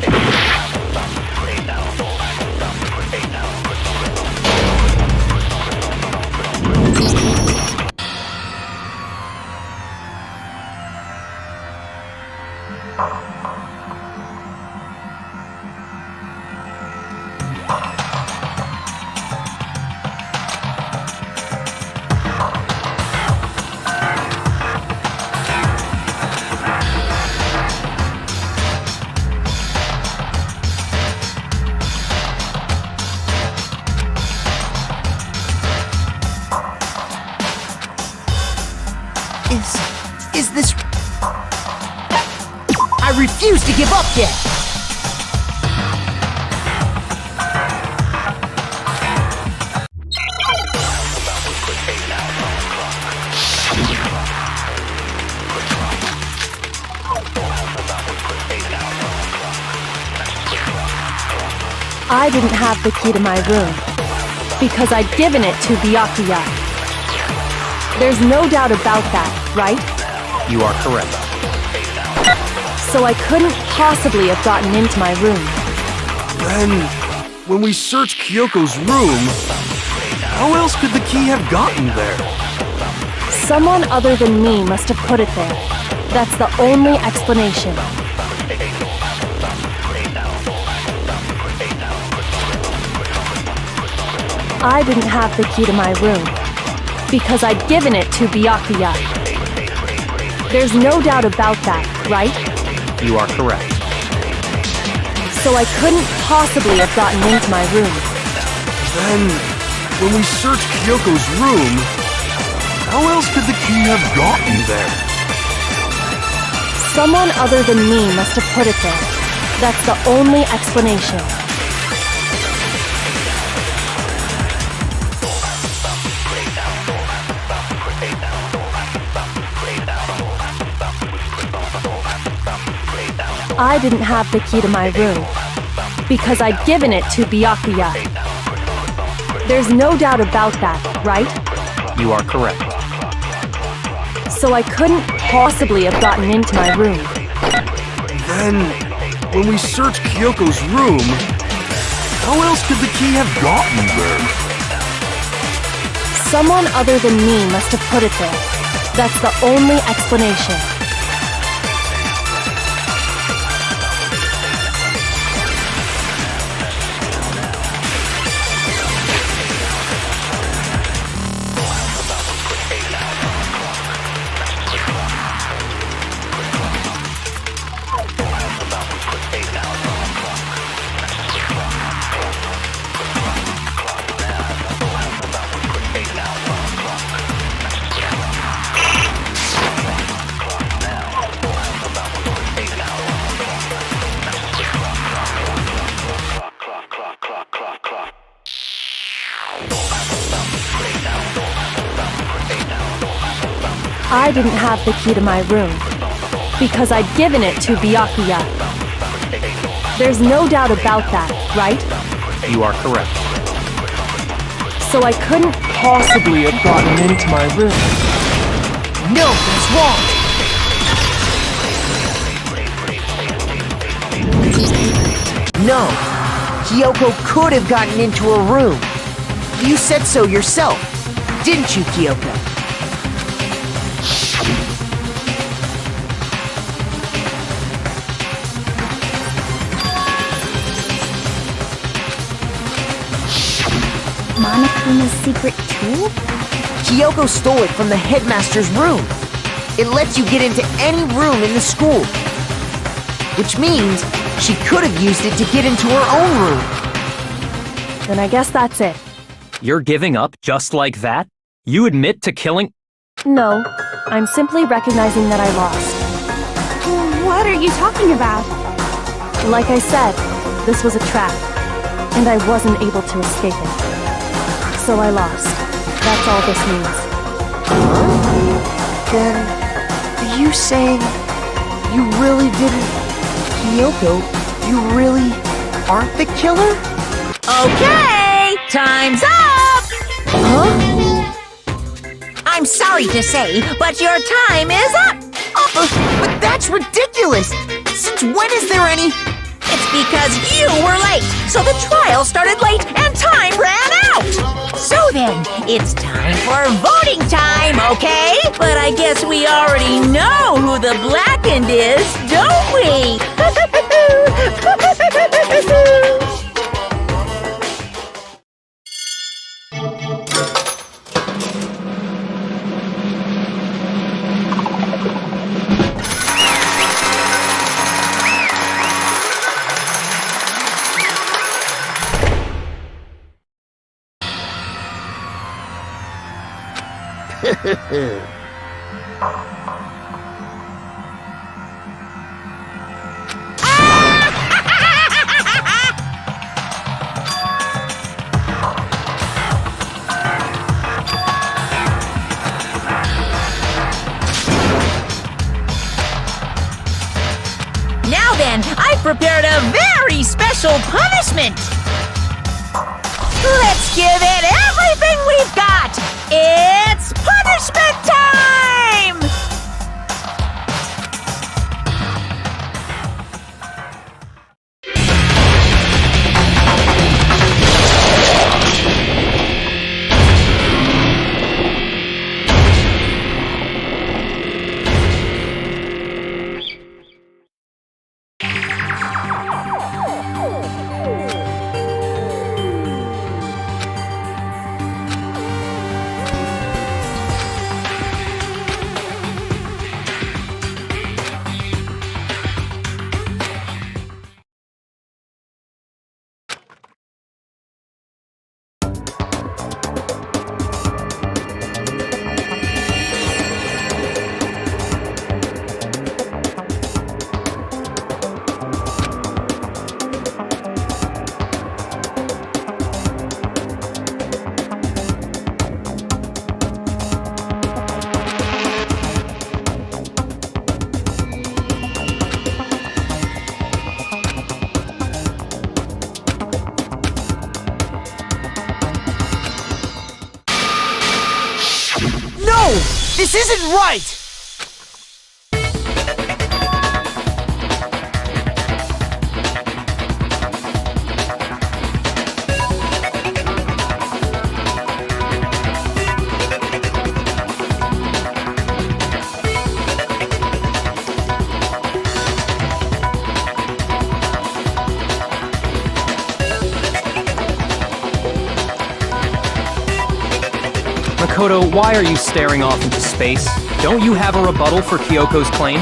Is this... I refuse to give up yet! I didn't have the key to my room because I'd given it to Byakuya. There's no doubt about that, right? You are correct. So I couldn't possibly have gotten into my room. Then, when we searched Kyoko's room, how else could the key have gotten there? Someone other than me must have put it there. That's the only explanation. I didn't have the key to my room because I'd given it to Byakuya. There's no doubt about that, right? You are correct. So I couldn't possibly have gotten into my room. Then, when we searched Kyoko's room, how else could the key have gotten there? Someone other than me must have put it there. That's the only explanation. I didn't have the key to my room because I'd given it to Byakuya. There's no doubt about that, right? You are correct. So I couldn't possibly have gotten into my room. Then, when we searched Kyoko's room, how else could the key have gotten there? Someone other than me must have put it there. That's the only explanation. I didn't have the key to my room because I'd given it to Byakuya. There's no doubt about that, right? You are correct. So I couldn't possibly have gotten into my room. No, that's wrong. No, Kyoko could have gotten into her room. You said so yourself, didn't you, Kyoko? Monokuma's secret tool? Kyoko stole it from the headmaster's room. It lets you get into any room in the school. Which means she could have used it to get into her own room. Then I guess that's it. You're giving up just like that? You admit to killing... No, I'm simply recognizing that I lost. What are you talking about? Like I said, this was a trap, and I wasn't able to escape it. So I lost. That's all this means. Then, are you saying you really didn't... Kyoko, you really aren't the killer? Okay, time's up! Huh? I'm sorry to say, but your time is up! But that's ridiculous! Since when is there any... It's because you were late, so the trial started late and time ran out! So then, it's time for voting time, okay? But I guess we already know who the blackened is, don't we? Now then, I've prepared a very special punishment! Let's give it everything we've got! It's punishment time! This isn't right! Makoto, why are you staring off into space? Don't you have a rebuttal for Kyoko's claim?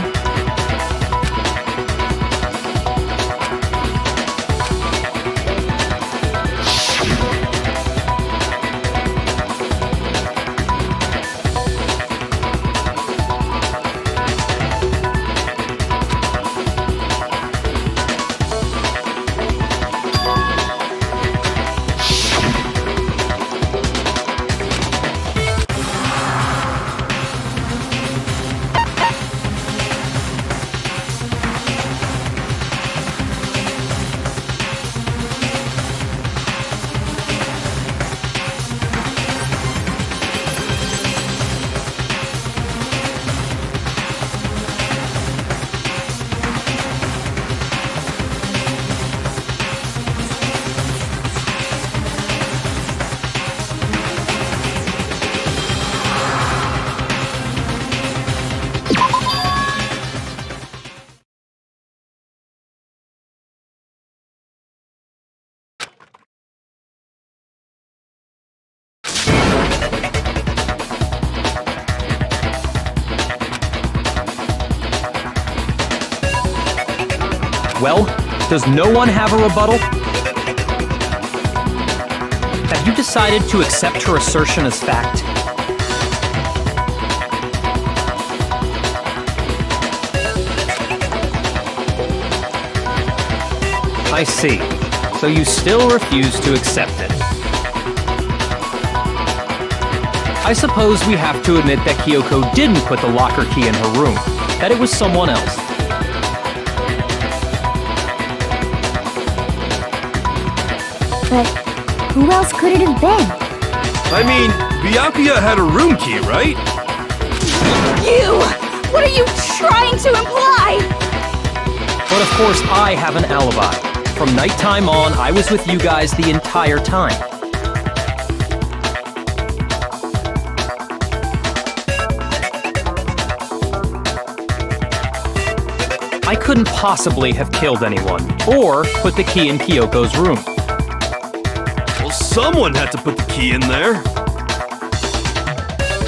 Well, does no one have a rebuttal? Have you decided to accept her assertion as fact? I see. So you still refuse to accept it. I suppose we have to admit that Kyoko didn't put the locker key in her room, that it was someone else. But who else could it have been? I mean, Byakuya had a room key, right? You! What are you trying to imply? But of course, I have an alibi. From nighttime on, I was with you guys the entire time. I couldn't possibly have killed anyone, or put the key in Kyoko's room. Well, someone had to put the key in there.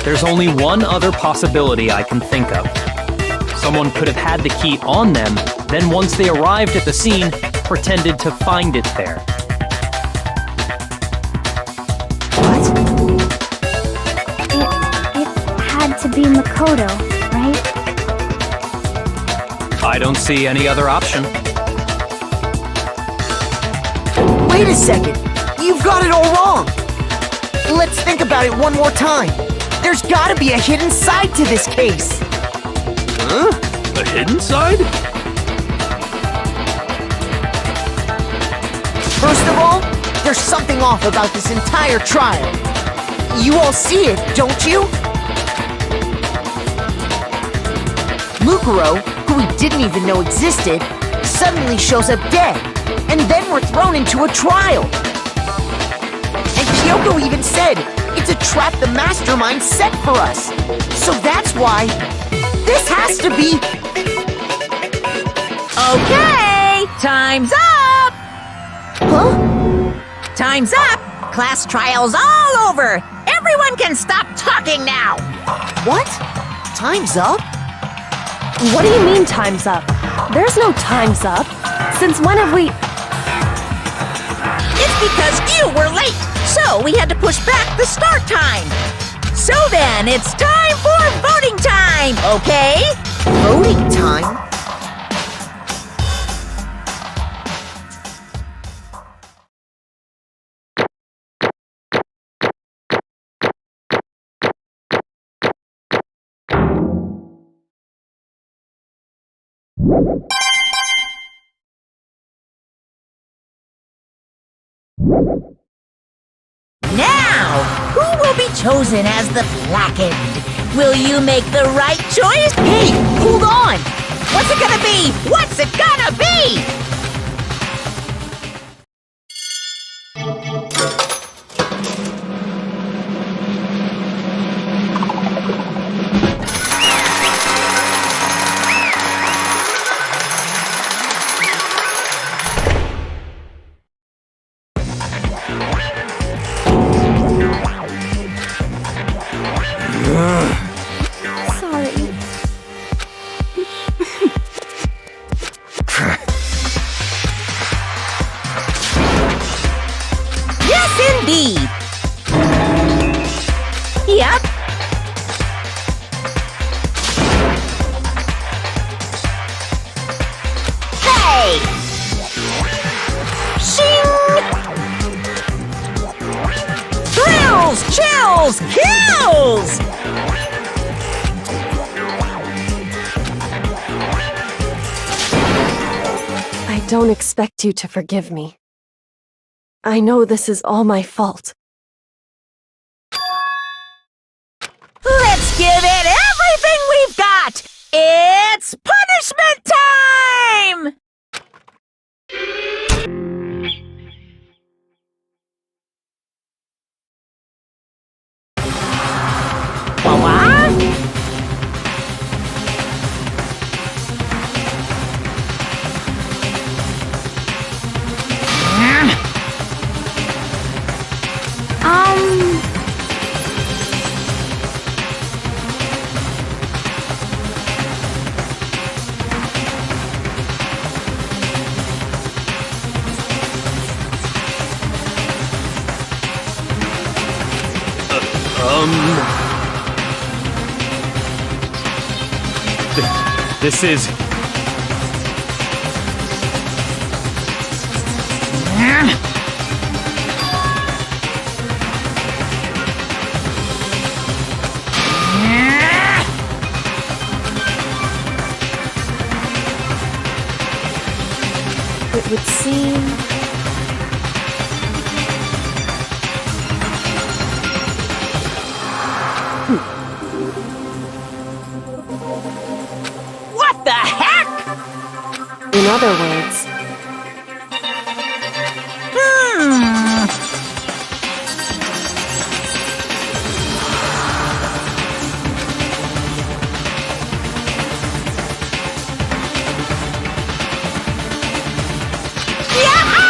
There's only one other possibility I can think of. Someone could have had the key on them, then once they arrived at the scene, pretended to find it there. What? It had to be Makoto, right? I don't see any other option. Wait a second! You've got it all wrong! Let's think about it one more time. There's gotta be a hidden side to this case! Huh? A hidden side? First of all, there's something off about this entire trial. You all see it, don't you? Mukuro, who we didn't even know existed, suddenly shows up dead, and then we're thrown into a trial. And Kyoko even said, it's a trap the mastermind set for us. So that's why this has to be... Okay, time's up! Huh? Time's up! Class trial's all over! Everyone can stop talking now! What? Time's up? What do you mean time's up? There's no time's up. Since when have we... It's because you were late, so we had to push back the start time. So then, it's time for voting time, okay? Voting time? Now, who will will be chosen as the blackened. Will you make the right choice? Hey, hold on! What's it gonna be? What's it gonna be? Sorry. Yes, indeed. Yep. Hey! Shing! Thrills, chills, kills! I don't expect you to forgive me. I know this is all my fault. Let's give it everything we've got! It's punishment time! What? This is... It would seem... What the heck? In other words, Yaha!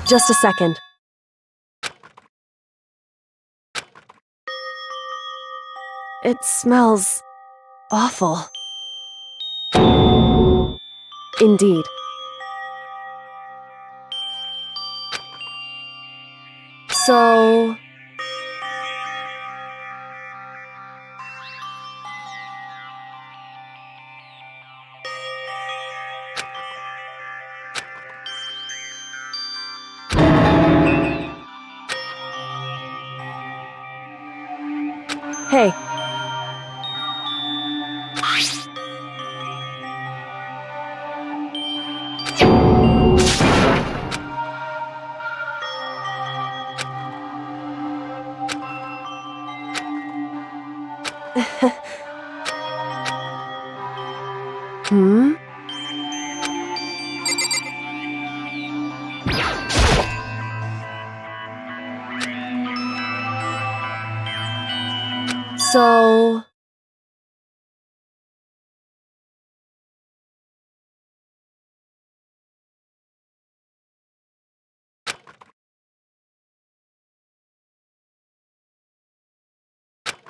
Just a second. It smells awful. Indeed. So... Hey. Hmm? So...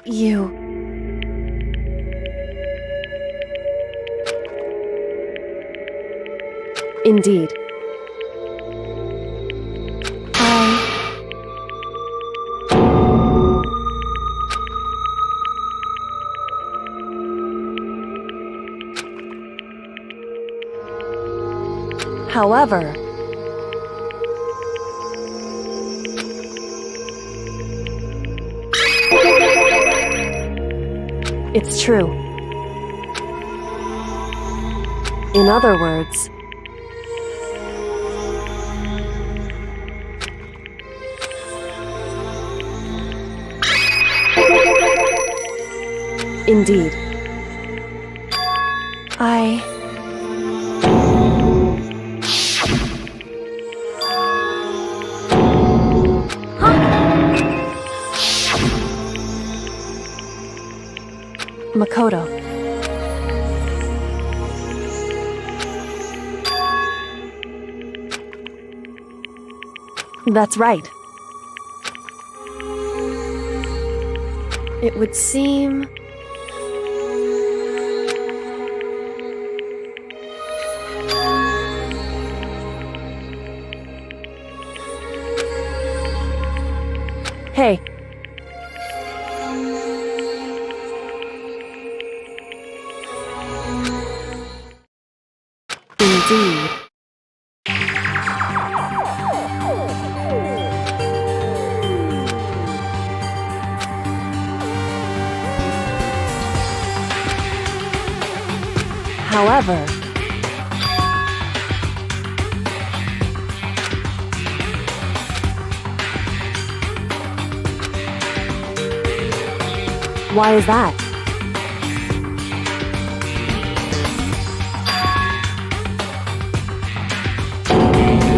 You... Indeed. However... It's true. In other words... Indeed. Makoto. That's right. It would seem... Hey. Indeed. However... Why is that?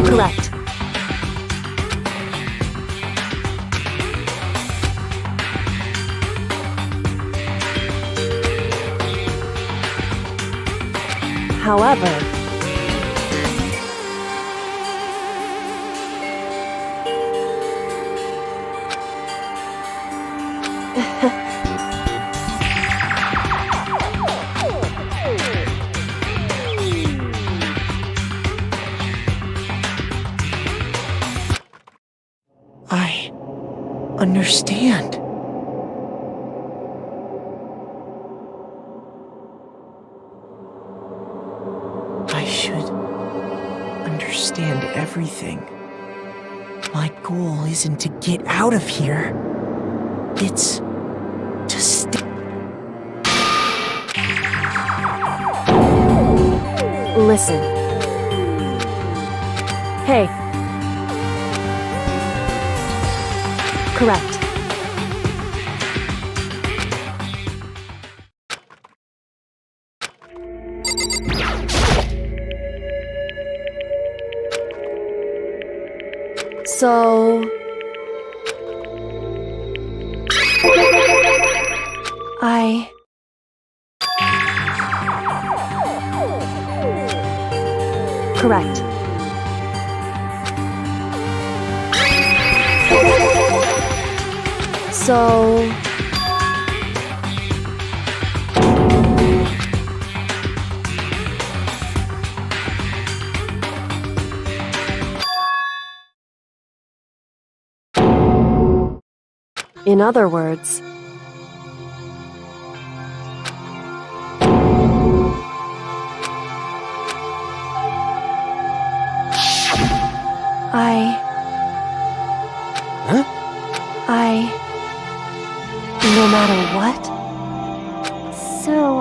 Correct. However... I understand. I should understand everything. My goal isn't to get out of here. It's to stay. Listen. Hey. Correct. So... Correct. So... In other words... No matter what? So,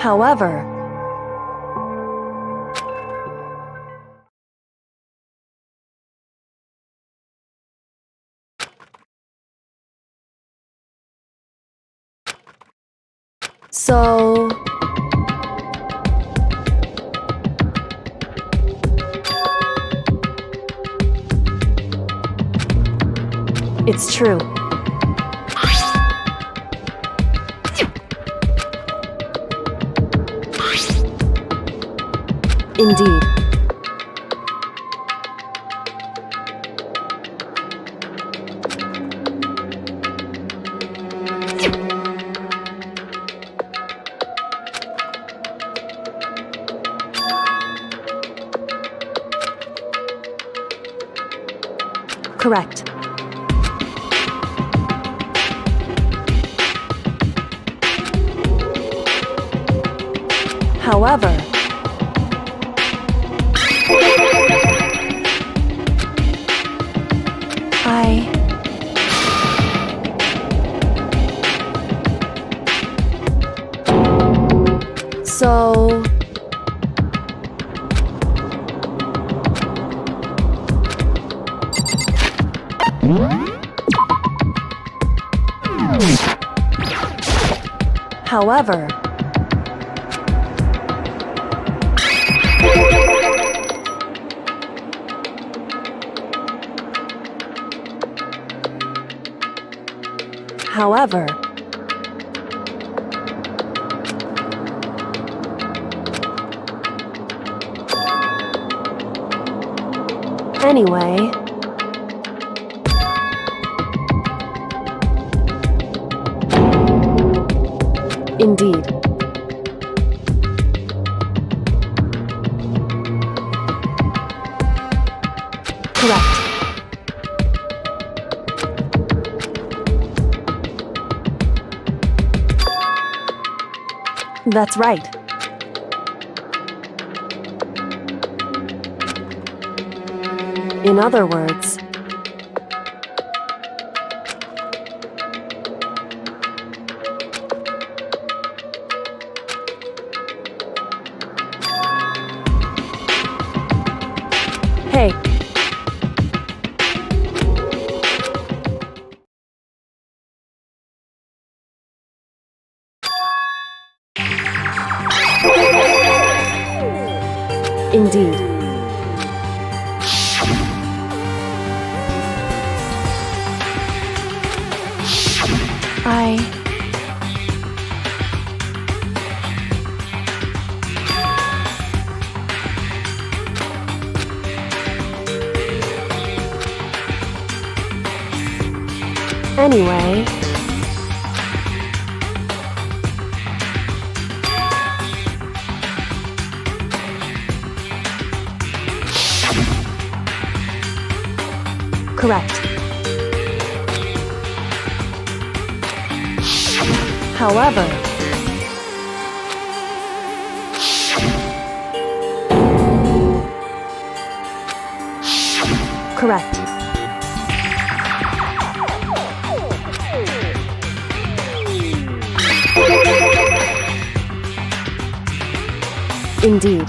However... So... It's true. Indeed. Correct. However... So... However... However... Anyway... Indeed. Correct. That's right. In other words... Hey. Indeed. Anyway... Correct. However... Correct. Indeed.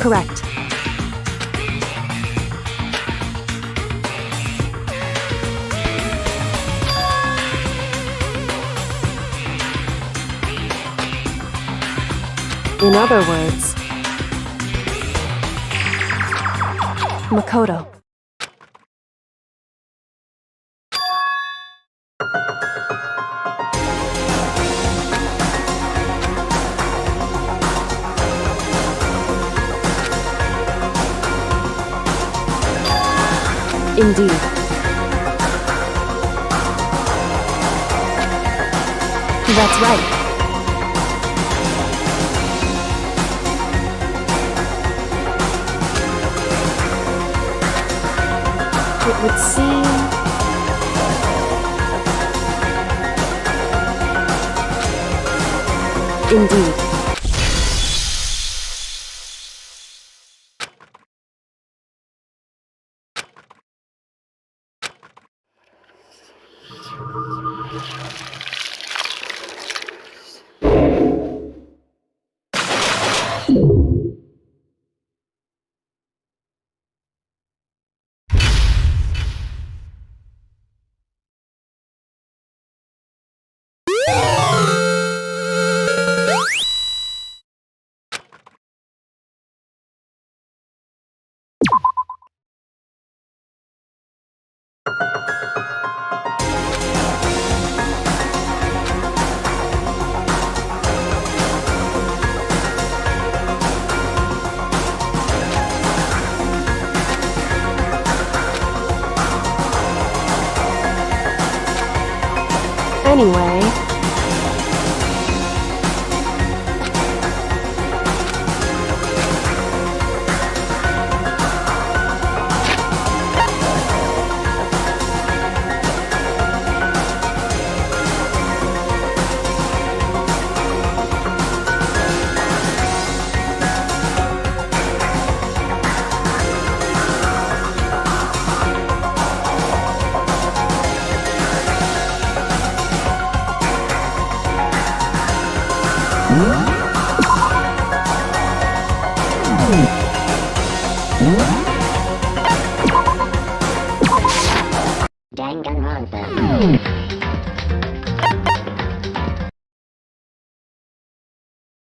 correct. In other words, Makoto. Indeed. That's right. It would seem... Indeed. Anyway... Danganronpa.